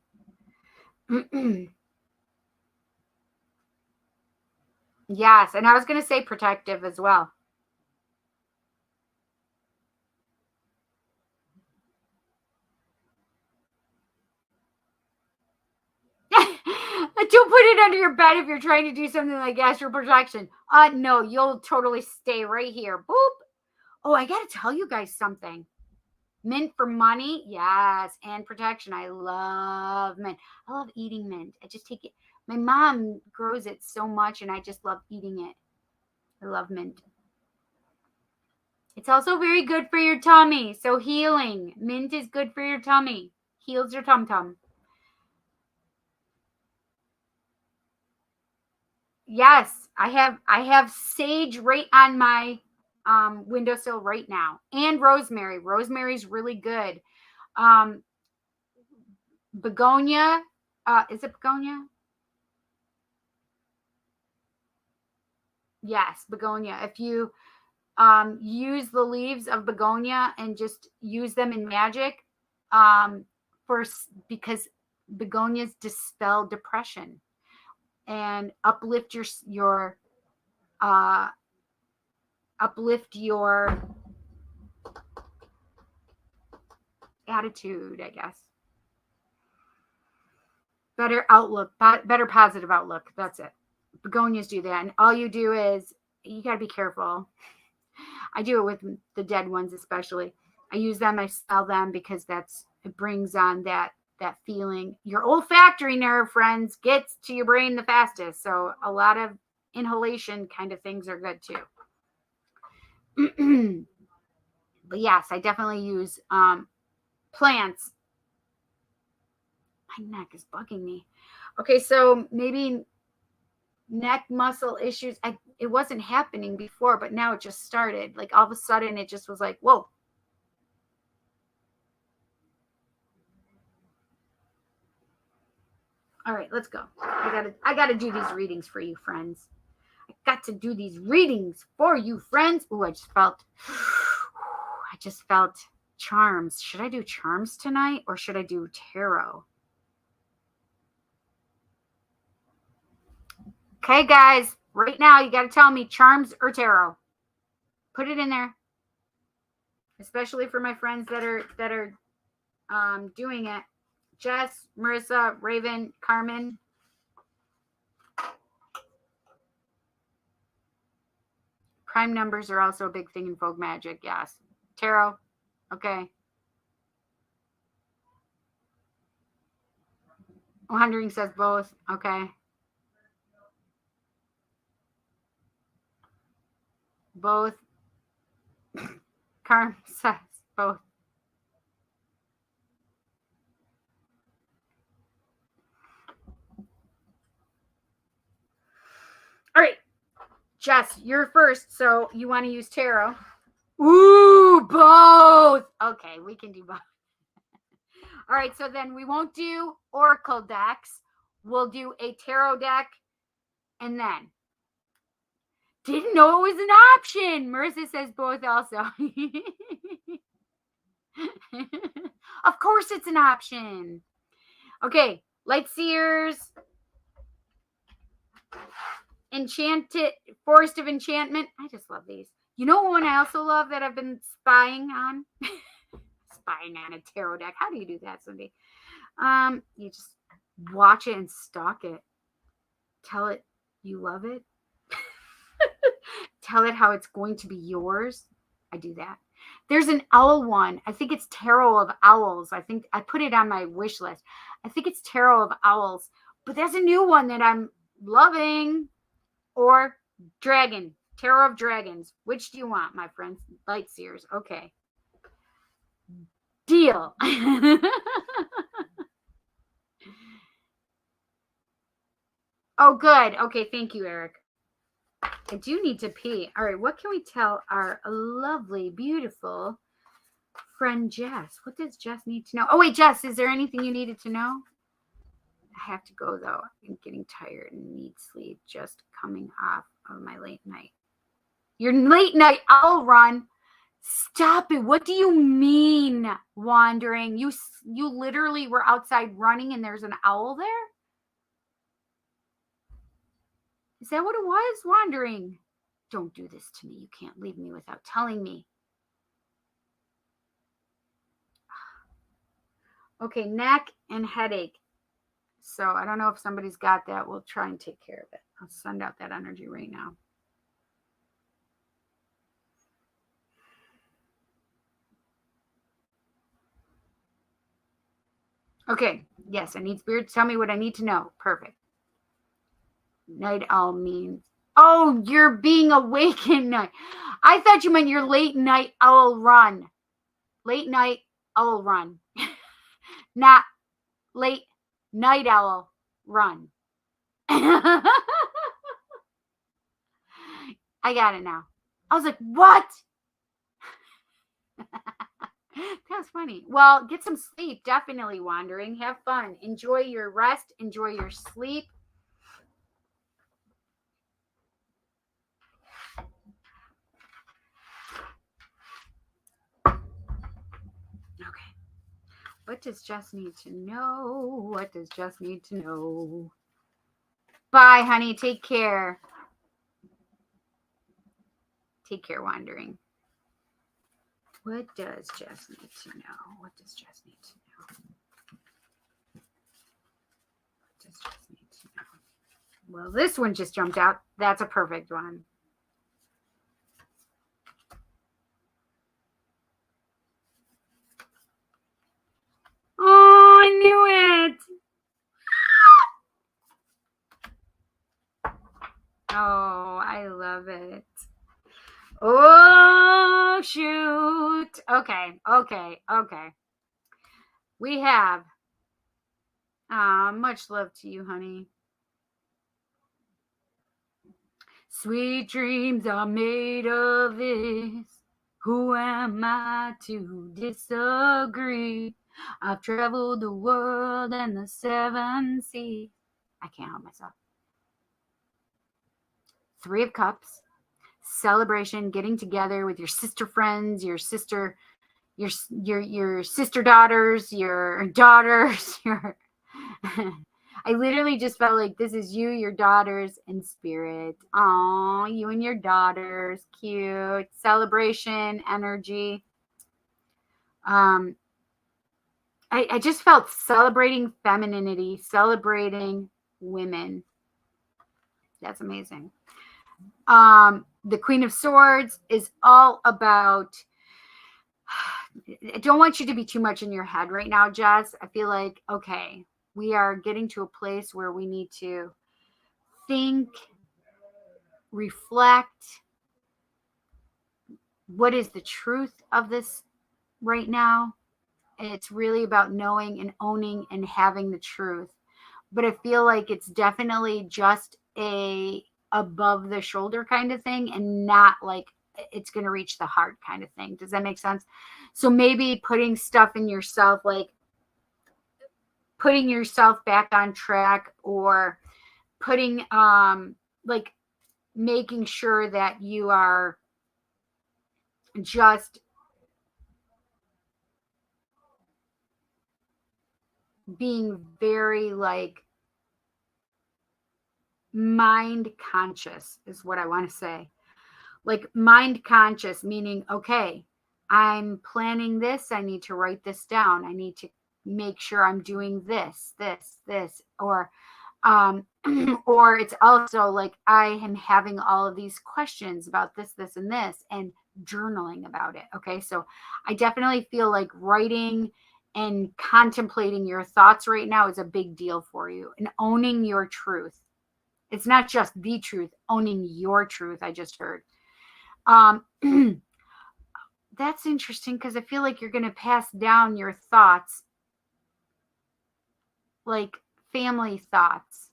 Yes, and I was going to say protective as well. Don't put it under your bed if you're trying to do something like astral projection. No, you'll totally stay right here. Boop. Oh, I got to tell you guys something. Mint for money, yes, and protection. I love mint. I love eating mint. I just take it. My mom grows it so much, and I just love eating it. I love mint. It's also very good for your tummy. So healing. Mint is good for your tummy. Heals your tum-tum. Yes, I have sage right on my windowsill right now, and rosemary. Rosemary's really good. Begonia. Is it begonia? Yes, begonia. If you use the leaves of begonia and just use them in magic, because begonias dispel depression and uplift your attitude, I guess. Better outlook, better positive outlook. That's it. Begonias do that. And all you do is, you got to be careful. I do it with the dead ones, especially. I use them, I sell them because it brings on that feeling. Your olfactory nerve, friends, gets to your brain the fastest. So a lot of inhalation kind of things are good too. But yes, I definitely use plants. My neck is bugging me. Okay, so maybe neck muscle issues. It wasn't happening before, but now it just started. Like all of a sudden, it just was like, whoa. All right, let's go. I gotta do these readings for you, friends. I got to do these readings for you, friends. Ooh, I just felt charms. Should I do charms tonight or should I do tarot? Okay, guys, right now you got to tell me charms or tarot. Put it in there, especially for my friends that are doing it. Jess, Marissa, Raven, Carmen. Prime numbers are also a big thing in folk magic. Yes. Tarot. Okay. Wandering says both. Okay. Both. Carm says both. All right. Jess, you're first, so you want to use tarot. Ooh, both. Okay, we can do both. All right, so then we won't do oracle decks. We'll do a tarot deck and then. Didn't know it was an option. Marissa says both also. Of course it's an option. Okay, Light Seers. Enchanted, Forest of Enchantment. I just love these. You know one I also love that I've been spying on? Spying on a tarot deck. How do you do that, Cindy? You just watch it and stalk it. Tell it you love it. Tell it how it's going to be yours. I do that. There's an owl one. I think it's Tarot of Owls. I think I put it on my wish list. I think it's Tarot of Owls. But there's a new one that I'm loving. Or Dragon. Tarot of Dragons. Which do you want, my friends? Light Seers. Okay. Deal. Oh, good. Okay, thank you, Eric. I do need to pee. All right, what can we tell our lovely, beautiful friend Jess? What does Jess need to know? Oh, wait, Jess, is there anything you needed to know? I have to go, though. I'm getting tired and need sleep just coming off of my late night. Your late night owl run. Stop it. What do you mean, wandering? You literally were outside running and there's an owl there? Is that what it was? Wandering. Don't do this to me. You can't leave me without telling me. Okay, neck and headache. So I don't know if somebody's got that. We'll try and take care of it. I'll send out that energy right now. Okay, yes, I need spirit to tell me what I need to know. Perfect. Night owl means, oh, you're being awakened night. I thought you meant your late night owl run. Late night owl run. Not late night owl run. I got it now. I was like, what? That's funny. Well, get some sleep. Definitely wandering. Have fun. Enjoy your rest. Enjoy your sleep. Okay. What does Jess need to know? What does Jess need to know? Bye, honey. Take care. Take care, wandering. What does Jess need to know? What does Jess need to know? What does Jess need to know? Well, this one just jumped out. That's a perfect one. Oh, I knew it. Oh, I love it. Oh, shoot. Okay. We have much love to you, honey. Sweet dreams are made of this. Who am I to disagree? I've traveled the world and the 7 seas. I can't help myself. 3 of Cups, celebration, getting together with your sister friends, your sister daughters, your daughters, your I literally just felt like this is you, your daughters, and spirit. Aw, you and your daughters. Cute. Celebration, energy. I just felt celebrating femininity, celebrating women. That's amazing. The Queen of Swords is all about, I don't want you to be too much in your head right now, Jess. I feel like, okay, we are getting to a place where we need to think, reflect. What is the truth of this right now? It's really about knowing and owning and having the truth. But I feel like it's definitely just a above the shoulder kind of thing and not like it's going to reach the heart kind of thing. Does that make sense? So maybe putting stuff in yourself, like putting yourself back on track, or putting like making sure that you are just being very like mind conscious is what I want to say. Like mind conscious, meaning, okay, I'm planning this. I need to write this down. I need to make sure I'm doing this, or or it's also like I am having all of these questions about this, and this, and journaling about it. Okay. So I definitely feel like writing and contemplating your thoughts right now is a big deal for you, and owning your truth. It's not just the truth, owning your truth. I just heard. That's interesting because I feel like you're going to pass down your thoughts, like family thoughts.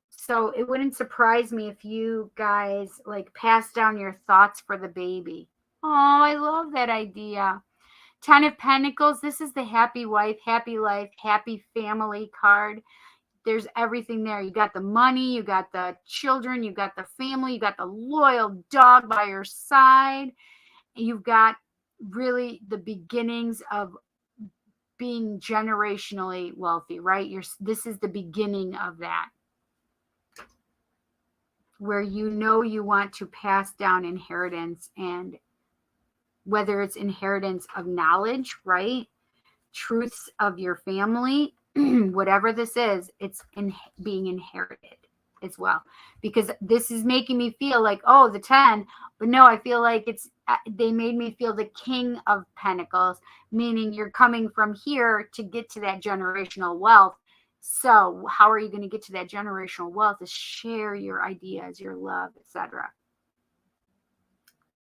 So it wouldn't surprise me if you guys like pass down your thoughts for the baby. Oh, I love that idea. 10 of Pentacles. This is the happy wife, happy life, happy family card. There's everything there. You got the money, you got the children, you got the family, you got the loyal dog by your side. You've got really the beginnings of being generationally wealthy, right? This is the beginning of that, where you know you want to pass down inheritance, and whether it's inheritance of knowledge, right? Truths of your family, whatever this is, it's being inherited as well. Because this is making me feel like, oh, the 10, but no, I feel like they made me feel the King of Pentacles, meaning you're coming from here to get to that generational wealth. So how are you going to get to that generational wealth? Is share your ideas, your love, etc.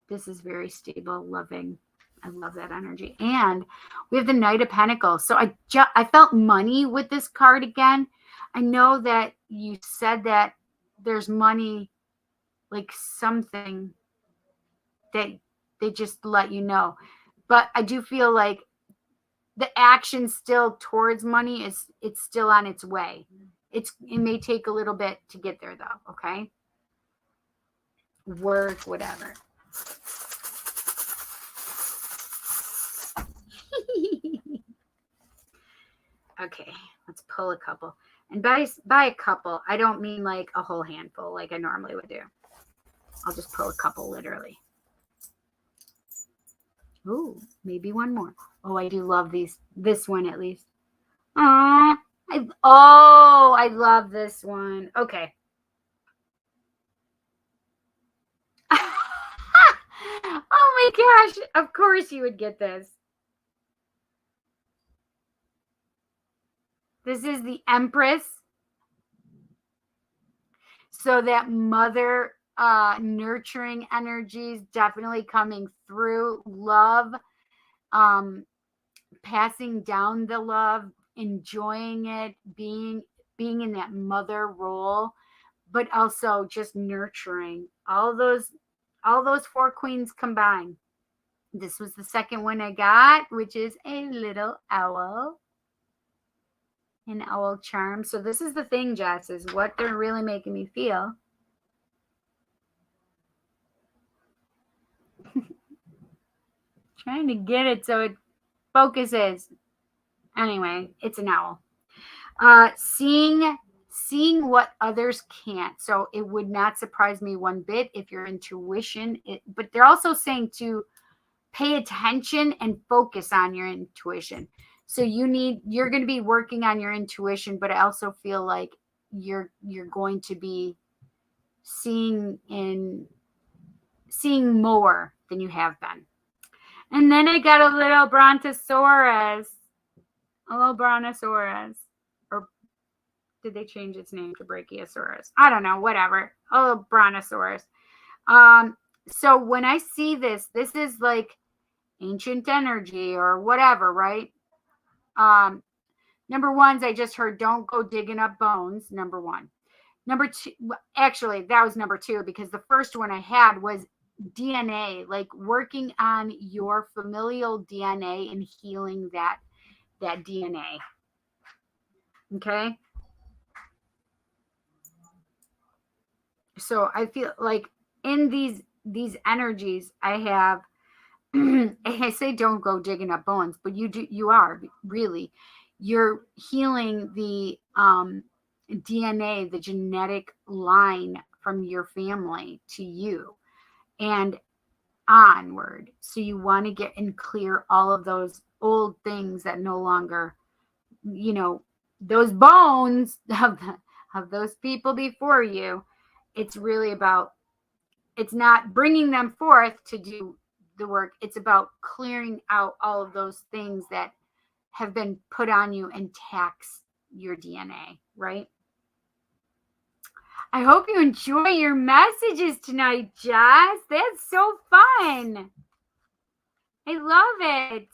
This is very stable, loving. I love that energy. And we have the Knight of Pentacles. So I felt money with this card again. I know that you said that there's money, like something that they just let you know. But I do feel like the action still towards money it's still on its way. It may take a little bit to get there though, okay? Work, whatever. Okay, let's pull a couple. And by a couple, I don't mean like a whole handful like I normally would do. I'll just pull a couple literally. Ooh, maybe one more. Oh, I do love these. This one at least. I love this one. Okay. Oh my gosh. Of course you would get this. This is the Empress. So that mother nurturing energies definitely coming through. Love, passing down the love, enjoying it, being in that mother role, but also just nurturing. All those 4 queens combined. This was the second one I got, which is a little owl. An owl charm. So this is the thing, Jess, is what they're really making me feel. Trying to get it so it focuses. Anyway, it's an owl. Seeing what others can't. So it would not surprise me one bit if your intuition, but they're also saying to pay attention and focus on your intuition. So you're going to be working on your intuition, but I also feel like you're going to be seeing more than you have been. And then I got a little brontosaurus. A little brontosaurus. Or did they change its name to brachiosaurus? I don't know, whatever. A little brontosaurus. So when I see this is like ancient energy or whatever, right? Number one, I just heard don't go digging up bones, number one. Number two, actually, that was number two, because the first one I had was DNA, like working on your familial DNA and healing that DNA. Okay. So I feel like in these energies I have, I say don't go digging up bones, but you are really, you're healing the DNA, the genetic line from your family to you and onward. So you want to get and clear all of those old things that no longer, those bones of those people before you. It's really about, it's not bringing them forth to do the work. It's about clearing out all of those things that have been put on you and tax your DNA, right? I hope you enjoy your messages tonight, Jess. That's so fun. I love it.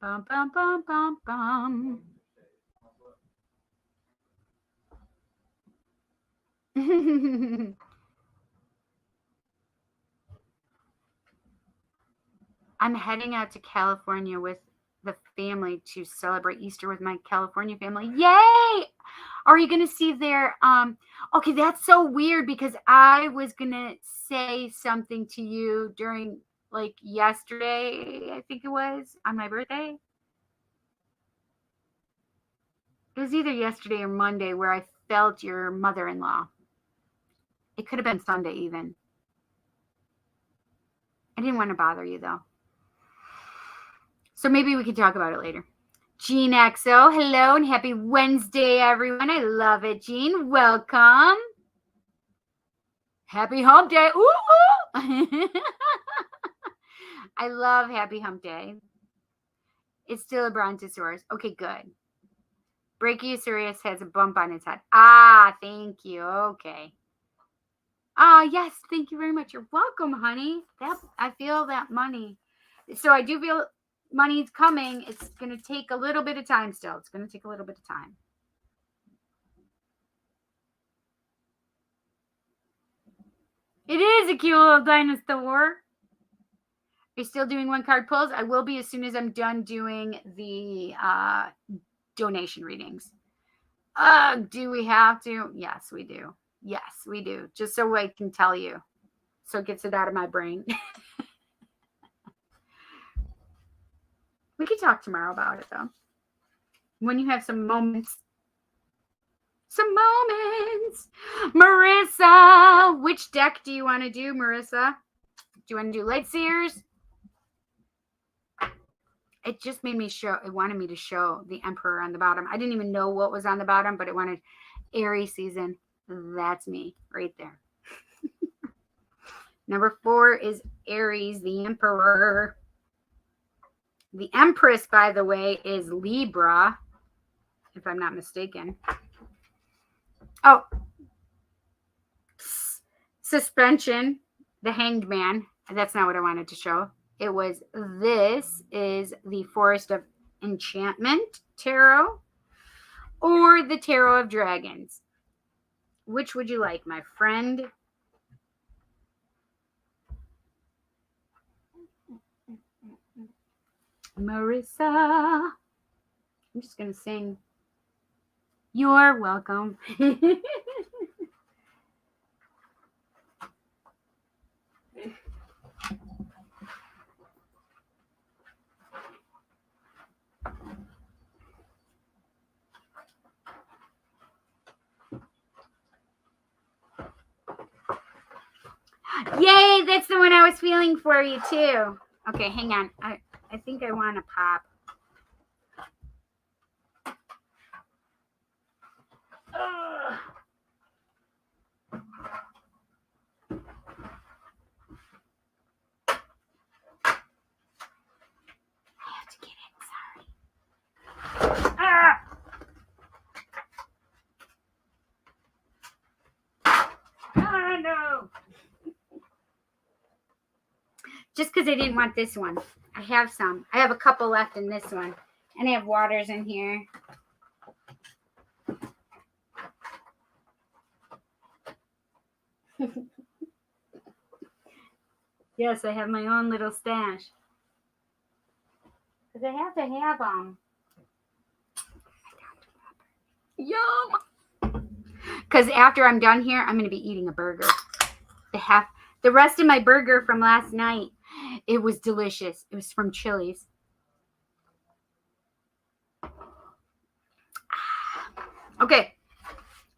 Bum, bum, bum, bum, bum. I'm heading out to California with the family to celebrate Easter with my California family. Yay! Are you going to see their okay, that's so weird because I was going to say something to you during like yesterday, I think it was, on my birthday. It was either yesterday or Monday where I felt your mother-in-law. It could have been Sunday even. I didn't want to bother you though. So maybe we can talk about it later. Jean XO, hello and happy Wednesday, everyone. I love it, Jean. Welcome. Happy hump day. Ooh, ooh. I love happy hump day. It's still a brontosaurus. Okay, good. Brachiosaurus has a bump on its head. Ah, thank you. Okay. Yes, thank you very much. You're welcome, honey. I feel that money. So I do feel money's coming. It's going to take a little bit of time still. It's going to take a little bit of time. It is a cute little dinosaur. Are you still doing one card pulls? I will be as soon as I'm done doing the donation readings. Do we have to? Yes, we do. Yes, we do. Just so I can tell you. So it gets it out of my brain. We could talk tomorrow about it, though. When you have some moments. Some moments. Marissa, which deck do you want to do, Marissa? Do you want to do Lightseers? It just made me show, it wanted me to show the Emperor on the bottom. I didn't even know what was on the bottom, but it wanted Aries season. That's me right there. Number 4 is Aries, the Emperor. The Empress, by the way, is Libra, if I'm not mistaken. Oh, Suspension, the Hanged Man. That's not what I wanted to show. It was, this is the Forest of Enchantment Tarot or the Tarot of Dragons. Which would you like, my friend? Marissa. I'm just going to sing. You're welcome. Yay, that's the one I was feeling for you too. Okay, hang on. I think I want to pop. I have to get it, sorry. Oh no. Just because I didn't want this one. I have some. I have a couple left in this one. And I have waters in here. Yes, I have my own little stash. Because I have to have them. Yum! Because after I'm done here, I'm going to be eating a burger. The rest of my burger from last night, it was delicious. It was from Chili's. Okay.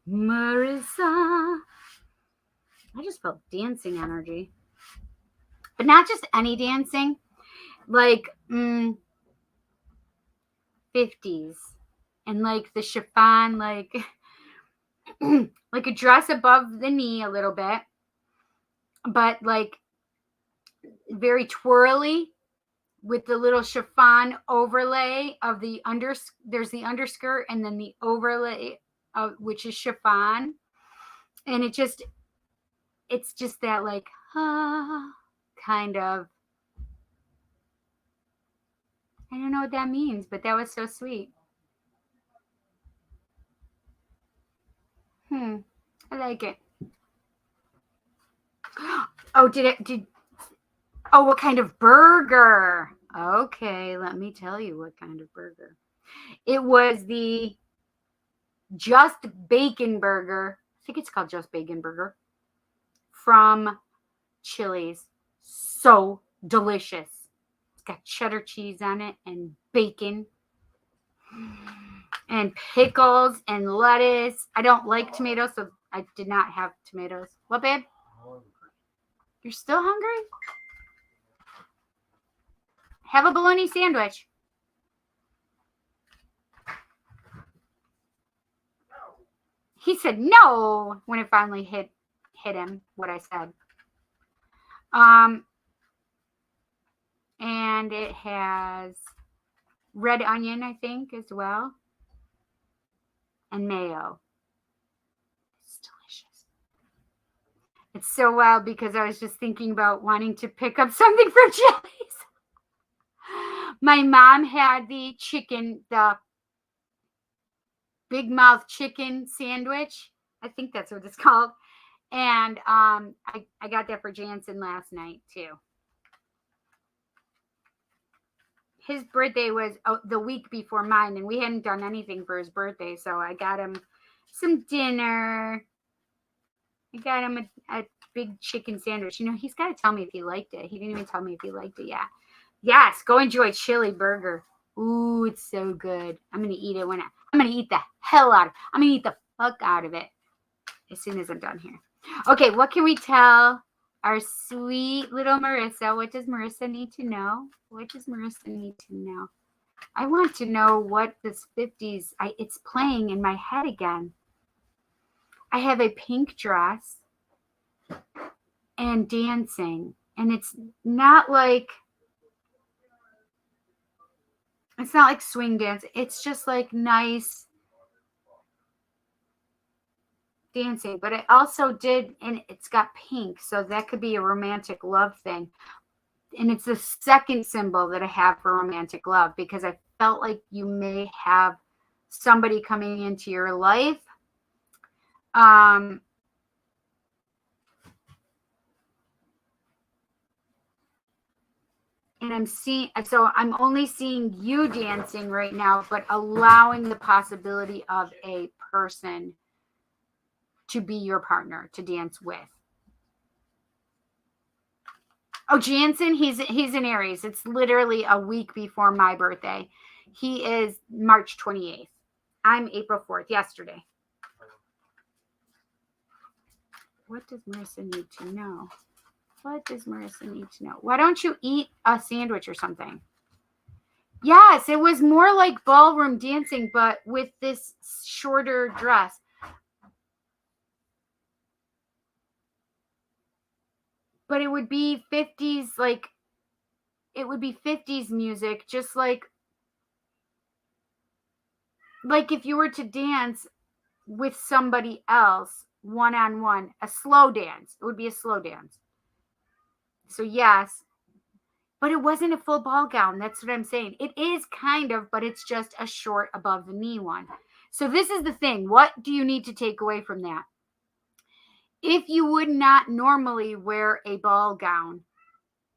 Marissa. I just felt dancing energy. But not just any dancing. Like 50s. And like the chiffon, like like a dress above the knee a little bit. But like very twirly with the little chiffon overlay of the there's the underskirt and then the overlay of which is chiffon, and it's just that like kind of, I don't know what that means, but that was so sweet. I like it. Oh, what kind of burger? Okay, let me tell you what kind of burger. It was the Just Bacon Burger. I think it's called Just Bacon Burger from Chili's. So delicious. It's got cheddar cheese on it and bacon and pickles and lettuce. I don't like tomatoes, so I did not have tomatoes. What, babe? You're still hungry? Have a bologna sandwich. He said no when it finally hit him, what I said. And it has red onion, I think, as well. And mayo. It's delicious. It's so wild because I was just thinking about wanting to pick up something from Chili's. My mom had the big mouth chicken sandwich. I think that's what it's called. And I got that for Jansen last night too. His birthday was the week before mine, and we hadn't done anything for his birthday, so I got him some dinner. I got him a big chicken sandwich. You know, he's got to tell me if he liked it. He didn't even tell me if he liked it yet. Yes, go enjoy chili burger. Ooh, it's so good. I'm going to eat it I'm going to eat the hell out of it. I'm going to eat the fuck out of it as soon as I'm done here. Okay, what can we tell our sweet little Marissa? What does Marissa need to know? What does Marissa need to know? I want to know what this 50s, it's playing in my head again. I have a pink dress and dancing, and it's not like swing dance. It's just like nice dancing, but I also did, and it's got pink, so that could be a romantic love thing. And it's the second symbol that I have for romantic love, because I felt like you may have somebody coming into your life. And I'm only seeing you dancing right now, but allowing the possibility of a person to be your partner to dance with. Oh, Jansen, he's in Aries. It's literally a week before my birthday. He is March 28th. I'm April 4th, yesterday. What does Marissa need to know? What does Marissa need to know? Why don't you eat a sandwich or something? Yes, it was more like ballroom dancing, but with this shorter dress. But it would be 50s, like, it would be 50s music, just like if you were to dance with somebody else one-on-one, a slow dance. It would be a slow dance. So yes, but it wasn't a full ball gown. That's what I'm saying. It is kind of, but it's just a short above the knee one. So this is the thing. What do you need to take away from that? If you would not normally wear a ball gown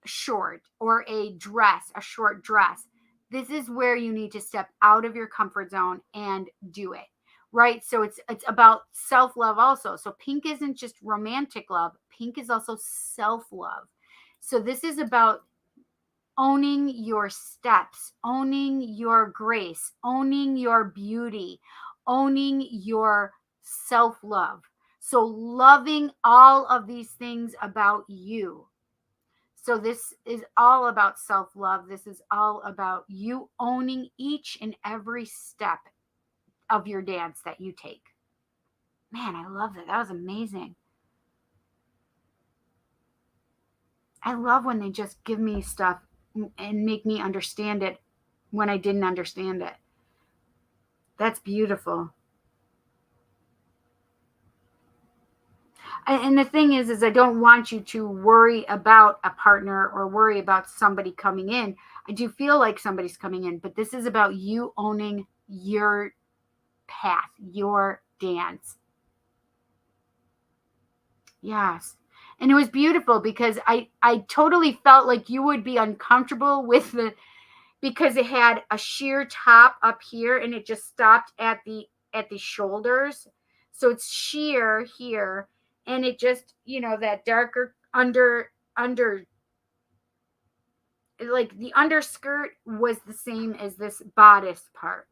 short, or a dress, a short dress, this is where you need to step out of your comfort zone and do it. Right? So it's about self-love also. So pink isn't just romantic love. Pink is also self-love. So this is about owning your steps, owning your grace, owning your beauty, owning your self-love. So loving all of these things about you. So this is all about self-love. This is all about you owning each and every step of your dance that you take. Man, I love that. That was amazing. I love when they just give me stuff and make me understand it when I didn't understand it. That's beautiful. And the thing is I don't want you to worry about a partner or worry about somebody coming in. I do feel like somebody's coming in, but this is about you owning your path, your dance. Yes. And it was beautiful because I totally felt like you would be uncomfortable with because it had a sheer top up here and it just stopped at the shoulders. So it's sheer here, and it just, that darker under, like the underskirt was the same as this bodice part,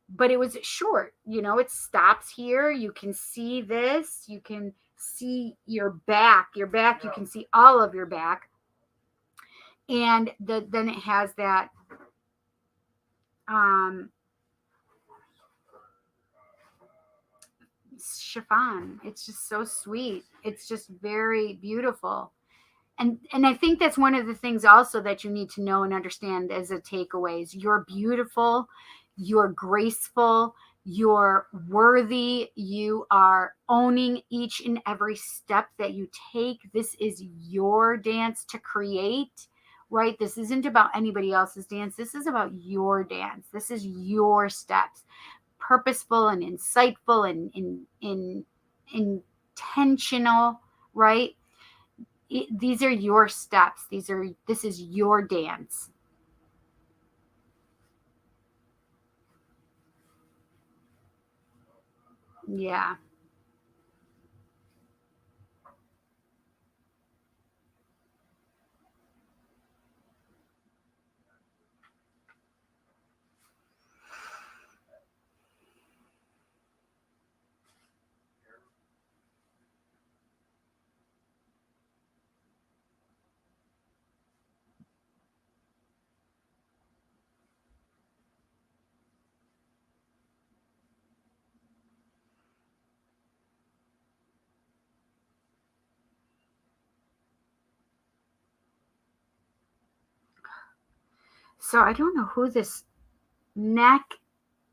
but it was short. It stops here. You can see this. You can see your back. You can see all of your back. And then it has that chiffon. It's just so sweet. It's just very beautiful. And I think that's one of the things also that you need to know and understand as a takeaway is you're beautiful, you're graceful, you're worthy, you are owning each and every step that you take. This is your dance to create, right? This isn't about anybody else's dance. This is about your dance. This is your steps, purposeful and insightful and intentional, right? These are your steps. This is your dance. Yeah. So I don't know who this neck,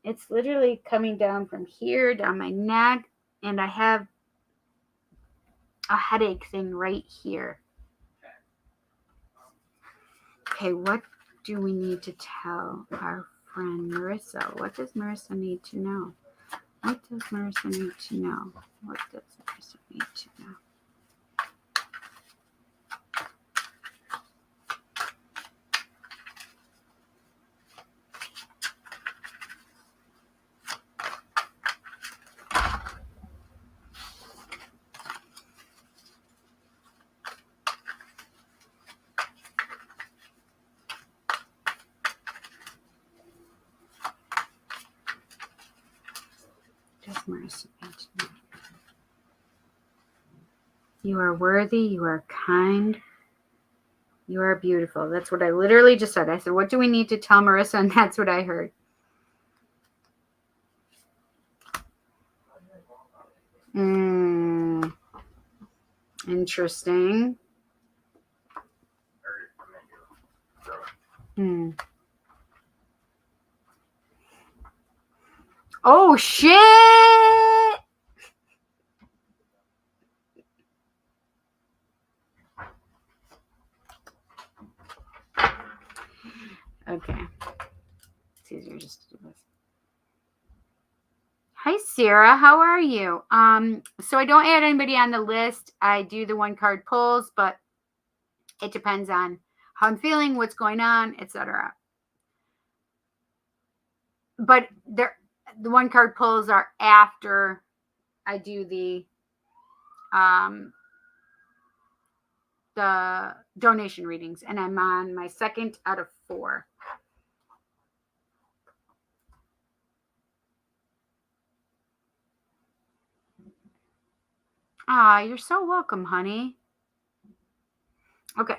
it's literally coming down from here, down my neck, and I have a headache thing right here. Okay, what do we need to tell our friend Marissa? What does Marissa need to know? What does Marissa need to know? What does Marissa need to know? Marissa need to know? You are worthy. You are kind. You are beautiful. That's what I literally just said. I said, what do we need to tell Marissa? And that's what I heard. Interesting. Oh, shit! Okay. It's easier just to do this. Hi, Sarah. How are you? So I don't add anybody on the list. I do the 1-card pulls, but it depends on how I'm feeling, what's going on, etc. But the 1-card pulls are after I do the donation readings, and I'm on my 2nd out of 4. Ah, you're so welcome, honey. Okay.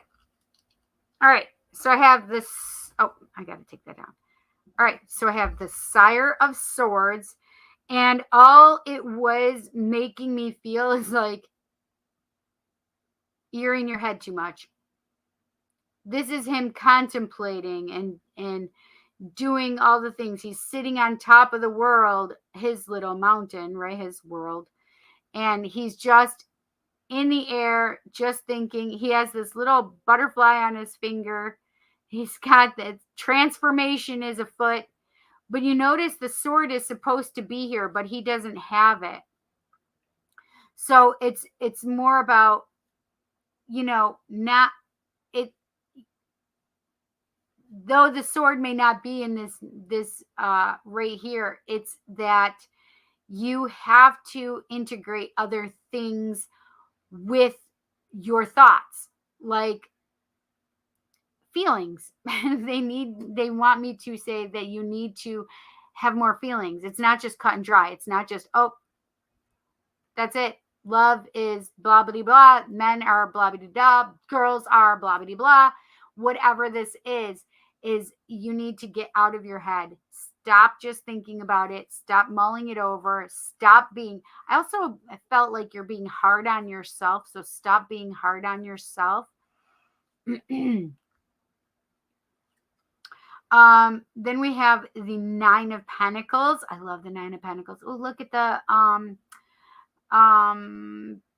All right. So I have this. Oh, I got to take that down. All right. So I have the Sire of Swords, and all it was making me feel is like you're in your head too much. This is him contemplating and doing all the things. He's sitting on top of the world, his little mountain, right? His world. And he's just in the air, just thinking. He has this little butterfly on his finger. He's got the transformation is afoot. But you notice the sword is supposed to be here, but he doesn't have it. So it's more about, not it. Though the sword may not be in this right here, it's that you have to integrate other things with your thoughts, like feelings. They want me to say that you need to have more feelings. It's not just cut and dry. It's not just, oh, that's it. Love is blah blah blah. Men are blah blah blah. Girls are blah blah blah. Whatever this is you need to get out of your head. Stop just thinking about it. Stop mulling it over. Stop being. I also felt like you're being hard on yourself. So stop being hard on yourself. Then we have the 9 of Pentacles. I love the 9 of Pentacles. Oh, look at the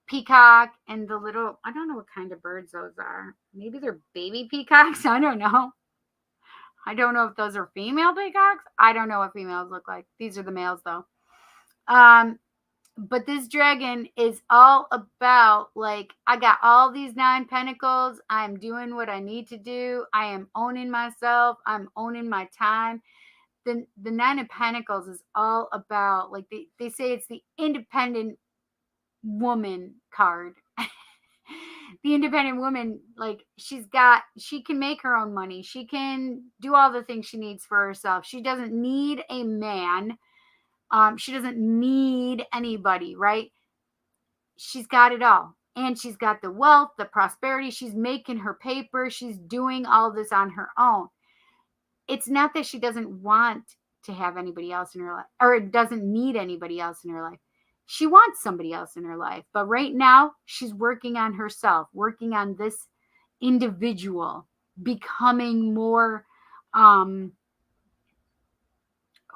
peacock and the little, I don't know what kind of birds those are. Maybe they're baby peacocks. I don't know. I don't know if those are female peacocks. I don't know what females look like. These are the males though. But this dragon is all about, like, I got all these 9 pentacles. I'm doing what I need to do. I am owning myself. I'm owning my time. The 9 of Pentacles is all about, like, they say it's the independent woman card. The independent woman, like, she can make her own money. She can do all the things she needs for herself. She doesn't need a man. She doesn't need anybody, right? She's got it all. And she's got the wealth, the prosperity. She's making her paper. She's doing all this on her own. It's not that she doesn't want to have anybody else in her life, or doesn't need anybody else in her life. She wants somebody else in her life. But right now, she's working on herself, working on this individual, becoming more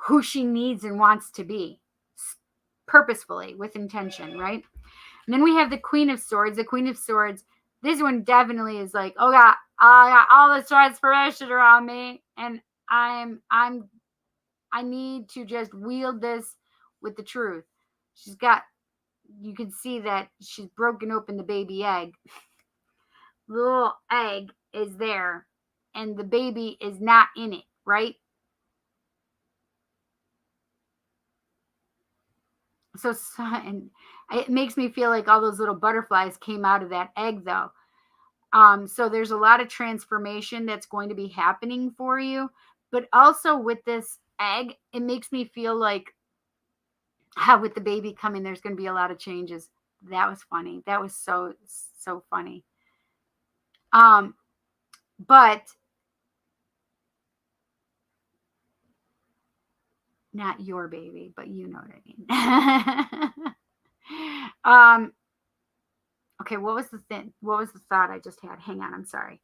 who she needs and wants to be, purposefully, with intention, right? And then we have the Queen of Swords. The Queen of Swords, this one definitely is like, oh God, I got all this transformation around me, and I need to just wield this with the truth. You can see that she's broken open the baby egg. The little egg is there, and the baby is not in it, right? So and it makes me feel like all those little butterflies came out of that egg, though. So there's a lot of transformation that's going to be happening for you, but also with this egg, it makes me feel like how with the baby coming, there's going to be a lot of changes. That was funny. That was so funny. But not your baby, but you know what I mean. Okay, what was the thing? What was the thought I just had? Hang on, I'm sorry.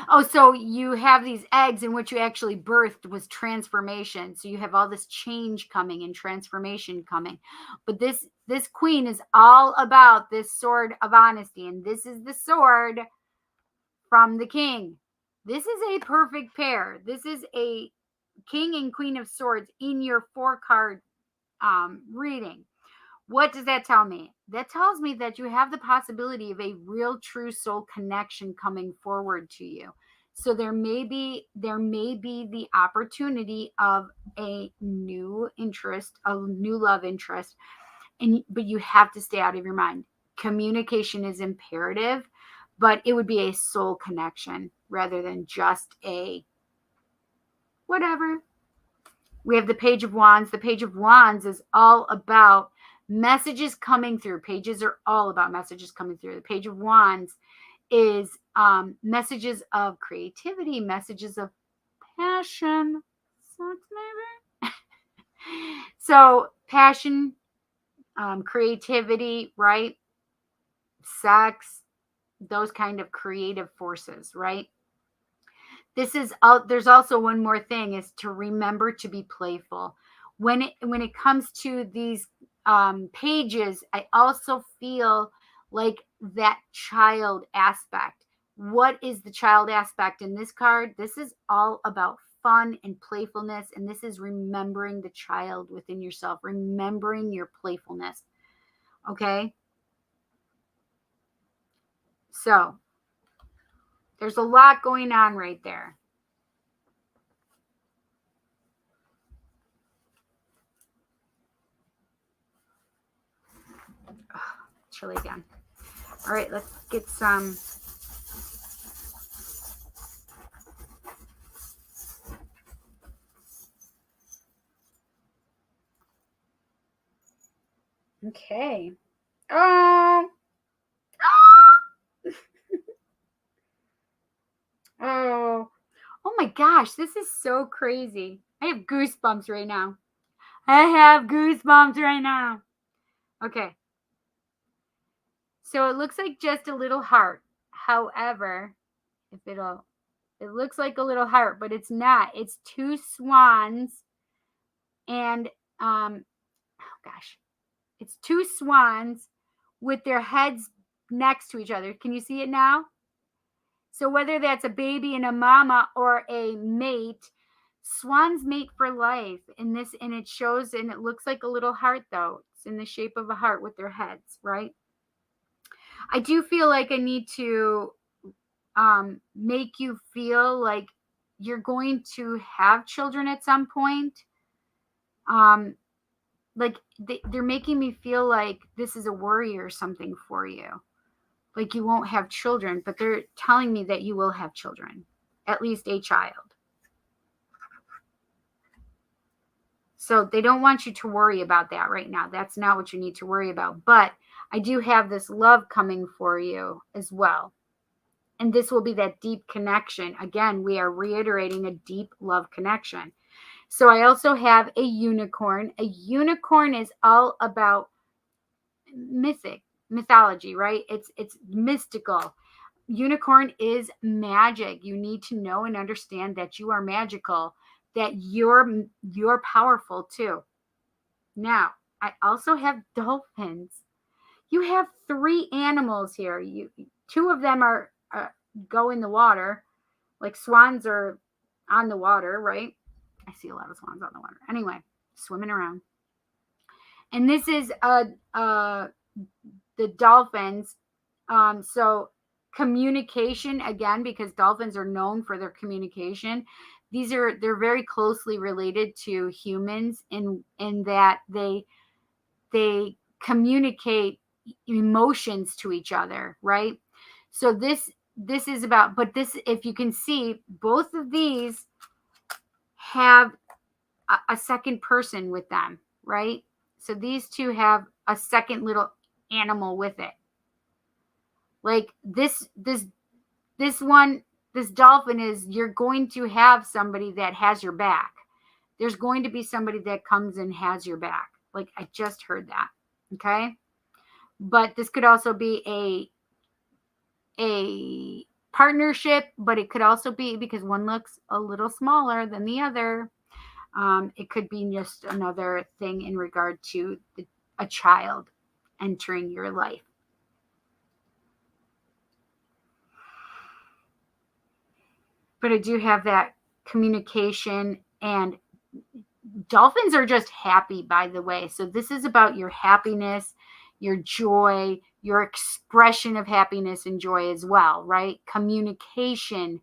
Oh, so you have these eggs, and what you actually birthed was transformation. So you have all this change coming and transformation coming. But this queen is all about this sword of honesty, and this is the sword from the king. This is a perfect pair. This is a king and queen of swords in your 4-card reading. What does that tell me? That tells me that you have the possibility of a real true soul connection coming forward to you. So there may be the opportunity of a new interest, a new love interest, but you have to stay out of your mind. Communication is imperative, but it would be a soul connection rather than just a whatever. We have the Page of Wands. The Page of Wands is all about messages coming through. Pages are all about messages coming through. The Page of Wands is messages of creativity, messages of passion. So passion, creativity, right? Sex, those kind of creative forces, right? There's also one more thing, is to remember to be playful. When it comes to these pages, I also feel like that child aspect. What is the child aspect in this card? This is all about fun and playfulness, and this is remembering the child within yourself, remembering your playfulness. Okay? So, there's a lot going on right there. Chilly again. All right, let's get some. Okay. Oh. Oh. Oh my gosh, this is so crazy. I have goosebumps right now. Okay. So it looks like just a little heart. However, it looks like a little heart, but it's not. It's 2 swans, and oh gosh. It's 2 swans with their heads next to each other. Can you see it now? So whether that's a baby and a mama or a mate, swans mate for life. And it shows, and it looks like a little heart, though. It's in the shape of a heart with their heads, right? I do feel like I need to make you feel like you're going to have children at some point. Like they're making me feel like this is a worry or something for you. Like you won't have children, but they're telling me that you will have children, at least a child. So they don't want you to worry about that right now. That's not what you need to worry about. But I do have this love coming for you as well. And this will be that deep connection. Again, we are reiterating a deep love connection. So I also have a unicorn. A unicorn is all about mythology, right? It's mystical. Unicorn is magic. You need to know and understand that you are magical, that you're powerful too. Now, I also have dolphins. You have 3 animals here. 2 of them are go in the water. Like swans are on the water, right? I see a lot of swans on the water. Anyway, swimming around. And this is the dolphins. So communication, again, because dolphins are known for their communication. They're very closely related to humans in that they communicate emotions to each other, right? So this is about, but this, if you can see, both of these have a second person with them, right? So these 2 have a second little animal with it. Like this dolphin is, you're going to have somebody that has your back. There's going to be somebody that comes and has your back. Like I just heard that. Okay. But this could also be a partnership, but it could also be, because one looks a little smaller than the other, it could be just another thing in regard to a child entering your life. But I do have that communication, and dolphins are just happy, by the way. So this is about your happiness, your joy, your expression of happiness and joy as well, right? Communication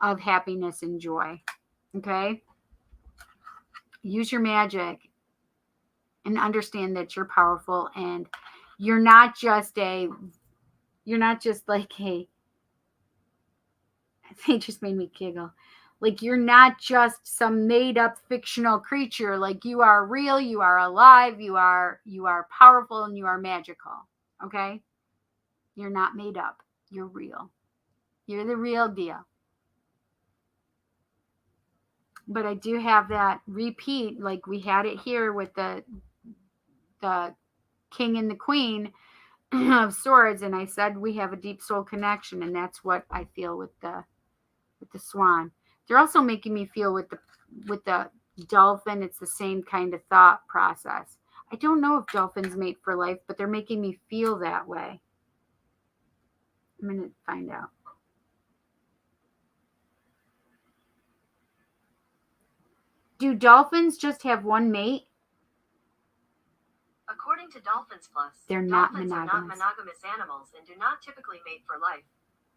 of happiness and joy. Okay? Use your magic and understand that you're powerful, and you're not just like a, they just made me giggle. Like you're not just some made up fictional creature. Like you are real, you are alive, you are powerful, and you are magical. Okay? You're not made up. You're real. You're the real deal. But I do have that repeat, like we had it here with the king and the queen of swords, and I said we have a deep soul connection, and that's what I feel with the swan. They're also making me feel with the dolphin. It's the same kind of thought process. I don't know if dolphins mate for life, but they're making me feel that way. I'm going to find out. Do dolphins just have one mate? According to Dolphins Plus, They're not dolphins monogamous. are not monogamous animals and do not typically mate for life.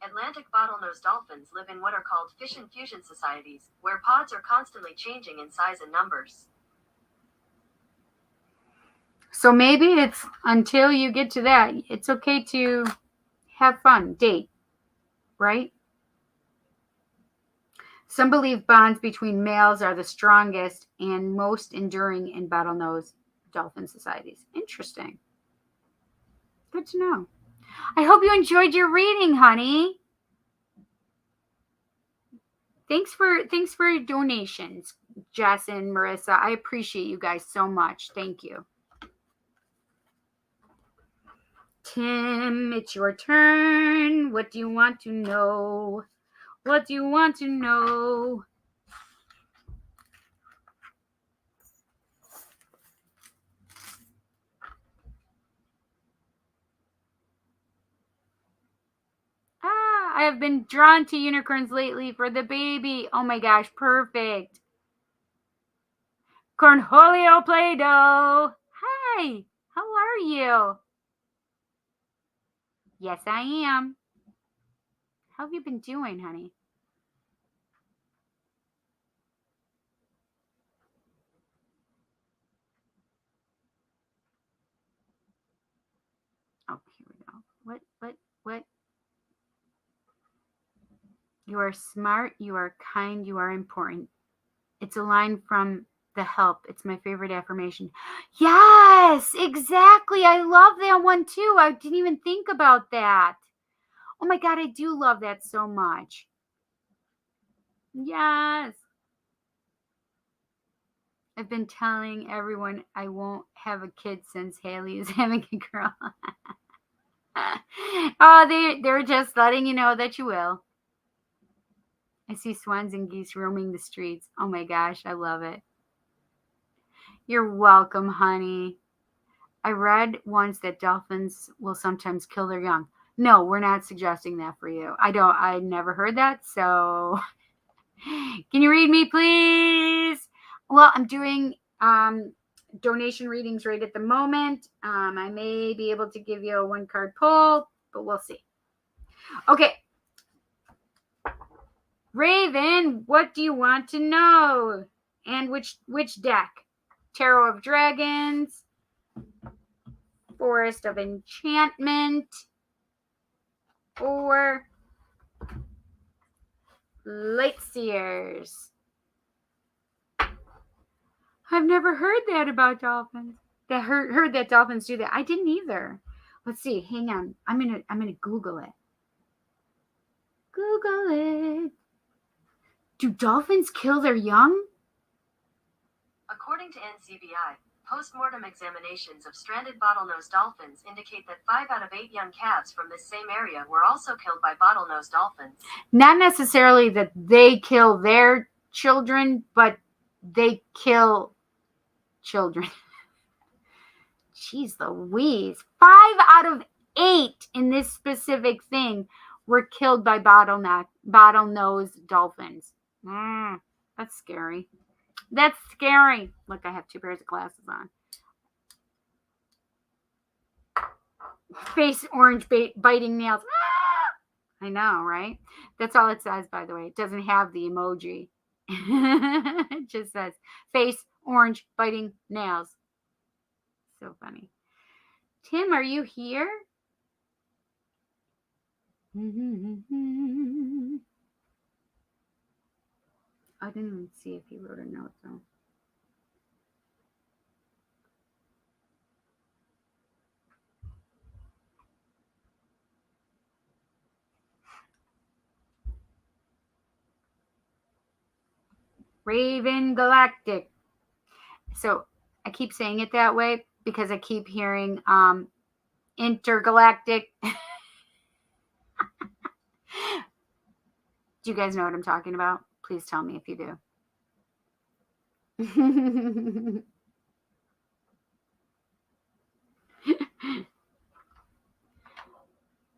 Atlantic bottlenose dolphins live in what are called fission fusion societies, where pods are constantly changing in size and numbers. So maybe it's, until you get to that, it's okay to have fun, date, right? Some believe bonds between males are the strongest and most enduring in bottlenose dolphin societies. Interesting. Good to know. I hope you enjoyed your reading, honey. Thanks for your donations, Jess and Marissa. I appreciate you guys so much. Thank you. Tim, it's your turn. What do you want to know? What do you want to know? I have been drawn to unicorns lately for the baby. Oh my gosh, perfect. Cornholio Play-Doh. Hi, how are you? Yes, I am. How have you been doing, honey? Oh, here we go. What? You are smart, you are kind, you are important. It's a line from The Help. It's my favorite affirmation. Yes, exactly. I love that one too. I didn't even think about that. Oh my God, I do love that so much. Yes. I've been telling everyone I won't have a kid since Haley is having a girl. Oh, they're just letting you know that you will. I see swans and geese roaming the streets. Oh my gosh, I love it. You're welcome, honey. I read once that dolphins will sometimes kill their young. No, we're not suggesting that for you. I never heard that. So can you read me, please? Well, I'm doing donation readings right at the moment. I may be able to give you a 1-card pull, but we'll see. Okay. Raven, what do you want to know? And which deck? Tarot of Dragons, Forest of Enchantment, or Light Seers? I've never heard that about dolphins. That heard that dolphins do that. I didn't either. Let's see. Hang on. I'm gonna Google it. Google it. Do dolphins kill their young? According to NCBI, post-mortem examinations of stranded bottlenose dolphins indicate that 5 out of 8 young calves from this same area were also killed by bottlenose dolphins. Not necessarily that they kill their children, but they kill children. Jeez Louise. 5 out of 8 in this specific thing were killed by bottlenose dolphins. That's scary. That's scary. Look, I have 2 pairs of glasses on. Face orange biting nails. I know, right? That's all it says, by the way. It doesn't have the emoji. It just says face orange biting nails. So funny. Tim, are you here? I didn't even see if he wrote a note, though. Raven Galactic. So I keep saying it that way because I keep hearing intergalactic. Do you guys know what I'm talking about? Please tell me if you do.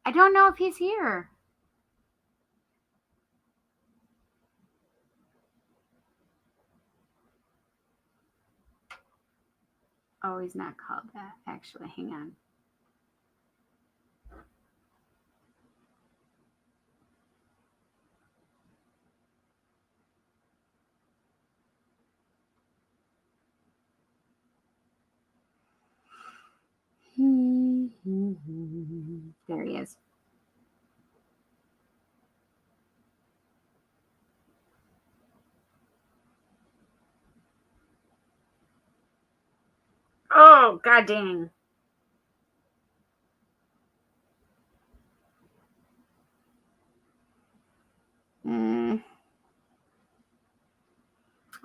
I don't know if he's here. Oh, he's not called that. Actually, hang on. There he is. Oh, god dang.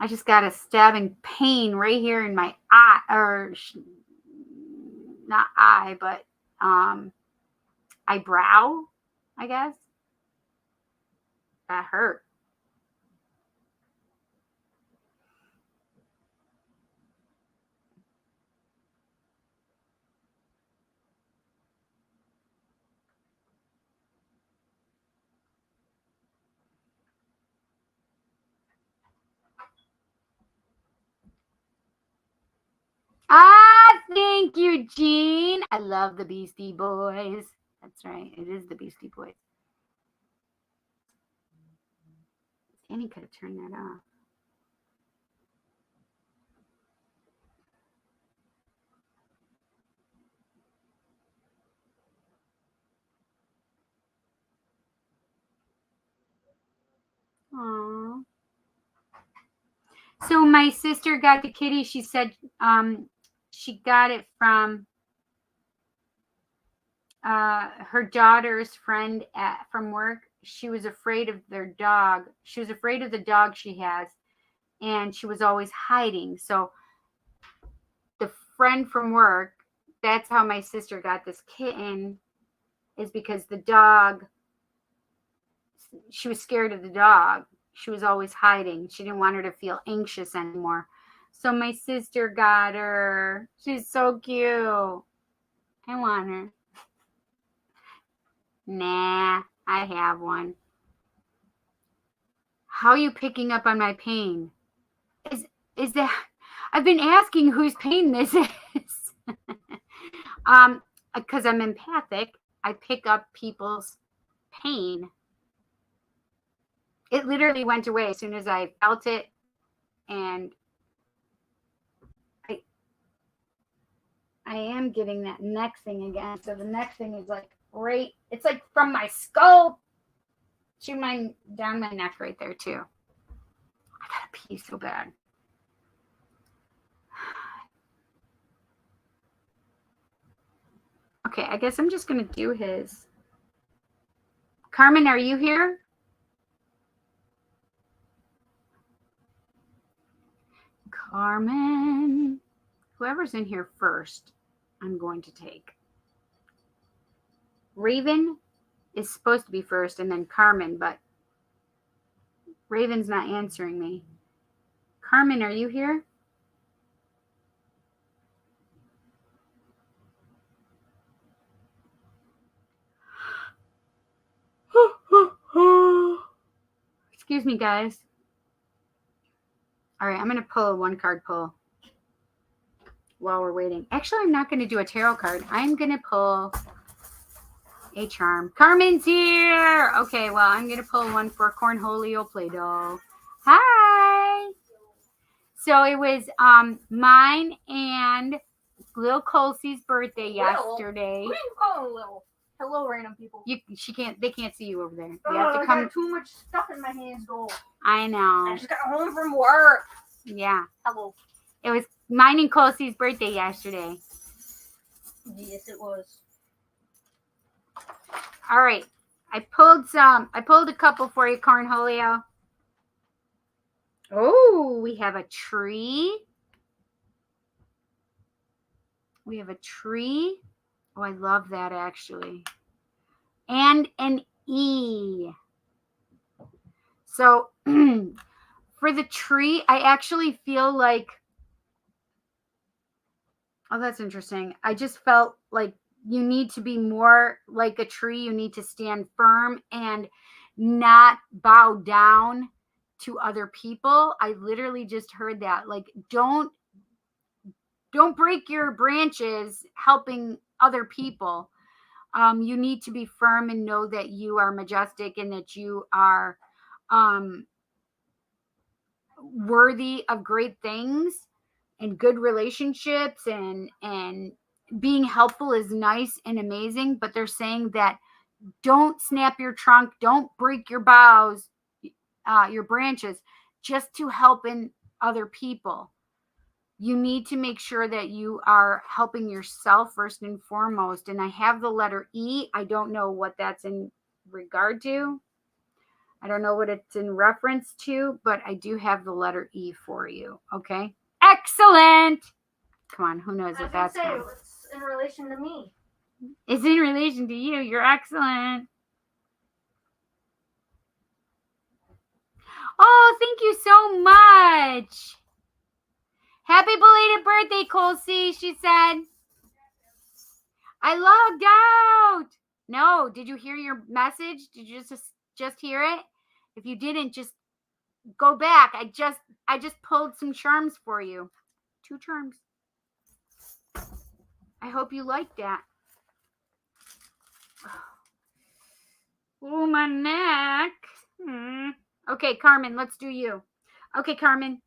I just got a stabbing pain right here in my eye, or not eye, but eyebrow, I guess. That hurt. Thank you, Jean. I love the Beastie Boys. That's right. It is the Beastie Boys. Annie could have turned that off. Aww. So my sister got the kitty. She said she got it from her daughter's friend from work. She was afraid of their dog. She was afraid of the dog she has, and she was always hiding. So the friend from work, that's how my sister got this kitten, is because the dog, she was scared of the dog. She was always hiding. She didn't want her to feel anxious anymore. So my sister got her. She's so cute. I want her. Nah, I have one. How are you picking up on my pain? Is that, I've been asking whose pain this is. Because I'm empathic, I pick up people's pain. It literally went away as soon as I felt it, and I am getting that neck thing again. So the neck thing is like right, it's like from my skull to down my neck right there too. I gotta pee so bad. Okay, I guess I'm just gonna do his. Carmen, are you here? Carmen. Whoever's in here first, I'm going to take. Raven is supposed to be first and then Carmen, but Raven's not answering me. Carmen, are you here? Excuse me, guys. All right, I'm going to pull a one card pull while we're waiting. Actually, I'm not going to do a tarot card. I'm going to pull a charm. Carmen's here. Okay, well, I'm going to pull one for Cornholio Play-Doh. Hi. So it was mine and Lil Colsey's birthday yesterday. What are you calling Lil? Hello, random people. They can't see you over there. You have to I come. got too much stuff in my hands, though. I know. I just got home from work. Yeah. Hello. It was mine and Colsey's birthday yesterday. Yes, it was. All right. I pulled a couple for you, Cornholio. Oh, we have a tree. We have a tree. Oh, I love that actually. And an E. So for the tree, I actually feel like, oh, that's interesting. I just felt like you need to be more like a tree. You need to stand firm and not bow down to other people. I literally just heard that. Like, don't break your branches helping other people. You need to be firm and know that you are majestic and that you are worthy of great things and good relationships, and being helpful is nice and amazing, but they're saying that don't snap your trunk, don't break your boughs, your branches, just to help in other people. You need to make sure that you are helping yourself first and foremost. And I have the letter E. I don't know what that's in regard to. I don't know what it's in reference to, but I do have the letter E for you. Okay. Excellent. Come on. Who knows what that's from? It's in relation to me. It's in relation to you. You're excellent. Oh, thank you so much. Happy belated birthday, Colsey, she said. I logged out. No, did you hear your message? Did you just hear it? If you didn't, just go back. I just pulled some charms for you. 2 charms. I hope you like that. Oh, my neck. Okay, Carmen, let's do you. Okay, Carmen.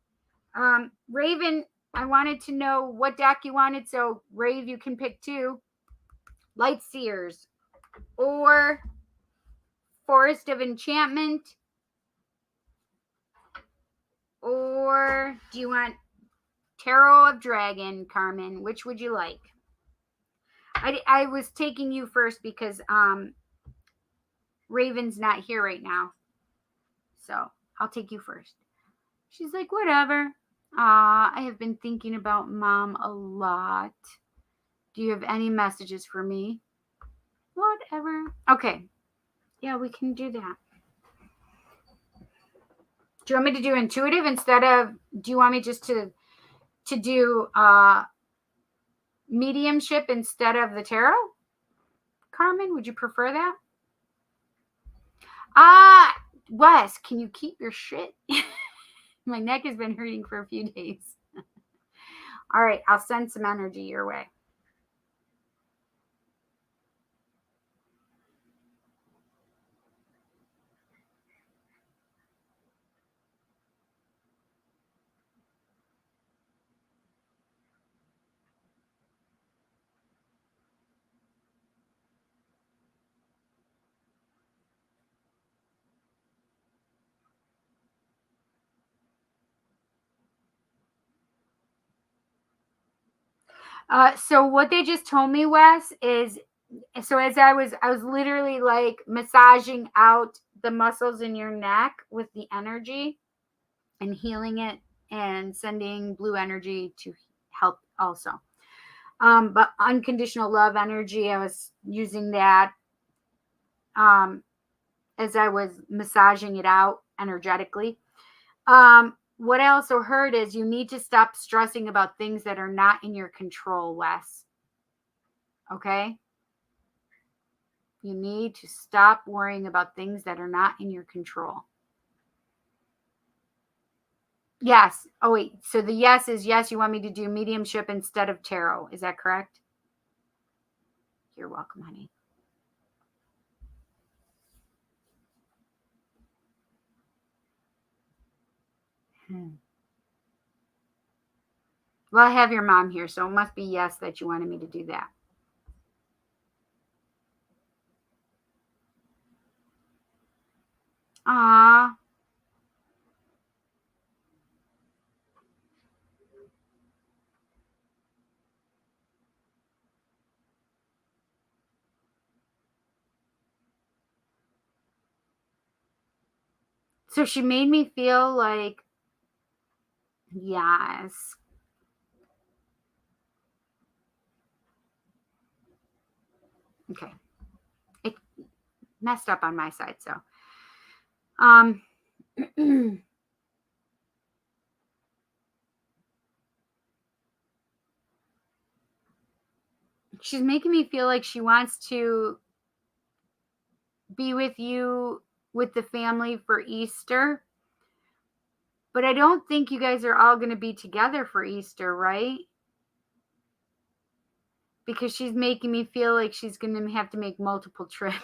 Raven, I wanted to know what deck you wanted, so Rave, you can pick 2. Light Seers or Forest of Enchantment, or do you want Tarot of Dragon, Carmen? Which would you like? I was taking you first because Raven's not here right now, so I'll take you first. She's like, whatever. I have been thinking about Mom a lot. Do you have any messages for me? Whatever. Okay. Yeah, we can do that. Do you want me to do intuitive instead of, do you want me just to to do mediumship instead of the tarot? Carmen, would you prefer that? Wes, can you keep your shit? My neck has been hurting for a few days. All right, I'll send some energy your way. So what they just told me, Wes, is so as I was literally like massaging out the muscles in your neck with the energy and healing it and sending blue energy to help also. But unconditional love energy, I was using that as I was massaging it out energetically. What I also heard is you need to stop stressing about things that are not in your control, Wes. Okay? You need to stop worrying about things that are not in your control. Yes. Oh, wait. So the yes is yes, you want me to do mediumship instead of tarot. Is that correct? You're welcome, honey. Well, I have your mom here, so it must be yes that you wanted me to do that. Ah. So she made me feel like, yes. Okay. It messed up on my side, so. She's making me feel like she wants to be with you, with the family for Easter. But I don't think you guys are all going to be together for Easter, right? Because she's making me feel like she's going to have to make multiple trips.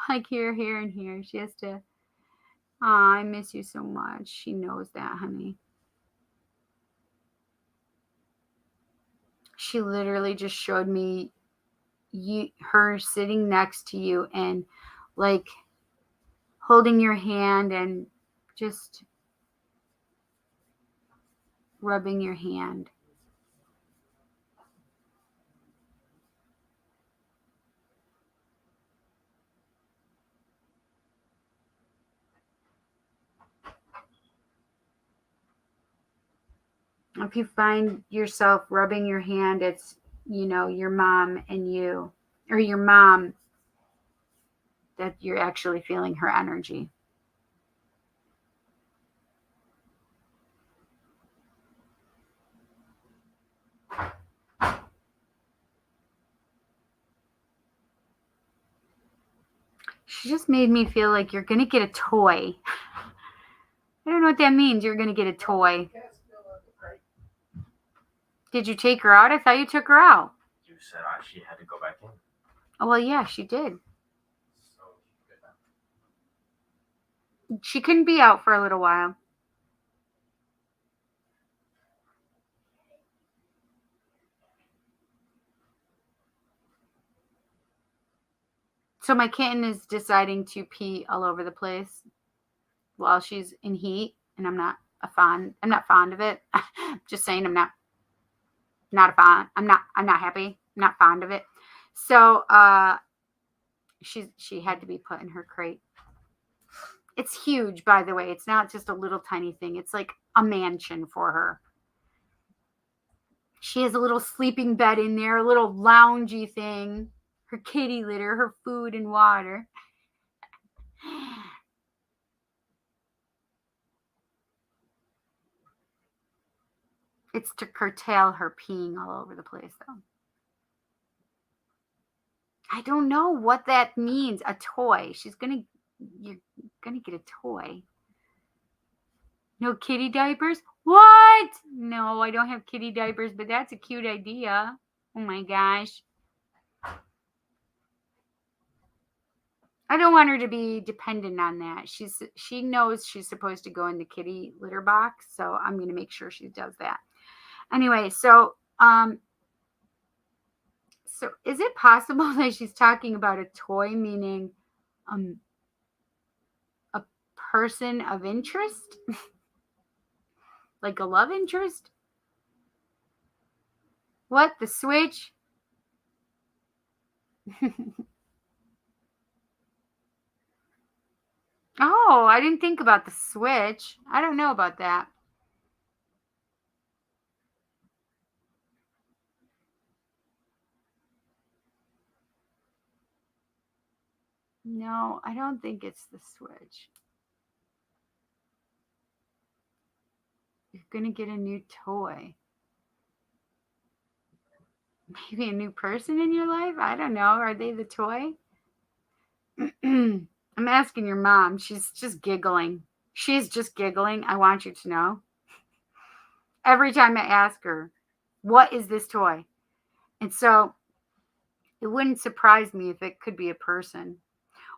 Like here, and here. She has to. I miss you so much. She knows that, honey. She literally just showed me her sitting next to you and like holding your hand and just rubbing your hand. If you find yourself rubbing your hand, it's, your mom and you, or your mom, that you're actually feeling her energy. She just made me feel like you're going to get a toy. I don't know what that means. You're going to get a toy. Did you take her out? I thought you took her out. You said she had to go back in. Oh, well, yeah, she did. She couldn't be out for a little while. So my kitten is deciding to pee all over the place while she's in heat, and I'm not fond of it. Just saying, I'm not happy. I'm not fond of it. So she had to be put in her crate. It's huge, by the way. It's not just a little tiny thing. It's like a mansion for her. She has a little sleeping bed in there, a little loungy thing, her kitty litter, her food and water. It's to curtail her peeing all over the place, though. I don't know what that means. A toy. You're gonna get a toy. No kitty diapers? What? No, I don't have kitty diapers, but that's a cute idea. Oh my gosh. I don't want her to be dependent on that. She knows she's supposed to go in the kitty litter box, so I'm going to make sure she does that. Anyway, so is it possible that she's talking about a toy, meaning a person of interest? Like a love interest? What? The Switch? Oh, I didn't think about the Switch. I don't know about that. No, I don't think it's the Switch. You're going to get a new toy. Maybe a new person in your life? I don't know. Are they the toy? I'm asking your mom. She's just giggling. She's just giggling. I want you to know. Every time I ask her, what is this toy? And so it wouldn't surprise me if it could be a person.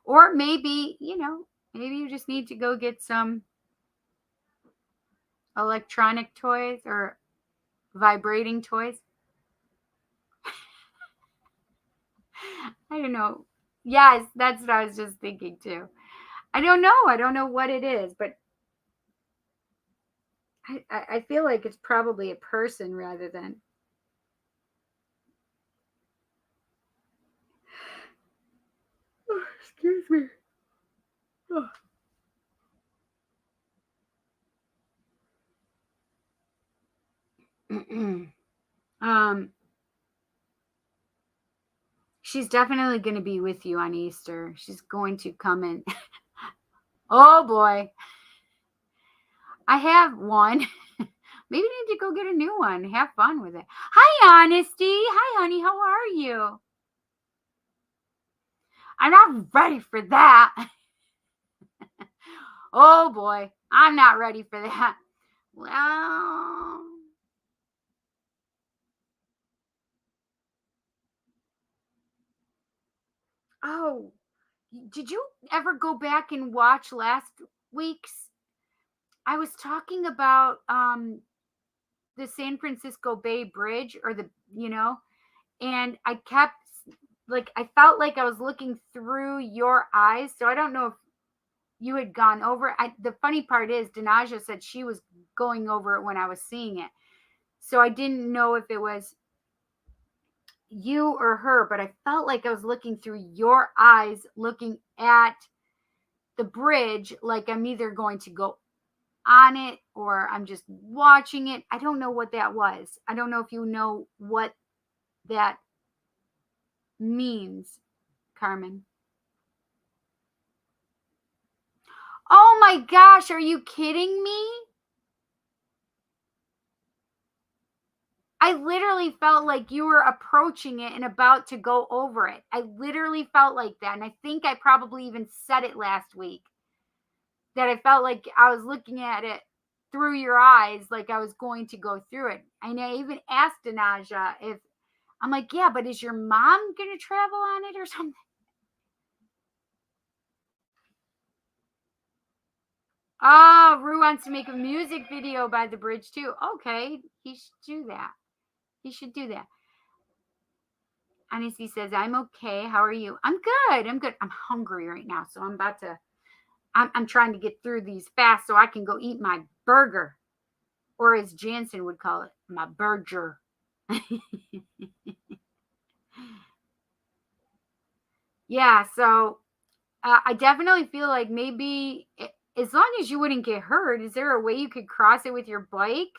Or maybe, maybe you just need to go get some electronic toys or vibrating toys. I don't know. Yes, that's what I was just thinking too. I don't know. I don't know what it is, but I feel like it's probably a person rather than. Oh, excuse me. Oh. She's definitely going to be with you on Easter. She's going to come in. Oh boy. I have one. Maybe I need to go get a new one. Have fun with it. Hi, Honesty. Hi, honey. How are you? I'm not ready for that. Oh boy. I'm not ready for that. Well. Oh, did you ever go back and watch last week's? I was talking about the San Francisco Bay Bridge, or and I kept I felt like I was looking through your eyes. So I don't know if you had gone over. The funny part is Denaja said she was going over it when I was seeing it. So I didn't know if it was you or her, but I felt like I was looking through your eyes, looking at the bridge, like I'm either going to go on it or I'm just watching it. I don't know what that was. I don't know if you know what that means, Carmen. Oh my gosh, are you kidding me? I literally felt like you were approaching it and about to go over it. I literally felt like that. And I think I probably even said it last week, that I felt like I was looking at it through your eyes, like I was going to go through it. And I even asked Denaja if, I'm like, yeah, but is your mom going to travel on it or something? Oh, Rue wants to make a music video by the bridge too. Okay, he should do that. He should do that. Honesty says, I'm okay. How are you? I'm good. I'm good. I'm hungry right now. So I'm trying to get through these fast so I can go eat my burger. Or as Jansen would call it, my burger. Yeah, so I definitely feel like maybe as long as you wouldn't get hurt, is there a way you could cross it with your bike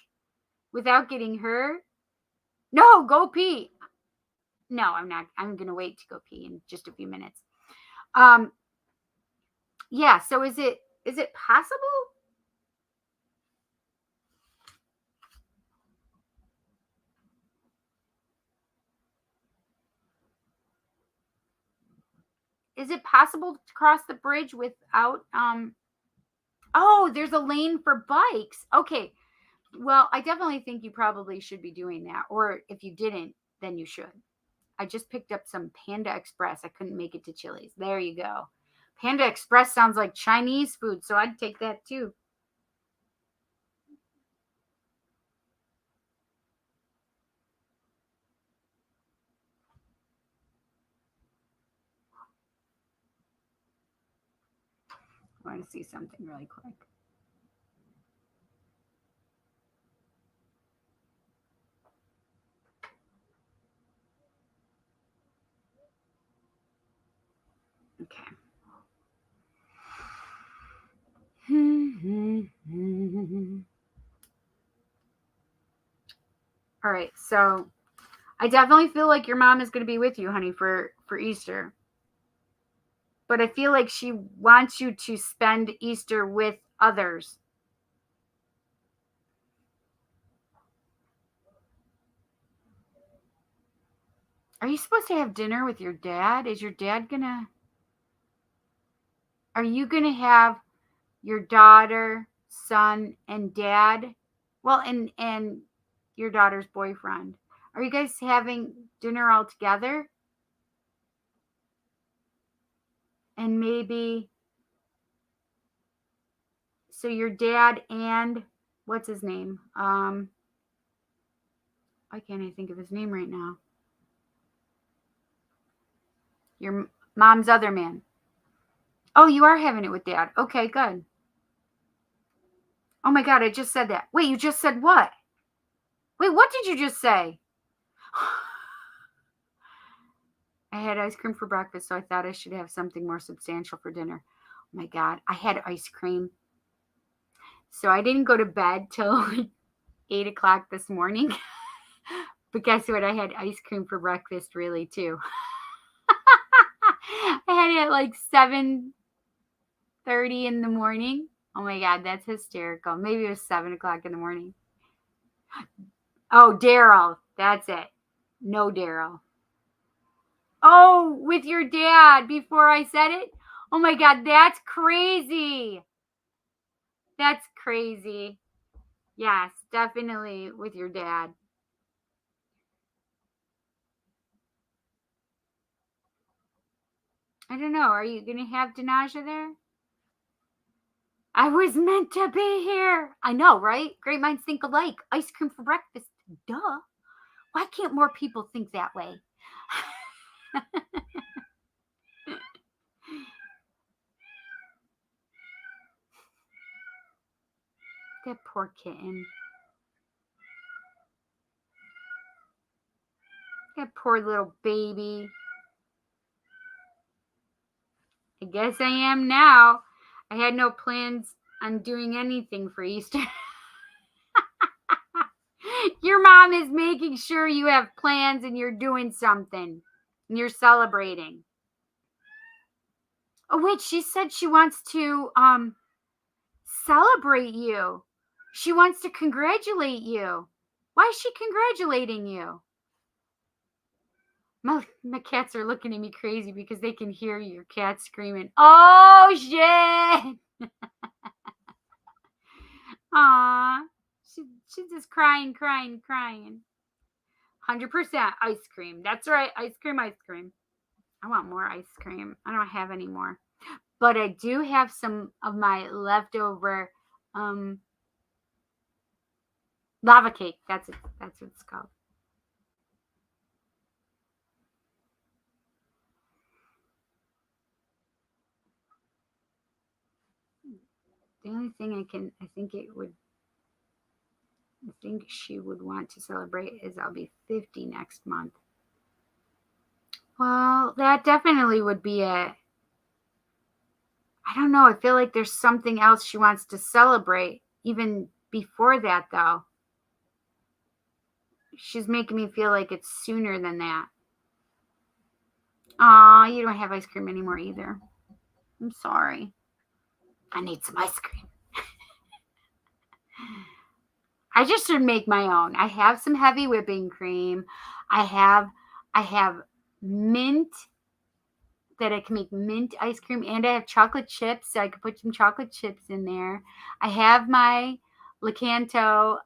without getting hurt? No, go pee. No, I'm not. I'm going to wait to go pee in just a few minutes. Yeah, so is it possible? is it possible to cross the bridge without, oh, there's a lane for bikes. Okay. Well, I definitely think you probably should be doing that. Or if you didn't, then you should. I just picked up some Panda Express. I couldn't make it to Chili's. There you go. Panda Express sounds like Chinese food, so I'd take that too. I want to see something really quick. Okay. All right, so I definitely feel like your mom is going to be with you, honey, for Easter. But I feel like she wants you to spend Easter with others. Are you supposed to have dinner with your dad? Is your dad gonna... Are you gonna have your daughter, son, and dad? Well, and your daughter's boyfriend. Are you guys having dinner all together? And maybe... So your dad and... What's his name? Why can't I think of his name right now? Your mom's other man. Oh, you are having it with dad. Okay, good. Oh my God, I just said that. Wait, you just said what? Wait, what did you just say? I had ice cream for breakfast, so I thought I should have something more substantial for dinner. Oh my God, I had ice cream. So I didn't go to bed till 8 o'clock this morning. But guess what? I had ice cream for breakfast really too. I had it at like 7:30 in the morning. Oh my God, that's hysterical. Maybe it was 7 o'clock in the morning. Oh, Daryl. That's it. No, Daryl. Oh, with your dad before I said it? Oh my God, that's crazy. That's crazy. Yes, definitely with your dad. I don't know. Are you going to have Denaja there? I was meant to be here. I know, right? Great minds think alike. Ice cream for breakfast. Duh. Why can't more people think that way? That poor kitten. That poor little baby. I guess I am now. I had no plans on doing anything for Easter. Your mom is making sure you have plans and you're doing something. And you're celebrating. Oh, wait, she said she wants to celebrate you. She wants to congratulate you. Why is she congratulating you? My cats are looking at me crazy because they can hear your cat screaming, "Oh, shit!" Aw. She's just crying. 100% ice cream. That's right. Ice cream. I want more ice cream. I don't have any more. But I do have some of my leftover lava cake. That's what it's called. The only thing I think she would want to celebrate is I'll be 50 next month. Well, that definitely would be I don't know. I feel like there's something else she wants to celebrate even before that, though. She's making me feel like it's sooner than that. Aw, you don't have ice cream anymore either. I'm sorry. I need some ice cream. I just should make my own. I have some heavy whipping cream. I have mint that I can make mint ice cream, and I have chocolate chips, so I could put some chocolate chips in there. I have my Lakanto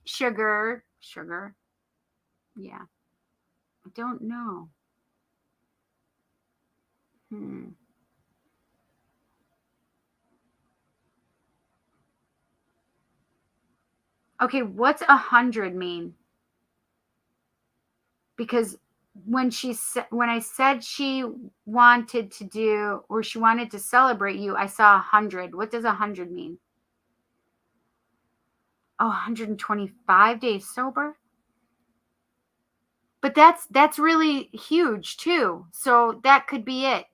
sugar. Yeah. I don't know. Okay, what's 100 mean? Because when I said she wanted to do, or she wanted to celebrate you, I saw 100. What does 100 mean? Oh, 125 days sober. But that's really huge too. So that could be it.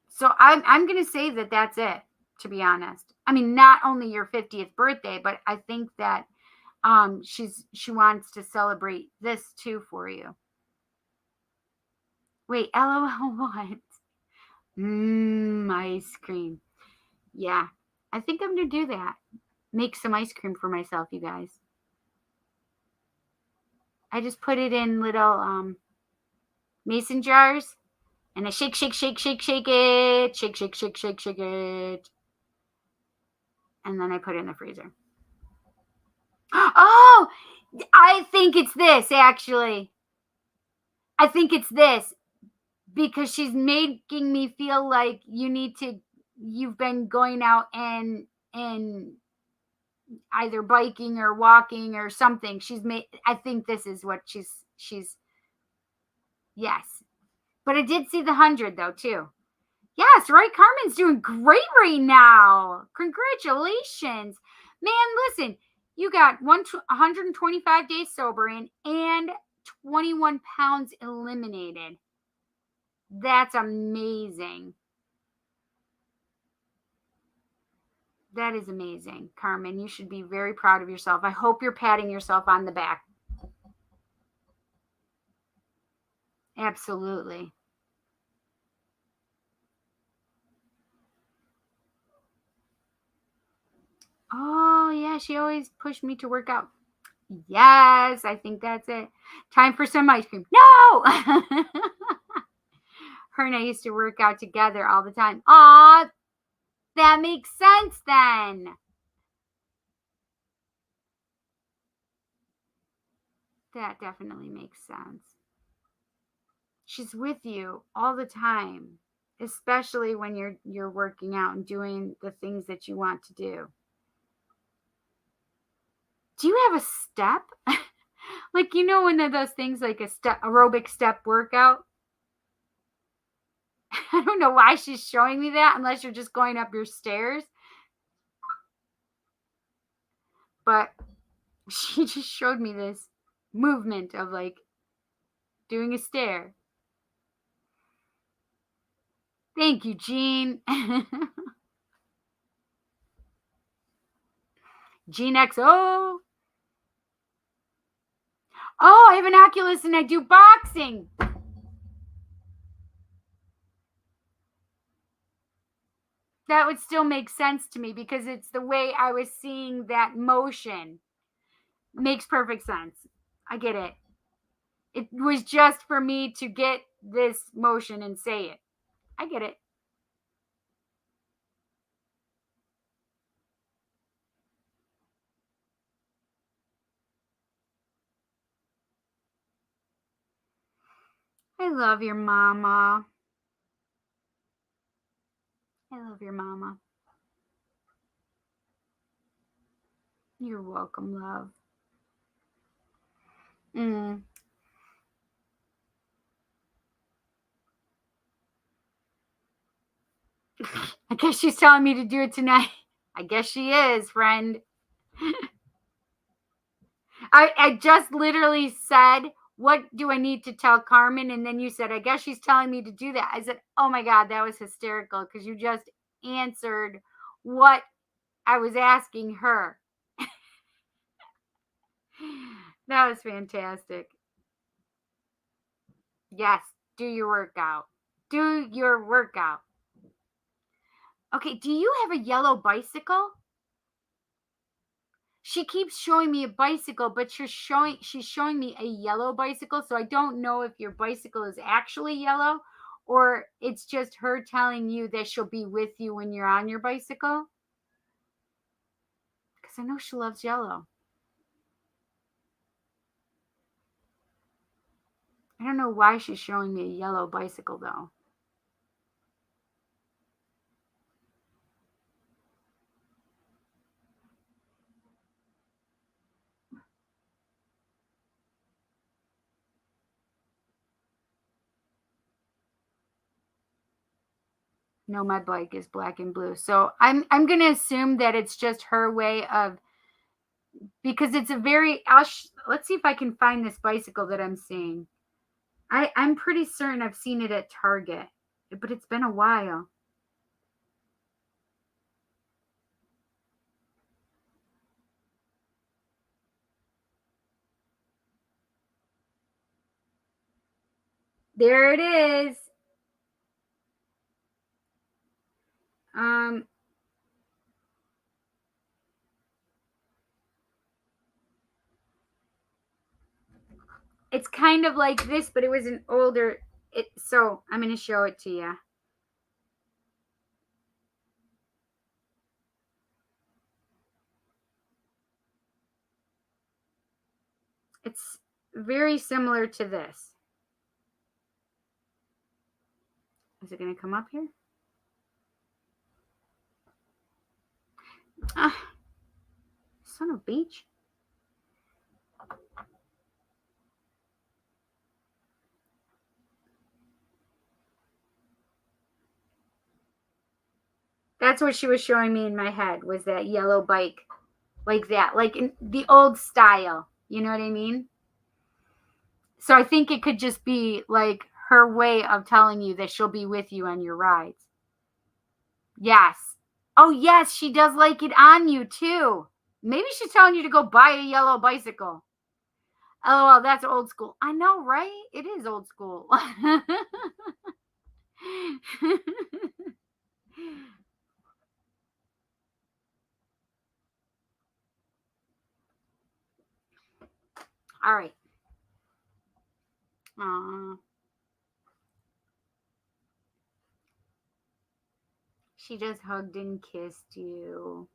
So I'm going to say that that's it, to be honest. I mean, not only your 50th birthday, but I think that she wants to celebrate this too for you. Wait, LOL what? Ice cream. Yeah, I think I'm going to do that. Make some ice cream for myself, you guys. I just put it in little mason jars, and I shake it. Shake it. And then I put it in the freezer. Oh, I think it's this, actually. I think it's this. Because she's making me feel like you've been going out and either biking or walking or something. I think this is what she's, yes. But I did see the 100 though, too. Yes, right? Carmen's doing great right now. Congratulations. Man, listen, you got 125 days sober and 21 pounds eliminated. That's amazing. That is amazing, Carmen. You should be very proud of yourself. I hope you're patting yourself on the back. Absolutely. Oh, yeah, she always pushed me to work out. Yes, I think that's it. Time for some ice cream. No! Her and I used to work out together all the time. Aw, that makes sense then. That definitely makes sense. She's with you all the time, especially when you're working out and doing the things that you want to do. Do you have a step? Like, one of those things like a aerobic step workout? I don't know why she's showing me that unless you're just going up your stairs. But she just showed me this movement of like doing a stair. Thank you, Jean. Jean XO. Oh, I have an Oculus and I do boxing. That would still make sense to me because it's the way I was seeing that motion. Makes perfect sense. I get it. It was just for me to get this motion and say it. I get it. I love your mama. I love your mama. You're welcome, love. I guess she's telling me to do it tonight. I guess she is, friend. I just literally said, what do I need to tell Carmen? And then you said, I guess she's telling me to do that. I said, oh my God, that was hysterical because you just answered what I was asking her. That was fantastic. Yes, do your workout. Do your workout. Okay, do you have a yellow bicycle? she keeps showing me a bicycle, but she's showing me a yellow bicycle. So I don't know if your bicycle is actually yellow or it's just her telling you that she'll be with you when you're on your bicycle. Because I know she loves yellow. I don't know why she's showing me a yellow bicycle though. No, my bike is black and blue. So I'm going to assume that it's just her way of, because it's a very, let's see if I can find this bicycle that I'm seeing. I'm pretty certain I've seen it at Target, but it's been a while. There it is. It's kind of like this, but it was an older, so I'm going to show it to you. It's very similar to this. Is it going to come up here? Son of a beach. That's what she was showing me in my head, was that yellow bike, like that, like in the old style. You know what I mean? So I think it could just be like her way of telling you that she'll be with you on your rides. Yes. Oh, yes, she does like it on you too. Maybe she's telling you to go buy a yellow bicycle. Oh, well, that's old school. I know, right? It is old school. All right. She just hugged and kissed you.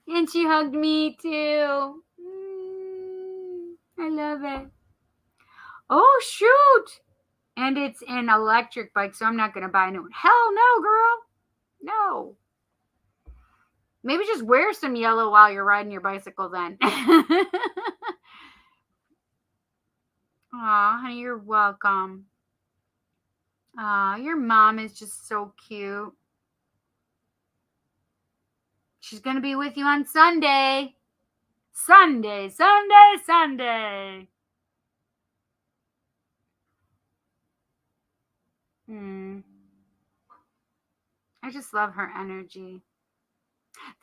And she hugged me too. I love it. Oh, shoot. And it's an electric bike, so I'm not going to buy a new one. Hell no, girl. No. Maybe just wear some yellow while you're riding your bicycle then. Aw, honey, you're welcome. Aw, your mom is just so cute. She's going to be with you on Sunday. Sunday, Sunday, Sunday. I just love her energy.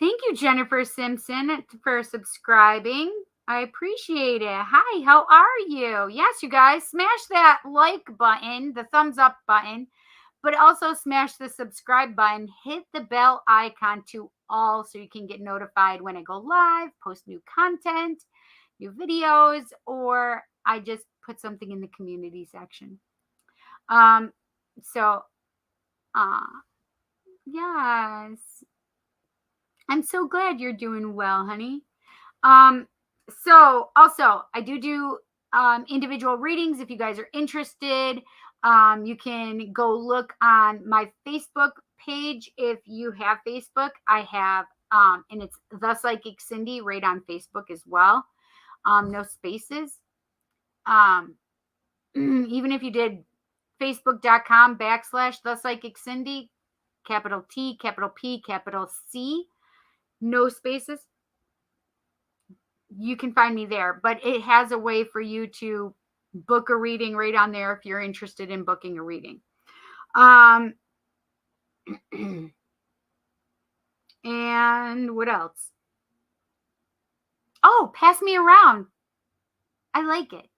Thank you, Jennifer Simpson, for subscribing. I appreciate it. Hi, how are you? Yes, you guys, smash that like button, the thumbs up button, but also smash the subscribe button. Hit the bell icon to all so you can get notified when I go live, post new content, new videos, or I just put something in the community section. Yes. I'm so glad you're doing well, honey. So also I do individual readings. If you guys are interested, you can go look on my Facebook page. If you have Facebook, I have, and it's The Psychic Cindy right on Facebook as well. No spaces. Even if you did facebook.com/The Psychic Cindy, capital T, capital P, capital C, no spaces, you can find me there. But it has a way for you to book a reading right on there if you're interested in booking a reading. And what else? Oh, pass me around. I like it.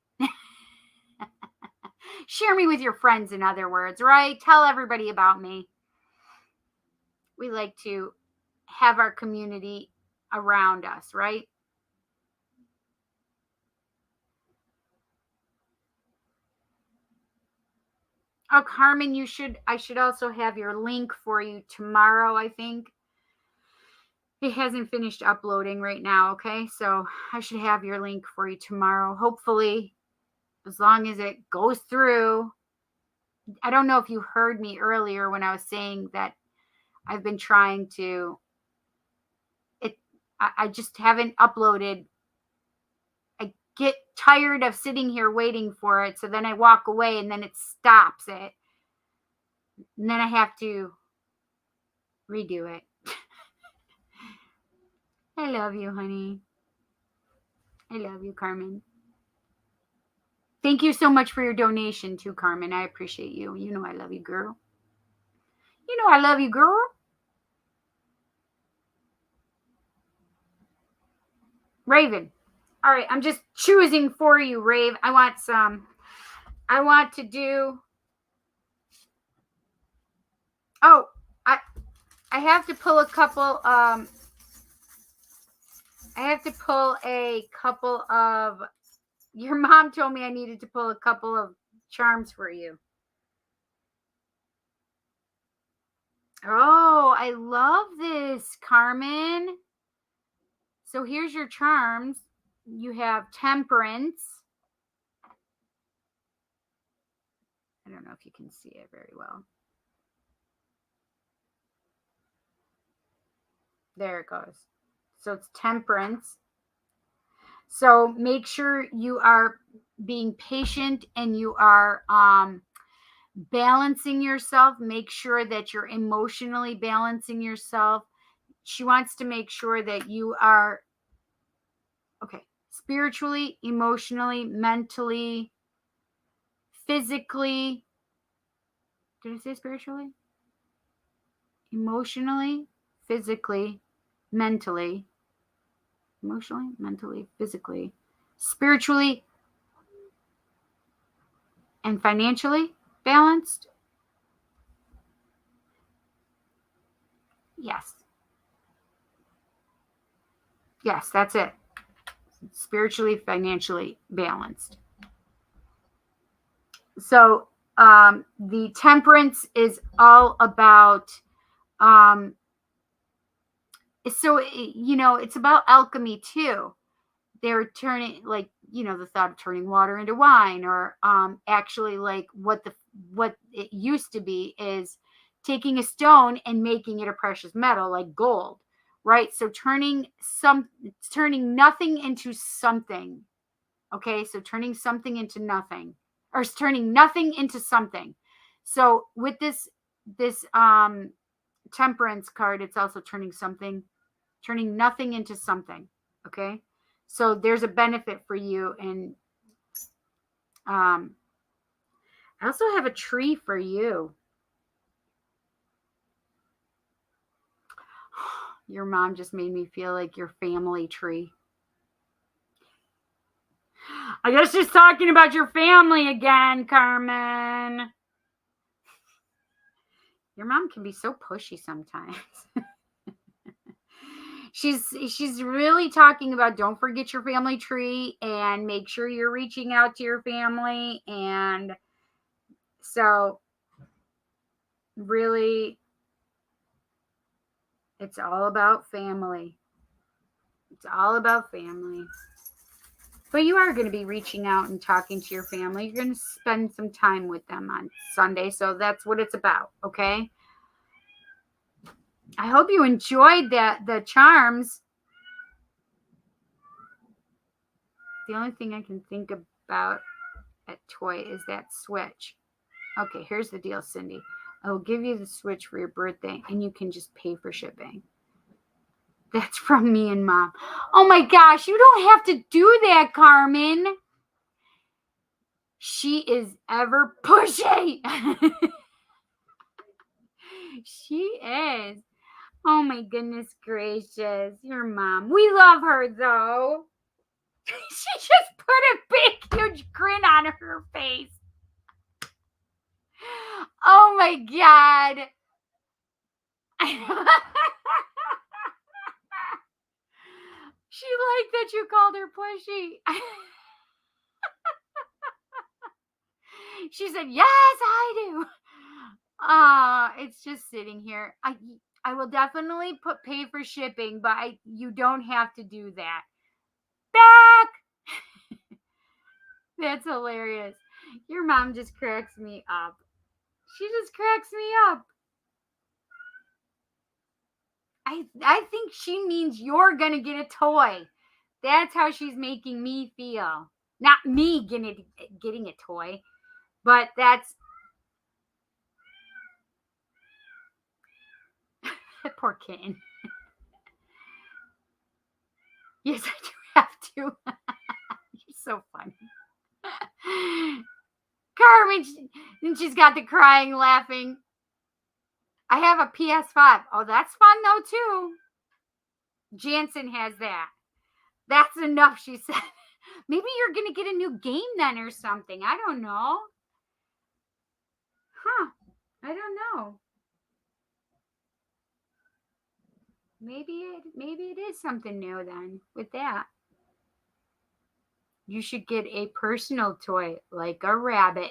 Share me with your friends, in other words, right? Tell everybody about me. We like to have our community around us, right? Oh, Carmen, I should also have your link for you tomorrow, I think. It hasn't finished uploading right now, okay? So I should have your link for you tomorrow. Hopefully, as long as it goes through. I don't know if you heard me earlier when I was saying that I've been trying to, I just haven't uploaded. I get tired of sitting here waiting for it. So then I walk away and then it stops it. And then I have to redo it. I love you, honey. I love you, Carmen. Thank you so much for your donation too, Carmen. I appreciate you. You know I love you, girl. You know I love you, girl. Raven. All right, I'm just choosing for you, Rave. I want to do. Oh, I have to pull a couple. I have to pull a couple of. Your mom told me I needed to pull a couple of charms for you. Oh, I love this, Carmen. So here's your charms. You have temperance. I don't know if you can see it very well. There it goes. So it's temperance. So make sure you are being patient and you are balancing yourself. Make sure that you're emotionally balancing yourself. She wants to make sure that you are spiritually, emotionally, mentally, physically. Did I say spiritually? Emotionally, physically, mentally, physically, spiritually, and financially balanced. Yes. Yes, that's it. Spiritually, financially balanced. So the temperance is all about it's about alchemy too. They're turning, like, the thought of turning water into wine, or actually, like, what it used to be is taking a stone and making it a precious metal like gold, right? So turning nothing into something. Okay, so turning something into nothing, or turning nothing into something. So with this temperance card, it's also turning nothing into something. Okay, so there's a benefit for you. And I also have a tree for you. Your mom just made me feel like your family tree. I guess she's talking about your family again, Carmen. Your mom can be so pushy sometimes. She's really talking about, don't forget your family tree and make sure you're reaching out to your family. And so really, it's all about family. It's all about family. But you are going to be reaching out and talking to your family. You're going to spend some time with them on Sunday. So that's what it's about, okay? I hope you enjoyed the charms. The only thing I can think about at Toy is that switch. Okay, here's the deal, Cindy. I will give you the switch for your birthday, and you can just pay for shipping. That's from me and Mom. Oh my gosh, you don't have to do that, Carmen. She is ever pushy. She is. Oh my goodness gracious. Your mom. We love her though. She just put a big, huge grin on her face. Oh my God. thought you called her pushy. She said, yes, I do. It's just sitting here. I will definitely pay for shipping, but you don't have to do that. Back. That's hilarious. Your mom just cracks me up. She just cracks me up. I think she means you're going to get a toy. That's how she's making me feel. Not me getting a toy, but that's... Poor kitten. Yes, I do have to. You're so funny. Carmen, and she's got the crying, laughing. I have a PS5. Oh, that's fun though too. Jansen has that. That's enough, she said. Maybe you're going to get a new game then or something. I don't know. Huh. I don't know. Maybe it is something new then with that. You should get a personal toy like a rabbit.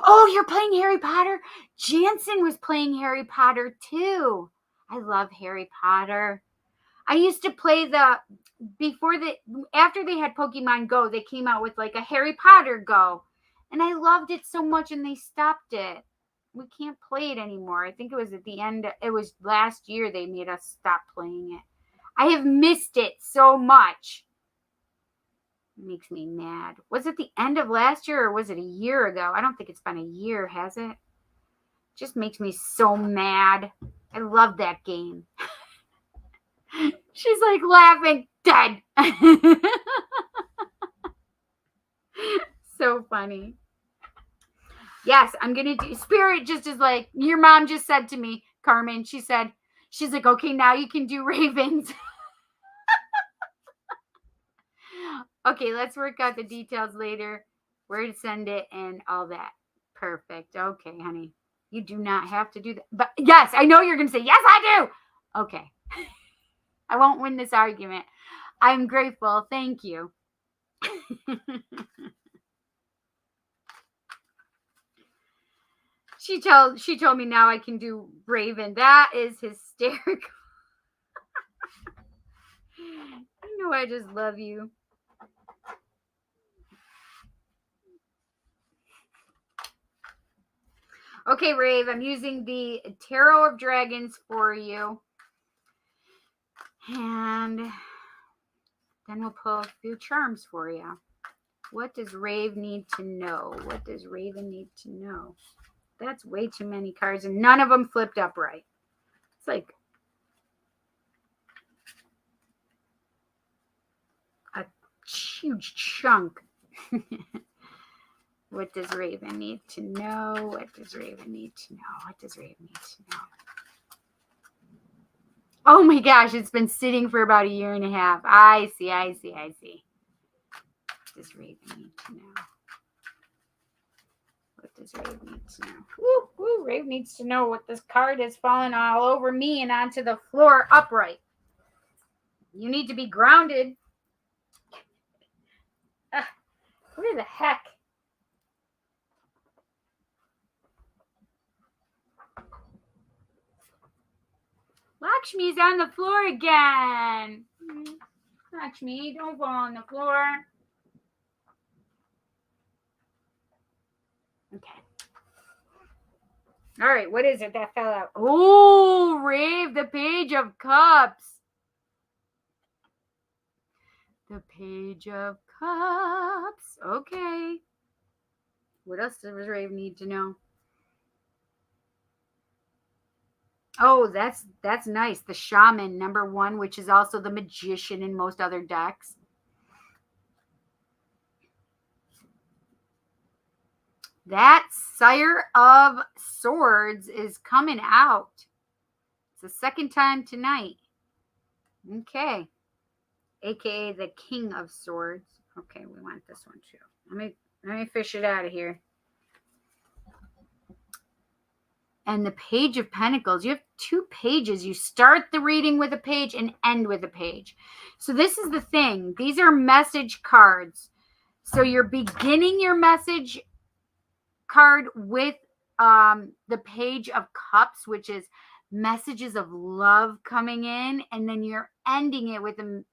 Oh, you're playing Harry Potter? Jansen was playing Harry Potter too. I love Harry Potter. I used to play after they had Pokemon Go, they came out with like a Harry Potter Go. And I loved it so much and they stopped it. We can't play it anymore. I think it was at the end. It was last year they made us stop playing it. I have missed it so much. It makes me mad. Was it the end of last year or was it a year ago? I don't think it's been a year, has it? Just makes me so mad. I love that game. She's like laughing, dead. So funny. Yes, I'm going to do. Spirit just is like, your mom just said to me, Carmen, she's like, okay, now you can do ravens. Okay, let's work out the details later, where to send it and all that. Perfect. Okay, honey. You do not have to do that. But yes, I know you're going to say, yes, I do. Okay. I won't win this argument. I'm grateful. Thank you. She told me now I can do Raven. That is hysterical. You know I just love you. Okay, Rave, I'm using the Tarot of Dragons for you. And then we'll pull a few charms for you. What does Rave need to know? What does Raven need to know? That's way too many cards, and none of them flipped up right. It's like a huge chunk. What does Raven need to know? What does Raven need to know? What does Raven need to know? Oh my gosh, it's been sitting for about a year and a half. I see. What does Raven need to know? What does Raven need to know? Woo, Raven needs to know what this card is falling all over me and onto the floor upright. You need to be grounded. Where the heck? Lakshmi's on the floor again. Lakshmi, don't fall on the floor. Okay. All right, what is it that fell out? Oh, Rave, the Page of Cups. The Page of Cups. Okay. What else does Rave need to know? Oh, that's nice. The Shaman, #1, which is also the Magician in most other decks. That Sire of Swords is coming out. It's the second time tonight. Okay. AKA the King of Swords. Okay, we want this one too. Let me fish it out of here. and the Page of Pentacles. You have 2 pages. You start the reading with a page and end with a page. So this is the thing. These are message cards. So you're beginning your message card with the Page of Cups, which is messages of love coming in, and then you're ending it with a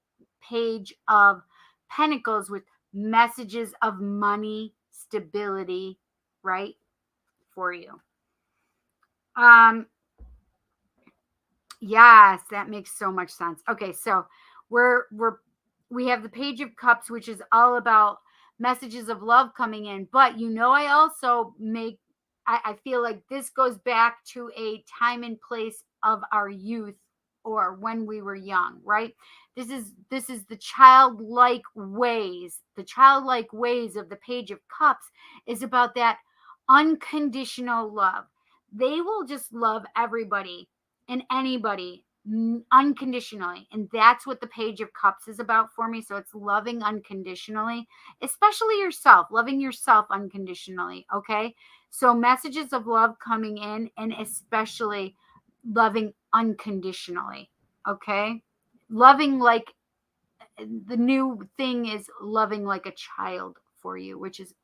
Page of Pentacles with messages of money, stability, right, for you. Yes, that makes so much sense. Okay, so we have the Page of Cups, which is all about messages of love coming in. But I also I feel like this goes back to a time and place of our youth or when we were young, right? This is the childlike ways. The childlike ways of the Page of Cups is about that unconditional love. They will just love everybody and anybody unconditionally, and that's what the Page of Cups is about for me. So it's loving unconditionally, especially yourself, loving yourself unconditionally. Okay, so messages of love coming in, and especially loving unconditionally. Okay, loving like the new thing is loving like a child for you, which is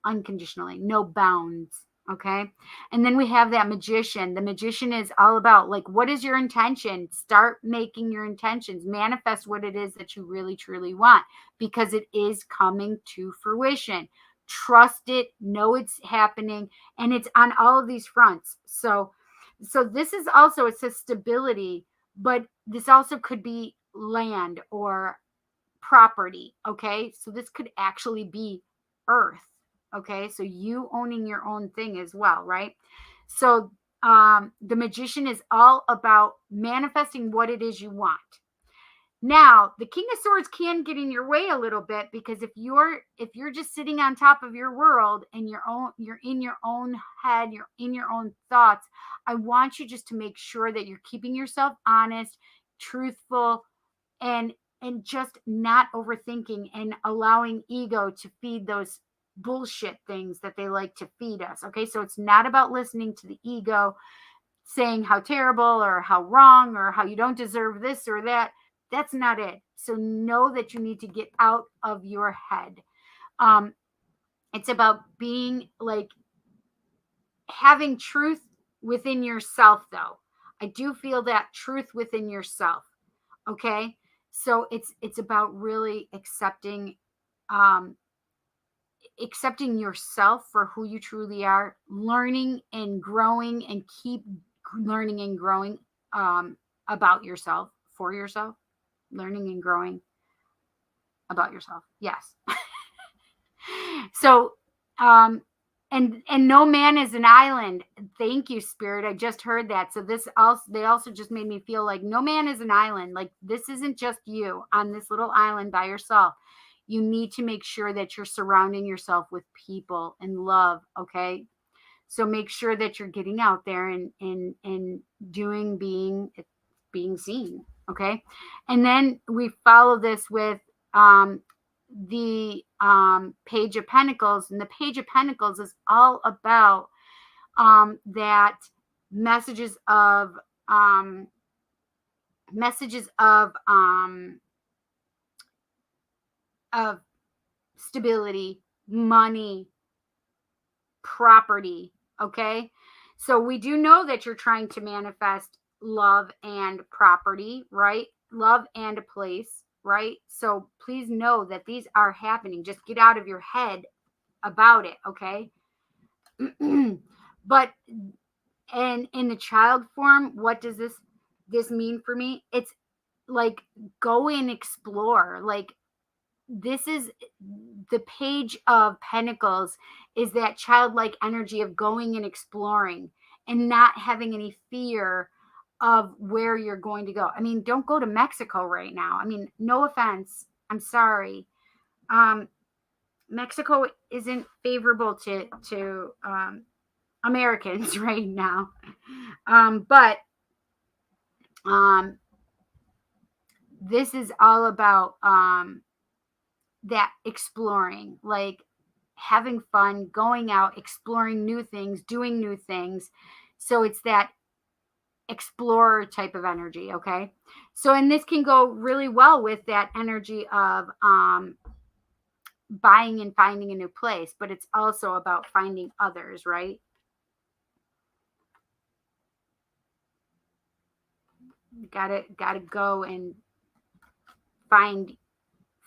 unconditionally, no bounds. Okay. And then we have that Magician. The Magician is all about like, what is your intention? Start making your intentions, manifest what it is that you really truly want, because it is coming to fruition. Trust it, know it's happening, and it's on all of these fronts. So this is also, it says stability, but this also could be land or property. Okay. So this could actually be earth. Okay, so you owning your own thing as well, right? So the Magician is all about manifesting what it is you want. Now, the King of Swords can get in your way a little bit, because if you're just sitting on top of your world and you're in your own head, you're in your own thoughts, I want you just to make sure that you're keeping yourself honest, truthful, and just not overthinking and allowing ego to feed those bullshit things that they like to feed us. Okay, so it's not about listening to the ego saying how terrible or how wrong or how you don't deserve this or that. That's not it. So know that you need to get out of your head. It's about being like having truth within yourself, though. I do feel that truth within yourself. Okay, so it's about really accepting yourself for who you truly are, learning and growing, and keep learning and growing about yourself, for yourself, learning and growing about yourself. Yes. So and no man is an island. Thank you, Spirit. I just heard that. So they also just made me feel like no man is an island. Like, this isn't just you on this little island by yourself. You need to make sure that you're surrounding yourself with people and love. Okay, so make sure that you're getting out there and doing, being seen. Okay, and then we follow this with the Page of Pentacles, and the Page of Pentacles is all about that messages of of stability, money, property. Okay, so we do know that you're trying to manifest love and property, right? Love and a place, right? So please know that these are happening. Just get out of your head about it. Okay. But and in the child form, what does this mean for me? It's like, go and explore. Like, this is the Page of Pentacles, is that childlike energy of going and exploring and not having any fear of where you're going to go. I mean, don't go to Mexico right now. I mean, no offense, I'm sorry. Mexico isn't favorable to Americans right now. But this is all about that exploring, like having fun, going out, exploring new things, doing new things, So it's that explorer type of energy, okay? So, and this can go really well with that energy of buying and finding a new place, but it's also about finding others, right? Gotta go and find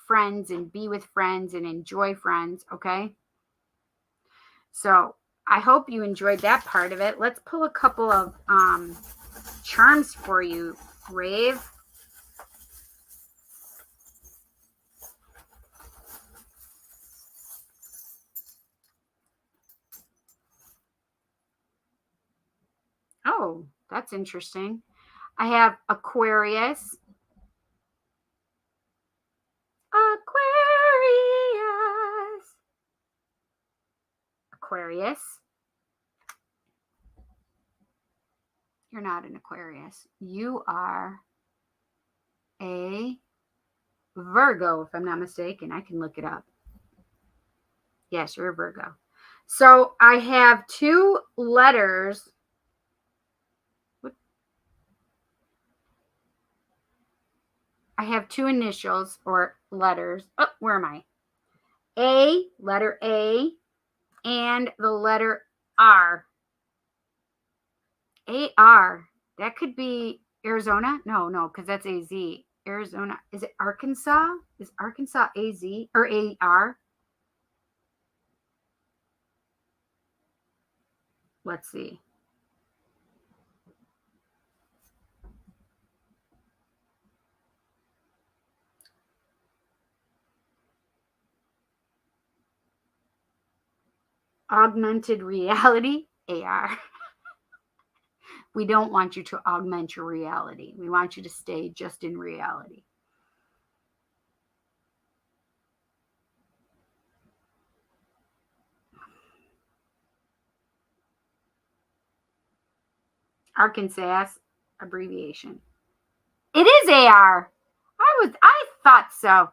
friends and be with friends and enjoy friends, okay? So I hope you enjoyed that part of it. Let's pull a couple of charms for you, Rave. Oh, that's interesting. I have Aquarius. Aquarius. You're not an Aquarius. You are a Virgo, if I'm not mistaken. I can look it up. Yes, you're a Virgo. So I have two letters. I have two initials or letters. Oh, where am I? A, letter A, and the letter R. AR. That could be Arizona? No, because that's AZ. Arizona. Is it Arkansas? Is Arkansas AZ or AR? Let's see. Augmented reality, AR. We don't want you to augment your reality. We want you to stay just in reality. Arkansas abbreviation. It is AR. I thought so.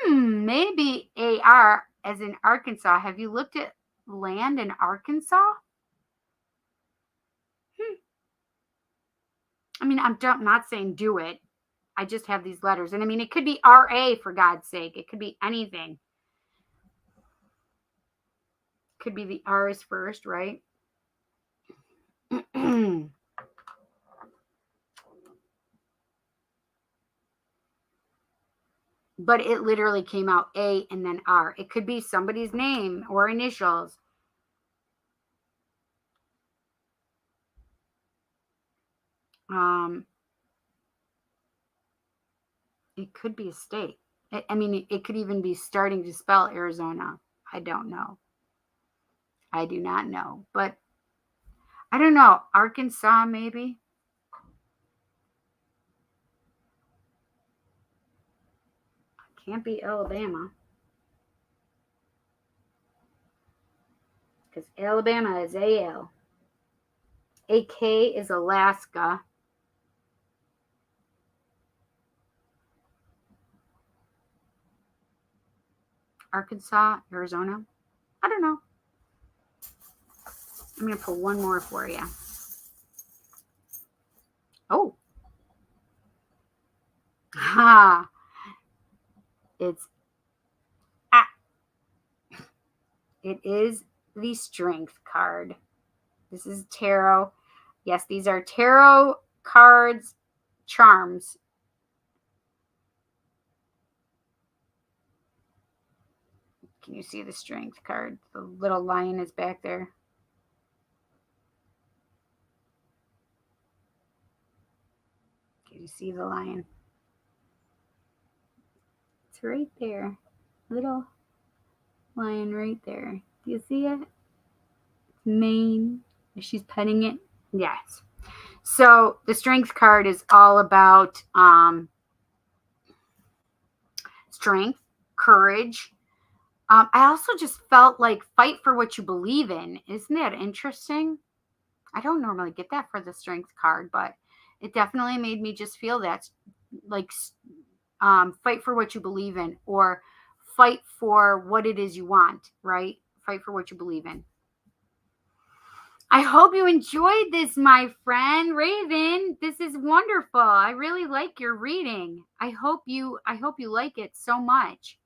Maybe AR as in Arkansas. Have you looked at land in Arkansas? I mean, I'm not saying do it. I just have these letters. And I mean, it could be RA for God's sake. It could be anything. Could be the R is first, right? But it literally came out A and then R. It could be somebody's name or initials. It could be a state. I mean, it could even be starting to spell Arizona. I don't know. I do not know. But I don't know. Arkansas, maybe. Can't be Alabama. Because Alabama is AL. AK is Alaska. Arkansas, Arizona. I don't know. I'm going to pull one more for you. Oh. Ha. It's It is the Strength card. This is tarot. Yes, these are tarot cards, charms. Can you see the Strength card? The little lion is back there. Can you see the lion? It's right there. Little lion right there. Do you see it? Its mane. She's petting it. Yes. So the Strength card is all about strength, courage. I also just felt like fight for what you believe in. Isn't that interesting? I don't normally get that for the Strength card, but it definitely made me just feel that, like, fight for what you believe in, or fight for what it is you want, right? Fight for what you believe in. I hope you enjoyed this, my friend Raven. This is wonderful. I really like your reading. I hope you like it so much.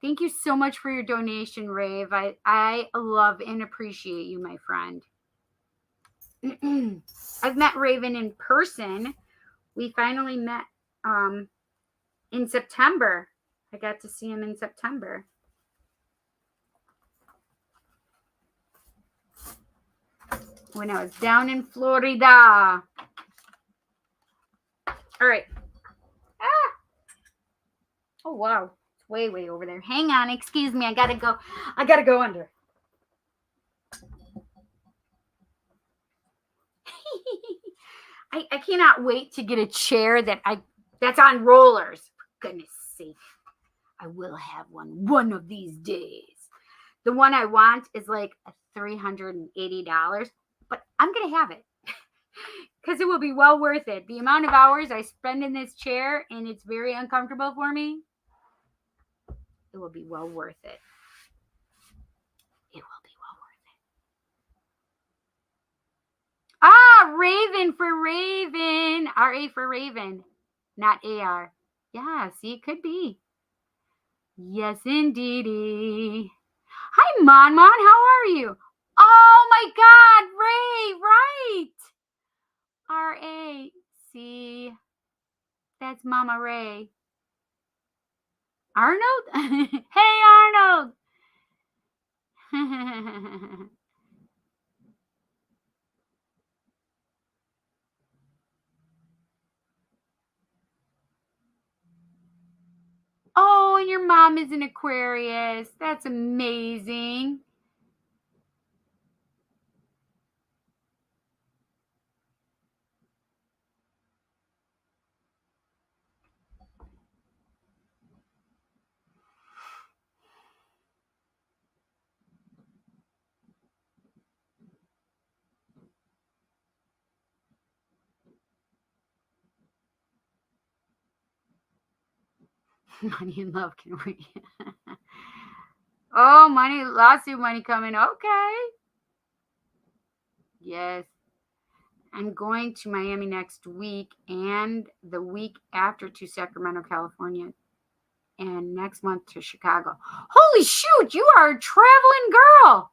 Thank you so much for your donation, Rave. I love and appreciate you, my friend. I've met Raven in person. We finally met in September. I got to see him in September. When I was down in Florida. All right. Ah. Oh, wow. It's way, way over there. Hang on. Excuse me. I got to go. I got to go under. I cannot wait to get a chair that's on rollers. For goodness sake. I will have one of these days. The one I want is like $380, but I'm going to have it because it will be well worth it. The amount of hours I spend in this chair, and it's very uncomfortable for me, it will be well worth it. It will be well worth it. Ah, Raven for Raven. R-A for Raven, not A-R. Yeah, see, it could be. Yes, indeedy. Hi, Mon. How are you? Oh, my God. Ray, right. R-A-C. That's Mama Ray. Arnold? Hey, Arnold. Oh, and your mom is an Aquarius. That's amazing. Money and love can wait. Oh, money, lawsuit money coming. Okay. Yes. I'm going to Miami next week and the week after to Sacramento, California, and next month to Chicago. Holy shoot, you are a traveling girl.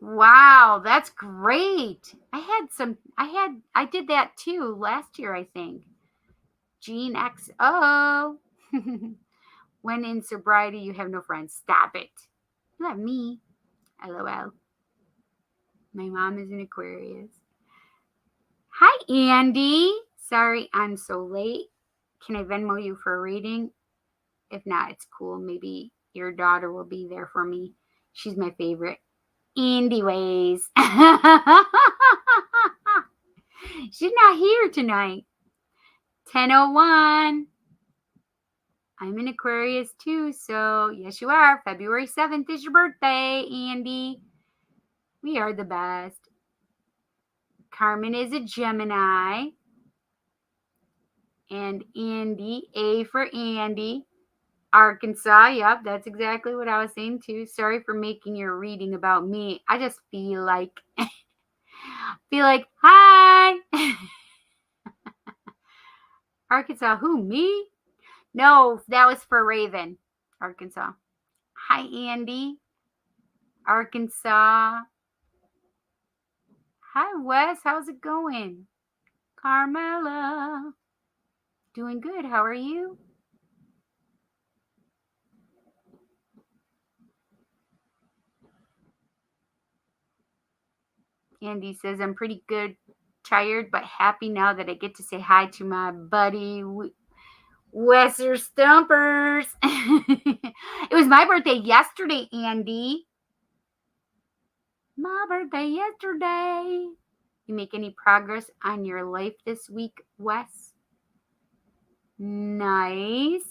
Wow, that's great. I did that too last year, I think. Gene XO. When in sobriety, you have no friends. Stop it. You have me. LOL. My mom is an Aquarius. Hi, Andy. Sorry I'm so late. Can I Venmo you for a reading? If not, it's cool. Maybe your daughter will be there for me. She's my favorite. Anyways. She's not here tonight. 10:01. I'm an Aquarius too, so yes, you are. February 7th is your birthday, Andy. We are the best. Carmen is a Gemini. And Andy, A for Andy. Arkansas, yep, that's exactly what I was saying too. Sorry for making your reading about me. I just feel like, hi. Arkansas, who, me? No, that was for Raven, Arkansas. Hi, Andy. Arkansas. Hi, Wes. How's it going? Carmela. Doing good. How are you? Andy says, I'm pretty good, tired, but happy now that I get to say hi to my buddy, Wesser Stumpers. It was my birthday yesterday, Andy. My birthday yesterday. You make any progress on your life this week, Wes? Nice.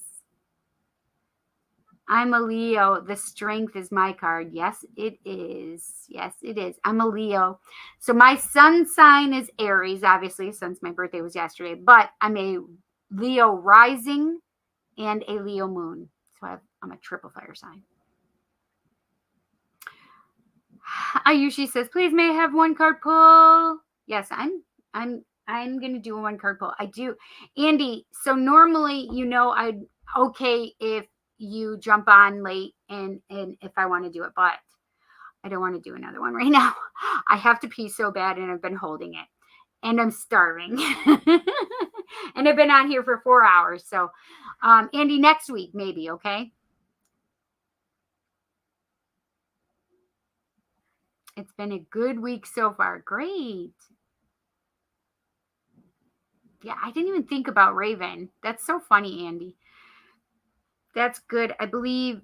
I'm a Leo. The strength is my card. Yes, it is. Yes, it is. I'm a Leo. So my sun sign is Aries, obviously, since my birthday was yesterday. But I'm a Leo rising and a Leo moon. So why I'm a triple fire sign. Ayushi says, please may I have one card pull? Yes, I'm gonna do a one card pull. I do. Andy, so normally, I'd okay if you jump on late and if I want to do it, but I don't want to do another one right now. I have to pee so bad and I've been holding it. And I'm starving. And I've been on here for 4 hours. So Andy, next week maybe, okay? It's been a good week so far. Great. Yeah, I didn't even think about Raven. That's so funny, Andy. That's good. I believe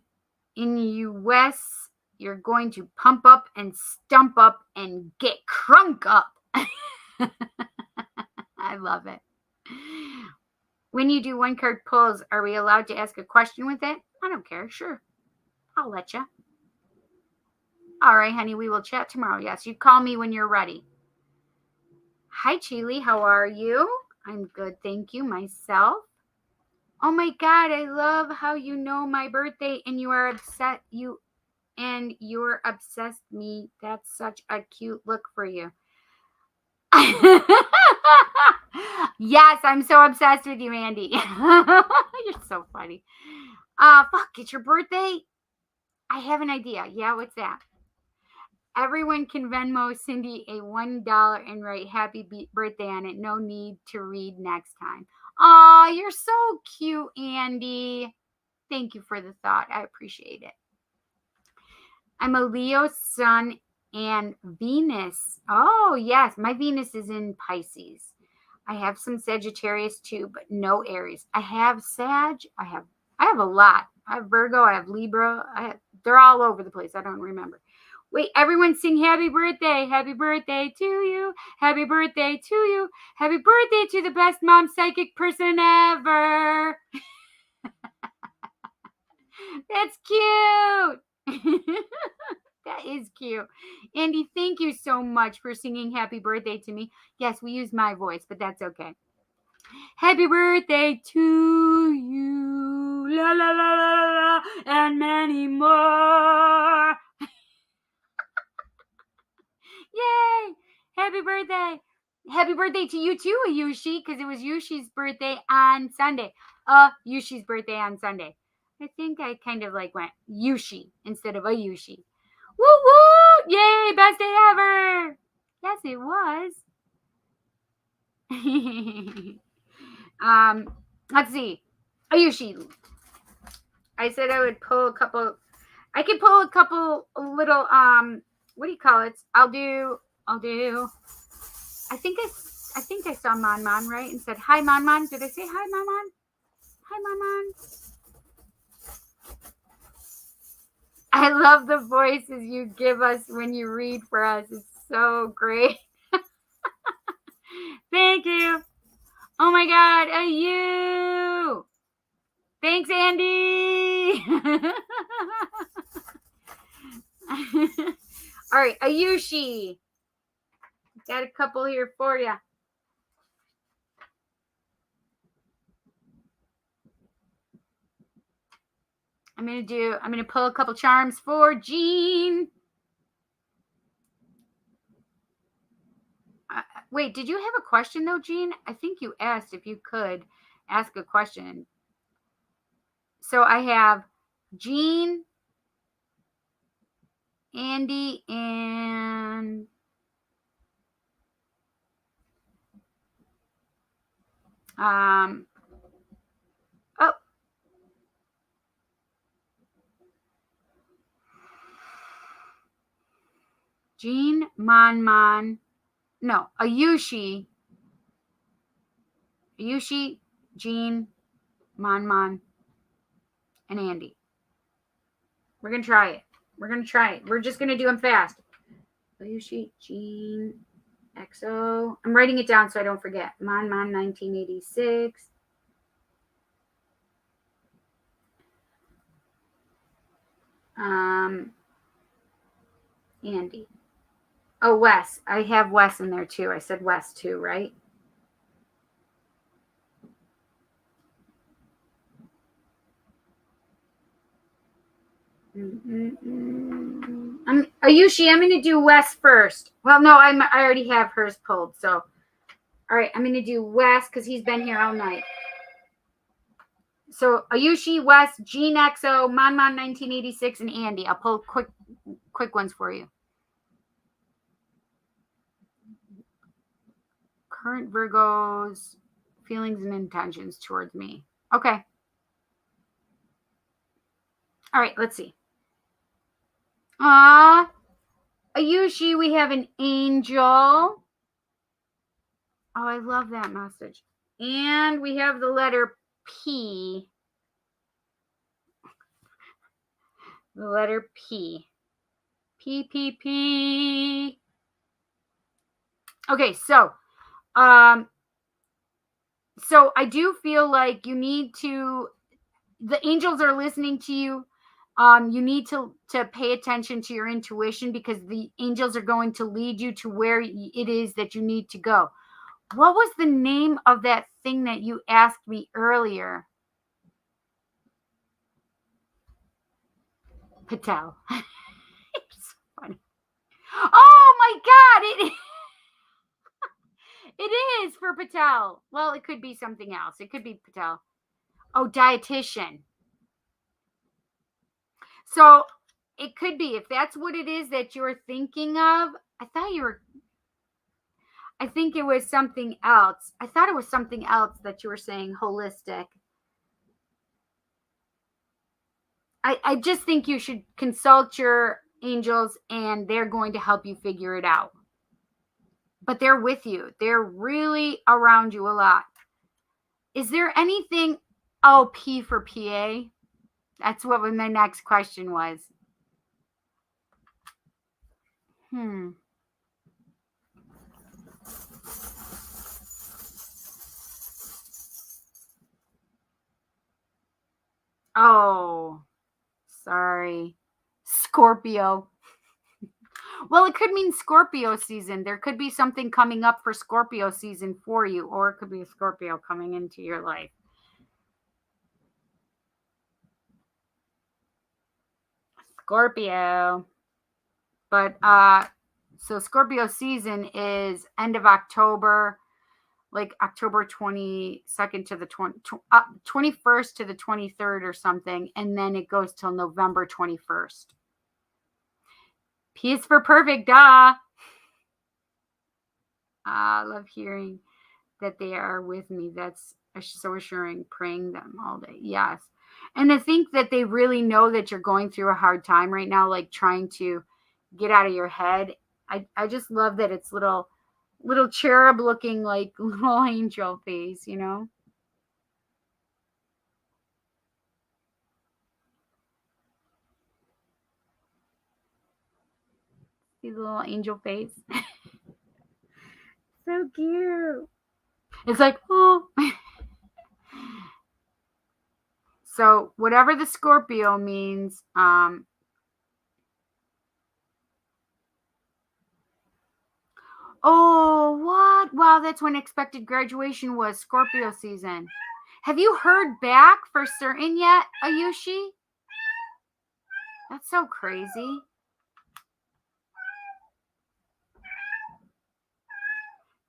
in US, you're going to pump up and stump up and get crunk up. I love it. When you do one card pulls, are we allowed to ask a question with it? I don't care. Sure. I'll let you. All right, honey. We will chat tomorrow. Yes, you call me when you're ready. Hi, Chili. How are you? I'm good. Thank you. Myself. Oh my God. I love how you know my birthday and you're obsessed me. That's such a cute look for you. Yes, I'm so obsessed with you, Andy. You're so funny. Fuck, it's your birthday? I have an idea. Yeah, what's that? Everyone can Venmo Cindy a $1 and write happy birthday on it. No need to read next time. Aw, you're so cute, Andy. Thank you for the thought. I appreciate it. I'm a Leo sun and Venus. Oh, yes. My Venus is in Pisces. I have some Sagittarius too, but no Aries. I have Sag. I have a lot. I have Virgo. I have Libra. They're all over the place. I don't remember. Wait, everyone sing happy birthday. Happy birthday to you. Happy birthday to you. Happy birthday to the best mom psychic person ever. That's cute. That is cute. Andy, thank you so much for singing happy birthday to me. Yes, we use my voice, but that's okay. Happy birthday to you. La la la la la, and many more. Yay! Happy birthday. Happy birthday to you too, Ayushi, because it was Yushi's birthday on Sunday. Yushi's birthday on Sunday. I think I kind of like went Yushi instead of Ayushi. Woo woo! Yay! Best day ever! Yes, it was. Let's see. Ayushi. I said I would pull a couple. I could pull a couple little what do you call it? I'll do. I think I saw Mon Mon, right? And said, hi, Mon Mon. Did I say hi, Mon Mon? Hi, Mon Mon. I love the voices you give us when you read for us. It's so great. Thank you. Oh my God, you. Thanks, Andy. All right, Ayushi. Got a couple here for you. I'm gonna pull a couple charms for Jean. Wait, did you have a question though, Jean? I think you asked if you could ask a question. So I have Jean, Andy, and Jean, Mon Mon. No, Ayushi, Jean, Mon Mon, and Andy. We're going to try it. We're just going to do them fast. Ayushi, Jean, XO. I'm writing it down so I don't forget. Mon Mon 1986. Andy. Oh, Wes. I have Wes in there too. I said Wes too, right? Ayushi, I'm going to do Wes first. Well, no, I already have hers pulled. So, all right, I'm going to do Wes because he's been here all night. So, Ayushi, Wes, Gene XO, Monmon 1986, and Andy. I'll pull quick ones for you. Current Virgos, feelings and intentions towards me. Okay. All right, let's see. Ayushi, we have an angel. Oh, I love that message. And we have the letter P. The letter P. P, P, P. Okay, so I do feel like you need to, the angels are listening to you. You need to pay attention to your intuition because the angels are going to lead you to where it is that you need to go. What was the name of that thing that you asked me earlier? Patel. It's funny. Oh my God! It is for Patel. Well, it could be something else. It could be Patel. Oh, dietitian. So it could be, if that's what it is that you're thinking of. I think it was something else. I thought it was something else that you were saying, holistic. I just think you should consult your angels and they're going to help you figure it out. But they're with you. They're really around you a lot. Is there anything? Oh, P for PA. That's what my next question was. Oh, sorry. Scorpio. Well, it could mean Scorpio season. There could be something coming up for Scorpio season for you, or it could be a Scorpio coming into your life. Scorpio. But so Scorpio season is end of October, like October 22nd to the 21st to the 23rd or something, and then it goes till November 21st. P is for perfect, duh. I love hearing that they are with me. That's so assuring. Praying them all day. Yes. And I think that they really know that you're going through a hard time right now, like trying to get out of your head. I just love that it's little cherub looking like little angel face, you know? See the little angel face? So cute. It's like, oh. So whatever the Scorpio means, oh, what? Wow, that's when expected graduation was, Scorpio season. Have you heard back for certain yet, Ayushi? That's so crazy.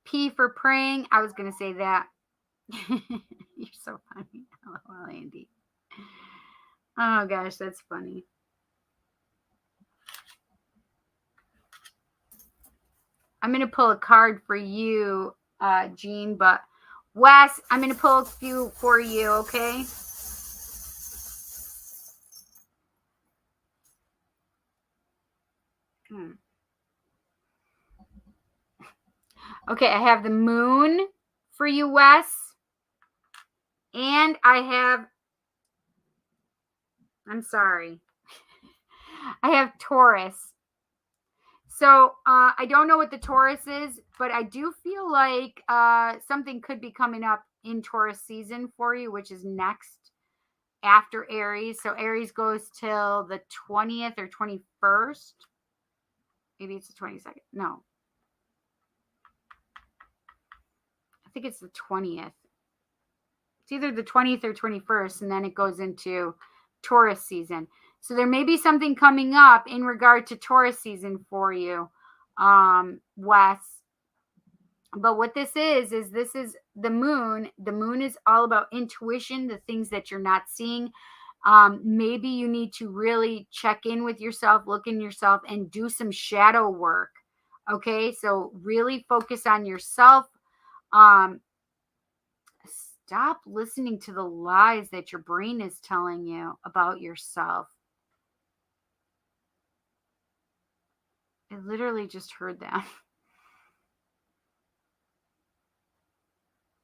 P for praying. I was going to say that. You're so funny. LOL, Andy. Oh, gosh, that's funny. I'm going to pull a card for you, Jean, but Wes, I'm going to pull a few for you, okay? Okay, I have the moon for you, Wes. And I have, I'm sorry, I have Taurus. So I don't know what the Taurus is, but I do feel like something could be coming up in Taurus season for you, which is next after Aries. So Aries goes till the 20th or 21st. Maybe it's the 22nd. No. I think it's the 20th. It's either the 20th or 21st, and then it goes into Taurus season. So there may be something coming up in regard to Taurus season for you, Wes. But what this is this is the moon. The moon is all about intuition, the things that you're not seeing. Maybe you need to really check in with yourself, look in yourself, and do some shadow work. Okay, so really focus on yourself. Stop listening to the lies that your brain is telling you about yourself. I literally just heard that.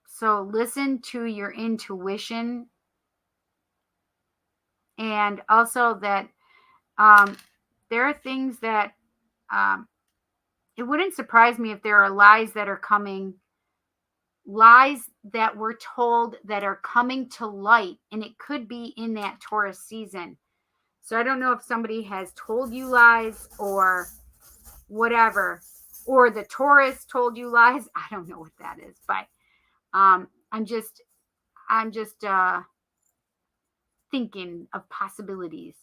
So listen to your intuition. And also that there are things that it wouldn't surprise me if there are lies that are coming, lies that we're told that are coming to light. And it could be in that Taurus season. So I don't know if somebody has told you lies or whatever, or the Taurus told you lies. I don't know what that is, but I'm just thinking of possibilities.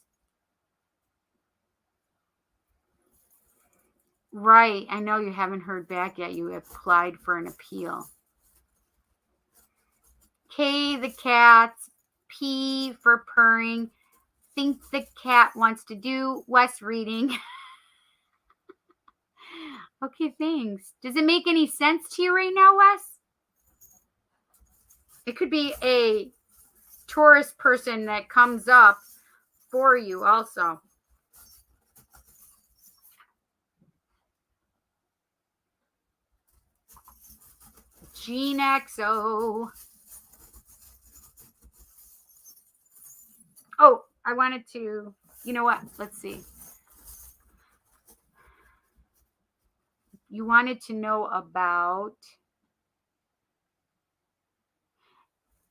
Right. I know you haven't heard back yet. You applied for an appeal. K, the cats. P for purring. Think the cat wants to do. Wes reading. Okay, thanks. Does it make any sense to you right now, Wes? It could be a Taurus person that comes up for you also. Gene XO. Oh, I wanted to, you know what? Let's see. You wanted to know about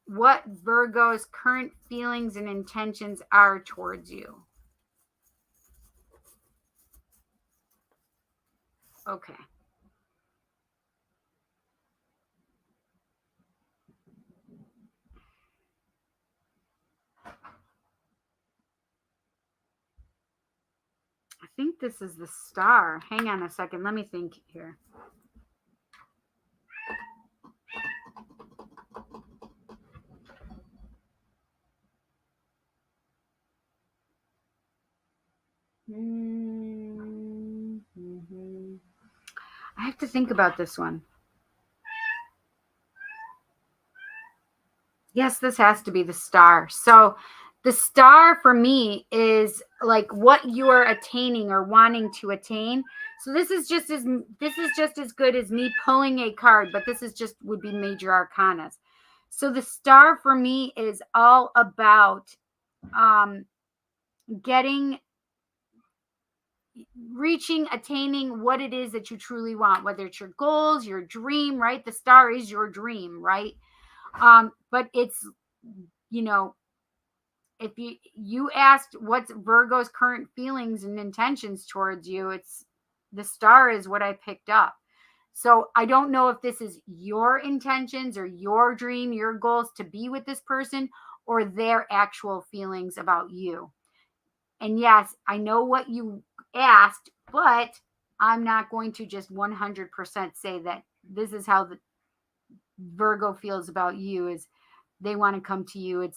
what Virgo's current feelings and intentions are towards you. Okay. I think this is the star. Hang on a second. Let me think here. I have to think about this one. Yes, this has to be the star. So the star for me is like what you are attaining or wanting to attain. So this is just as good as me pulling a card, but this is just would be major arcanas. So the star for me is all about attaining what it is that you truly want, whether it's your goals, your dream, right? The star is your dream, right? But it's, you know, if you asked what's Virgo's current feelings and intentions towards you, it's the star is what I picked up. So I don't know if this is your intentions or your dream, your goals to be with this person, or their actual feelings about you. And yes, I know what you asked, but I'm not going to just 100% say that this is how the Virgo feels about you. Is they want to come to you.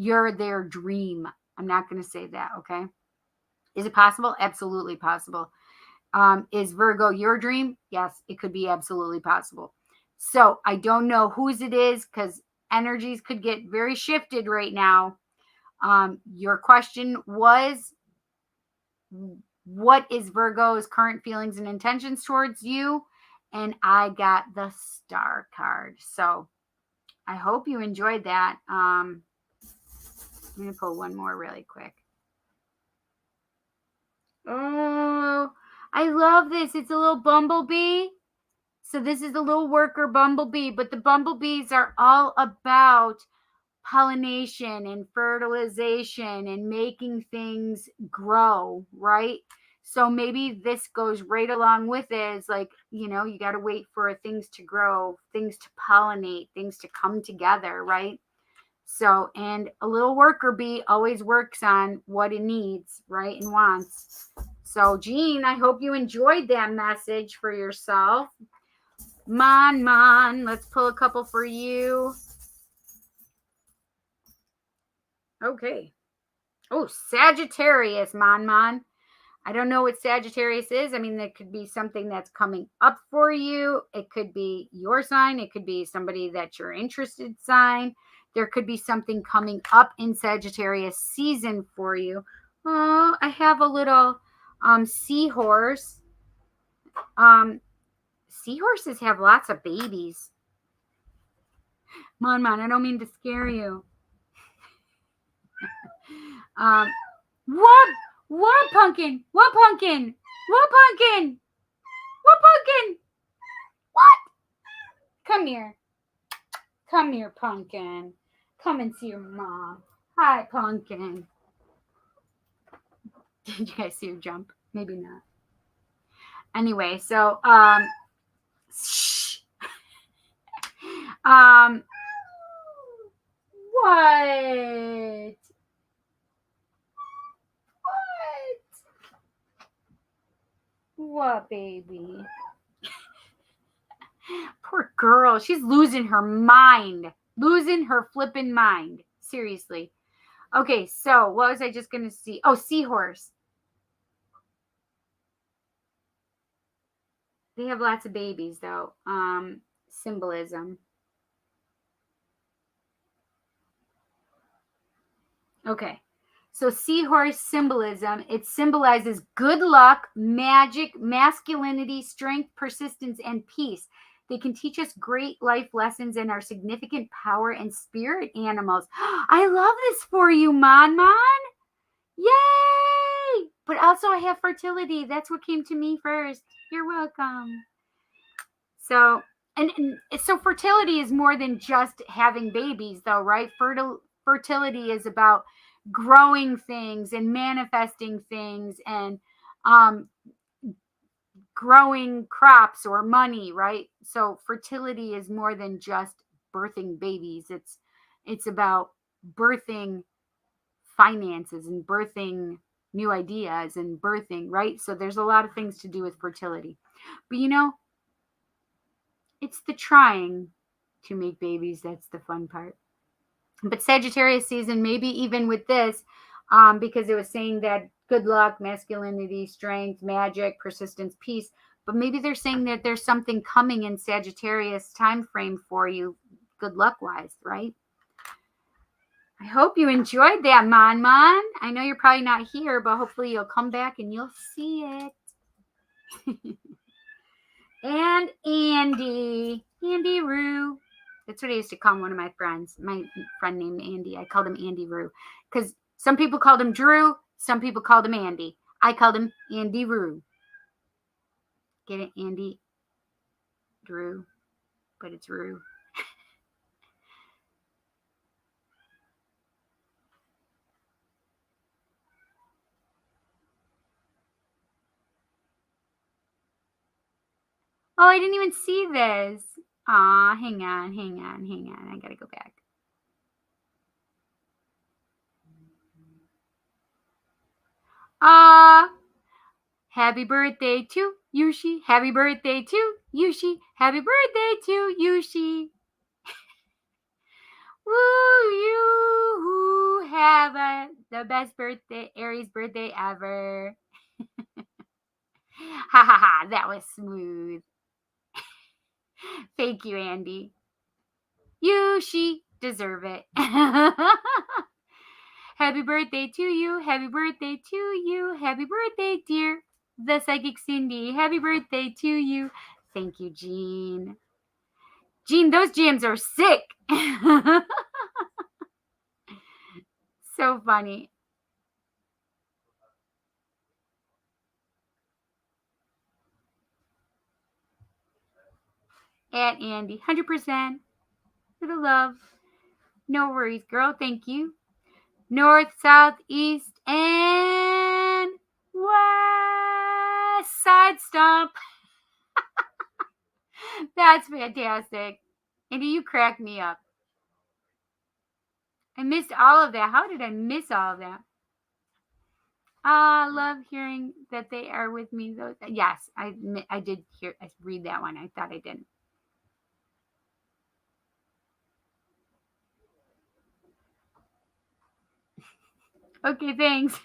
You're their dream. I'm not going to say that. Okay. Is it possible? Absolutely possible. Is Virgo your dream? Yes, it could be absolutely possible. So I don't know whose it is because energies could get very shifted right now. Your question was, what is Virgo's current feelings and intentions towards you? And I got the star card. So I hope you enjoyed that. I'm going to pull one more really quick. Oh, I love this. It's a little bumblebee. So this is a little worker bumblebee, but the bumblebees are all about pollination and fertilization and making things grow, right? So maybe this goes right along with it. It's like, you got to wait for things to grow, things to pollinate, things to come together, right? So, and a little worker bee always works on what it needs, right, and wants. So, Jean, I hope you enjoyed that message for yourself. Mon, let's pull a couple for you. Okay. Oh, Sagittarius, Mon. I don't know what Sagittarius is. I mean, there could be something that's coming up for you. It could be your sign. It could be somebody that you're interested sign. There could be something coming up in Sagittarius season for you. Oh, I have a little seahorse. Seahorses have lots of babies. Mon, I don't mean to scare you. What pumpkin? What pumpkin? What pumpkin? What pumpkin? What? Come here. Come here, pumpkin. Come and see your mom. Hi, pumpkin. Did you guys see her jump? Maybe not. Anyway, so shh. What? What, baby? Poor girl. She's losing her mind. Losing her flipping mind. Seriously. Okay, so what was I just going to see? Oh, seahorse. They have lots of babies, though. Symbolism. Okay. So seahorse symbolism, it symbolizes good luck, magic, masculinity, strength, persistence, and peace. They can teach us great life lessons and are significant power and spirit animals. I love this for you, Mon. Yay! But also I have fertility. That's what came to me first. You're welcome. So, and so fertility is more than just having babies, though, right? Fertility is about growing things and manifesting things and growing crops or money, right? So fertility is more than just birthing babies. It's about birthing finances and birthing new ideas and birthing, right? So there's a lot of things to do with fertility. But it's the trying to make babies that's the fun part. But Sagittarius season, maybe even with this, because it was saying that good luck, masculinity, strength, magic, persistence, peace. But maybe they're saying that there's something coming in Sagittarius time frame for you, good luck wise, right? I hope you enjoyed that, Mon. I know you're probably not here, but hopefully you'll come back and you'll see it. And Andy Roo. That's what I used to call one of my friends. My friend named Andy. I called him Andy Roo. Because some people called him Drew. Some people called him Andy. I called him Andy Roo. Get it? Andy Drew. But it's Roo. Oh, I didn't even see this. Aw, hang on. I gotta go back. Happy birthday to Yushi. Happy birthday to Yushi. Happy birthday to Yushi. Woo, you have the best birthday, Aries birthday ever. Ha ha ha, that was smooth. Thank you, Andy. Yushi, deserve it. Happy birthday to you. Happy birthday to you. Happy birthday, dear. The Psychic Cindy. Happy birthday to you. Thank you, Jean. Jean, those jams are sick. So funny. At Andy, 100%. Little love. No worries, girl. Thank you. North, south, east, and west side stomp. That's fantastic. Andy, you crack me up. I missed all of that. How did I miss all of that? I love hearing that they are with me. Though. Yes, I did read that one. I thought I didn't. Okay, thanks.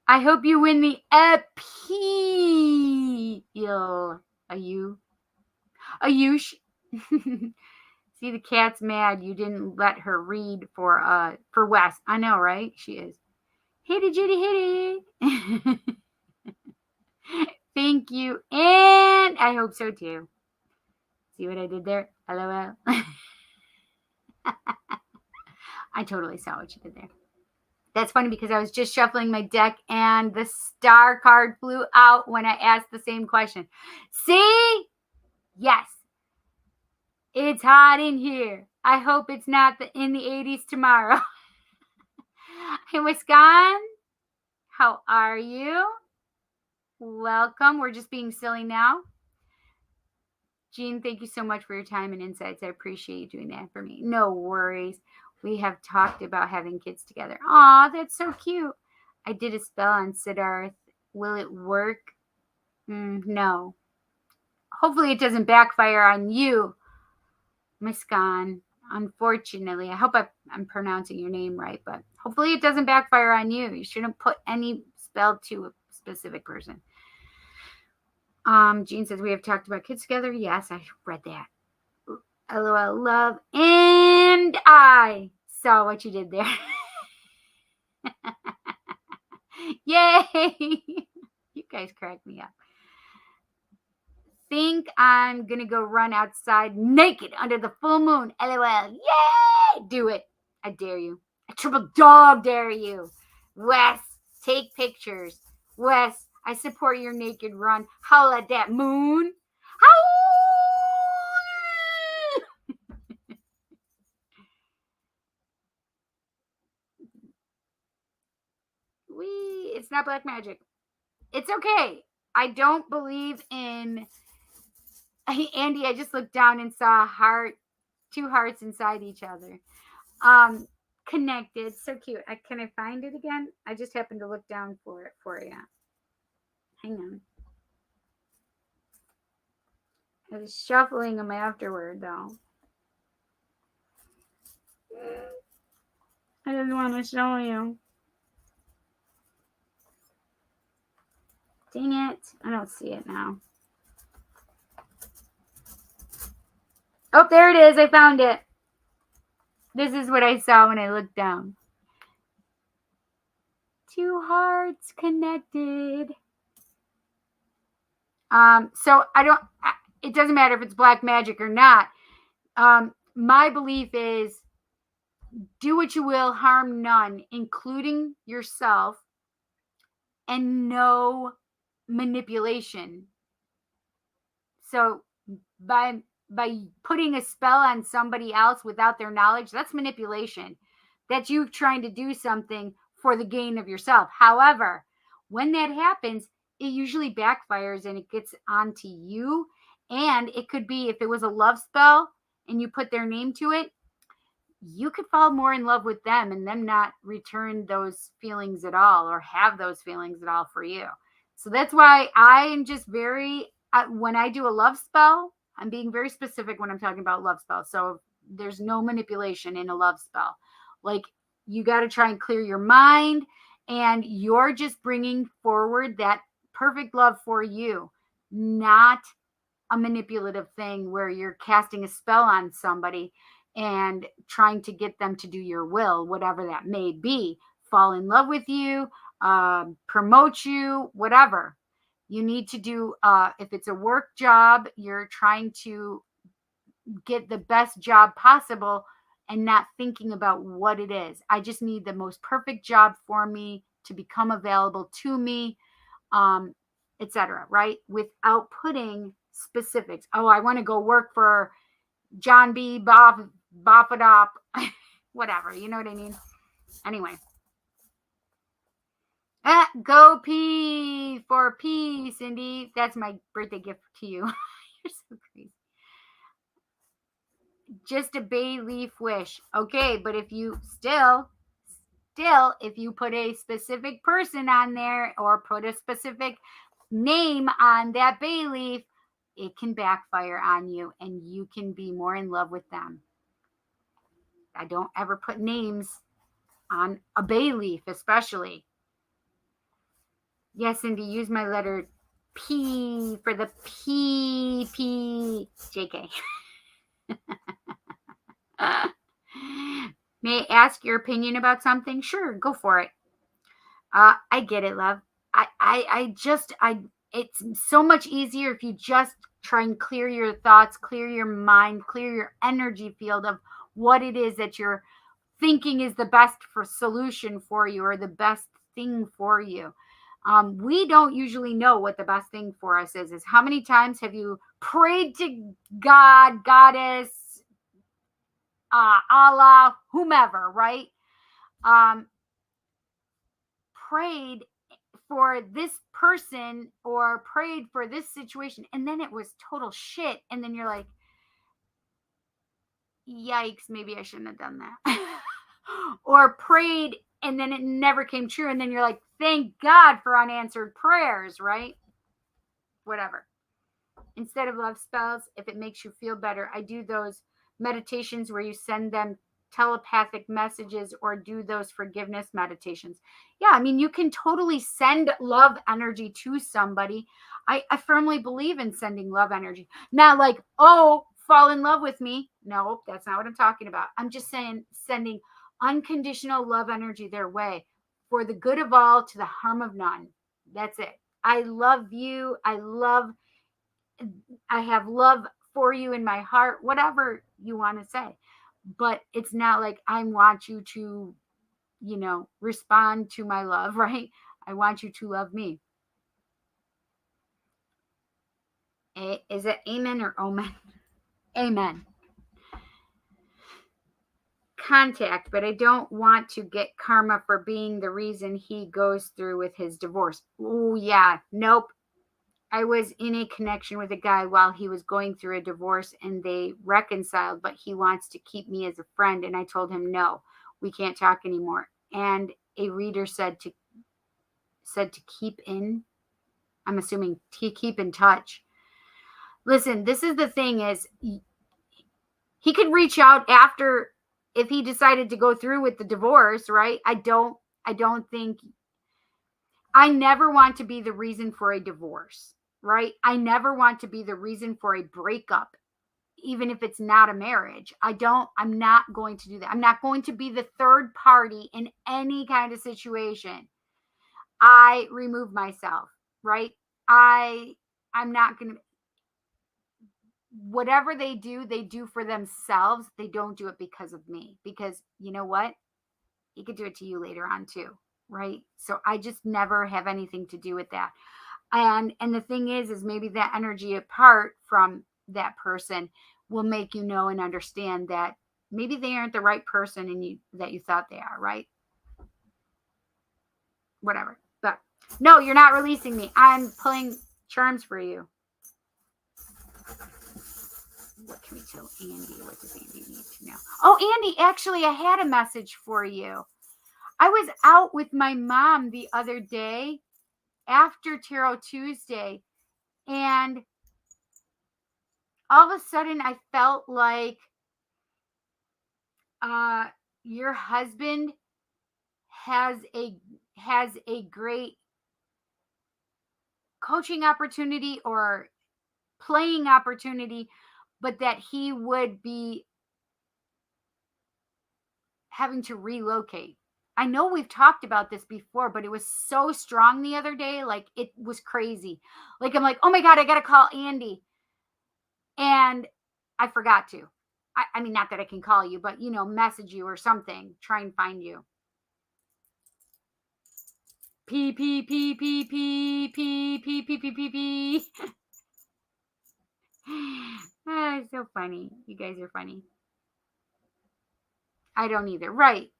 I hope you win the appeal. Ayush. See, the cat's mad you didn't let her read for Wes. I know, right? She is. Hitty jitty hitty. Thank you. And I hope so too. See what I did there? LOL. I totally saw what you did there. That's funny because I was just shuffling my deck and the star card flew out when I asked the same question. See? Yes. It's hot in here. I hope it's not in the 80s tomorrow. Hey, Wisconsin. How are you? Welcome. We're just being silly now. Jean, thank you so much for your time and insights. I appreciate you doing that for me. No worries. We have talked about having kids together. Aw, that's so cute. I did a spell on Siddharth. Will it work? No. Hopefully it doesn't backfire on you, Miskan. Unfortunately, I hope I'm pronouncing your name right, but hopefully it doesn't backfire on you. You shouldn't put any spell to a specific person. Jean says we have talked about kids together. Yes, I read that. LOL, love. And I saw what you did there. Yay! You guys crack me up. Think I'm gonna go run outside naked under the full moon. LOL. Yay! Do it. I dare you. I triple dog dare you. Wes, take pictures. Wes, I support your naked run. Howl at that moon. Howl! It's not black magic. It's okay. I don't believe in... Andy, I just looked down and saw two hearts inside each other. Connected. So cute. Can I find it again? I just happened to look down for it for you. Hang on. I was shuffling them afterward, though. I didn't want to show you. Dang it. I don't see it now. Oh, there it is. I found it. This is what I saw when I looked down. Two hearts connected. So it doesn't matter if it's black magic or not. My belief is do what you will, harm none, including yourself, and no manipulation. So by putting a spell on somebody else without their knowledge, that's manipulation. That's you trying to do something for the gain of yourself. However, when that happens, it usually backfires and it gets onto you. And it could be if it was a love spell and you put their name to it, you could fall more in love with them and them not return those feelings at all or have those feelings at all for you. So that's why I am just when I do a love spell, I'm being very specific when I'm talking about love spells. So there's no manipulation in a love spell. Like you got to try and clear your mind and you're just bringing forward that perfect love for you, not a manipulative thing where you're casting a spell on somebody and trying to get them to do your will, whatever that may be, fall in love with you, promote you, whatever. You need to do, if it's a work job, you're trying to get the best job possible and not thinking about what it is. I just need the most perfect job for me to become available to me, etc. Right? Without putting specifics. Oh, I want to go work for John B. Boffadop, whatever. You know what I mean? Anyway. Go pee for pee, Cindy. That's my birthday gift to you. You're so crazy. just a bay leaf wish. Okay, but if you still, if you put a specific person on there or put a specific name on that bay leaf, it can backfire on you and you can be more in love with them. I don't ever put names on a bay leaf, especially. Yes, Cindy, use my letter P for the JK. May I ask your opinion about something? Sure, go for it. I get it, love. It's so much easier if you just try and clear your thoughts, clear your mind, clear your energy field of what it is that you're thinking is the best for solution for you or the best thing for you. We don't usually know what the best thing for us is. How many times have you prayed to God, Goddess, Allah, whomever, right? Prayed for this person or prayed for this situation and then it was total shit and then you're like, yikes, maybe I shouldn't have done that. Or prayed and then it never came true and then you're like, thank God for unanswered prayers, right? Whatever. Instead of love spells, if it makes you feel better, I do those meditations where you send them telepathic messages or do those forgiveness meditations. Yeah, I mean, you can totally send love energy to somebody. I firmly believe in sending love energy. Not like, oh, fall in love with me. No, that's not what I'm talking about. I'm just saying sending unconditional love energy their way for the good of all to the harm of none. That's it. I love you. I have love for you in my heart, whatever you want to say. But it's not like I want you to, respond to my love, right? I want you to love me. Is it amen or omen? Amen. Contact, but I don't want to get karma for being the reason he goes through with his divorce. Oh, yeah. Nope. I was in a connection with a guy while he was going through a divorce and they reconciled, but he wants to keep me as a friend. And I told him, no, we can't talk anymore. And a reader said to keep in, I'm assuming to keep in touch. Listen, this is the thing is he could reach out after if he decided to go through with the divorce, right? I never want to be the reason for a divorce. Right? I never want to be the reason for a breakup, even if it's not a marriage. I'm not going to do that. I'm not going to be the third party in any kind of situation. I remove myself, right? I'm not going to, whatever they do for themselves. They don't do it because of me, because you know what? He could do it to you later on too, right? So I just never have anything to do with that. And the thing is maybe that energy apart from that person will make you know and understand that maybe they aren't the right person that you thought they are, right? Whatever. But no, you're not releasing me. I'm pulling charms for you. What can we tell Andy? What does Andy need to know? Oh, Andy, actually, I had a message for you. I was out with my mom the other day after Tarot Tuesday, and all of a sudden I felt like your husband has a great coaching opportunity or playing opportunity, but that he would be having to relocate. I know we've talked about this before, but it was so strong the other day. Like, it was crazy. Like, I'm like, oh my God, I got to call Andy. And I forgot to. I mean, not that I can call you, but, message you or something. Try and find you. P, P, P, P, P, P, P, P, P, P, P. It's so funny. You guys are funny. I don't either. Right.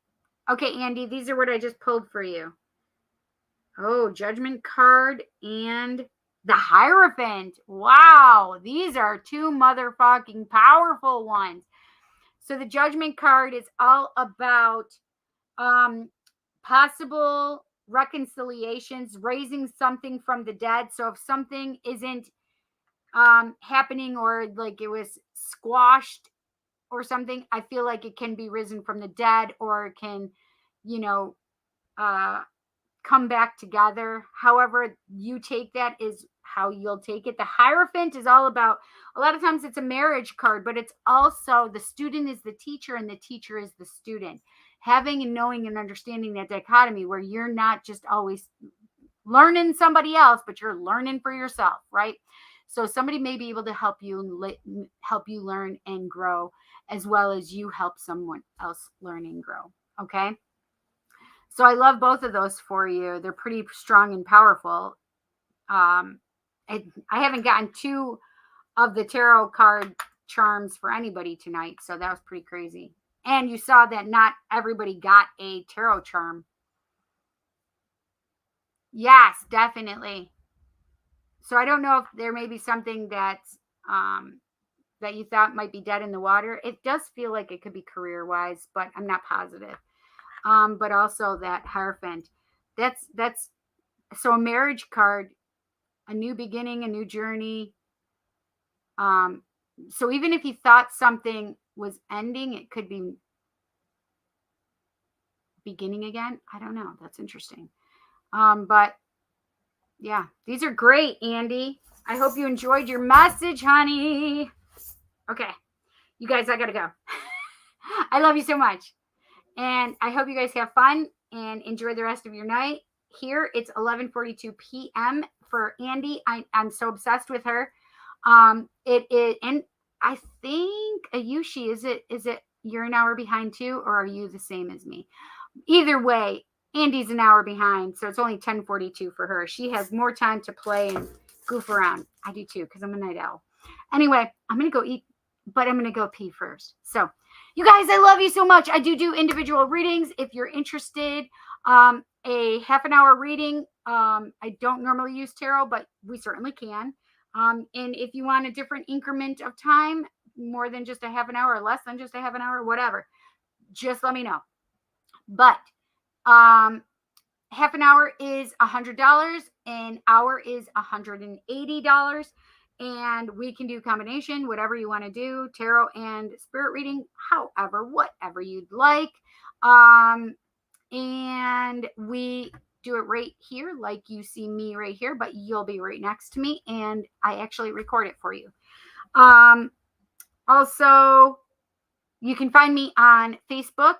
Okay, Andy, these are what I just pulled for you. Oh, Judgment card and the Hierophant. Wow, these are two motherfucking powerful ones. So the Judgment card is all about possible reconciliations, raising something from the dead. So if something isn't happening, or like it was squashed or something, I feel like it can be risen from the dead, or it can, you know, come back together. However you take that is how you'll take it. The Hierophant is all about, a lot of times it's a marriage card, but it's also the student is the teacher and the teacher is the student. Having and knowing and understanding that dichotomy where you're not just always learning somebody else, but you're learning for yourself, right? So somebody may be able to help you learn and grow, as well as you help someone else learn and grow. Okay. So I love both of those for you. They're pretty strong and powerful. I haven't gotten 2 of the tarot card charms for anybody tonight, so that was pretty crazy. And you saw that not everybody got a tarot charm. Yes, definitely. So I don't know if there may be something that's that you thought might be dead in the water. It does feel like it could be career-wise, but I'm not positive. But also that Hierophant. That's so a marriage card, a new beginning, a new journey. So even if you thought something was ending, it could be beginning again. I don't know. That's interesting. But yeah, these are great, Andy. I hope you enjoyed your message, honey. Okay, you guys, I gotta go. I love you so much. And I hope you guys have fun and enjoy the rest of your night. Here, it's 11:42 p.m. for Andy. I'm so obsessed with her. It is, and I think Ayushi, is it you're an hour behind too, or are you the same as me? Either way, Andy's an hour behind, so it's only 10:42 for her. She has more time to play and goof around. I do too, because I'm a night owl. Anyway, I'm gonna go eat, but I'm gonna go pee first. So, you guys, I love you so much. I do individual readings if you're interested. A half an hour reading. I don't normally use tarot, but we certainly can. And if you want a different increment of time, more than just a half an hour or less than just a half an hour, whatever, just let me know. But half an hour is $100, an hour is $180, and we can do combination, whatever you want to do, tarot and spirit reading, however, whatever you'd like. And we do it right here, like you see me right here, but you'll be right next to me, and I actually record it for you. Also, you can find me on Facebook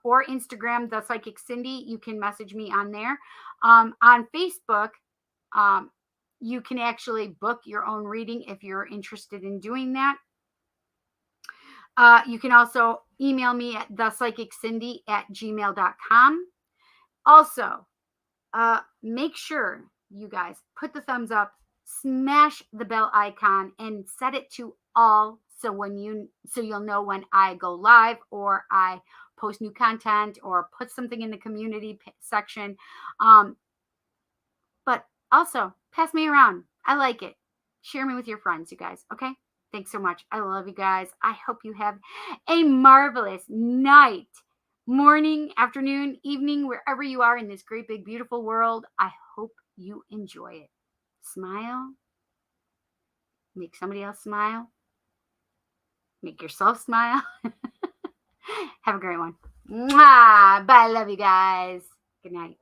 or Instagram, The Psychic Cindy. You can message me on there. On Facebook, you can actually book your own reading if you're interested in doing that. You can also email me at thepsychiccindy@gmail.com. Also, make sure you guys put the thumbs up, smash the bell icon, and set it to all, so you'll know when I go live or I post new content or put something in the community section. But also pass me around. I like it. Share me with your friends, you guys. Okay. Thanks so much. I love you guys. I hope you have a marvelous night, morning, afternoon, evening, wherever you are in this great, big, beautiful world. I hope you enjoy it. Smile. Make somebody else smile. Make yourself smile. Have a great one. Mwah! Bye. I love you guys. Good night.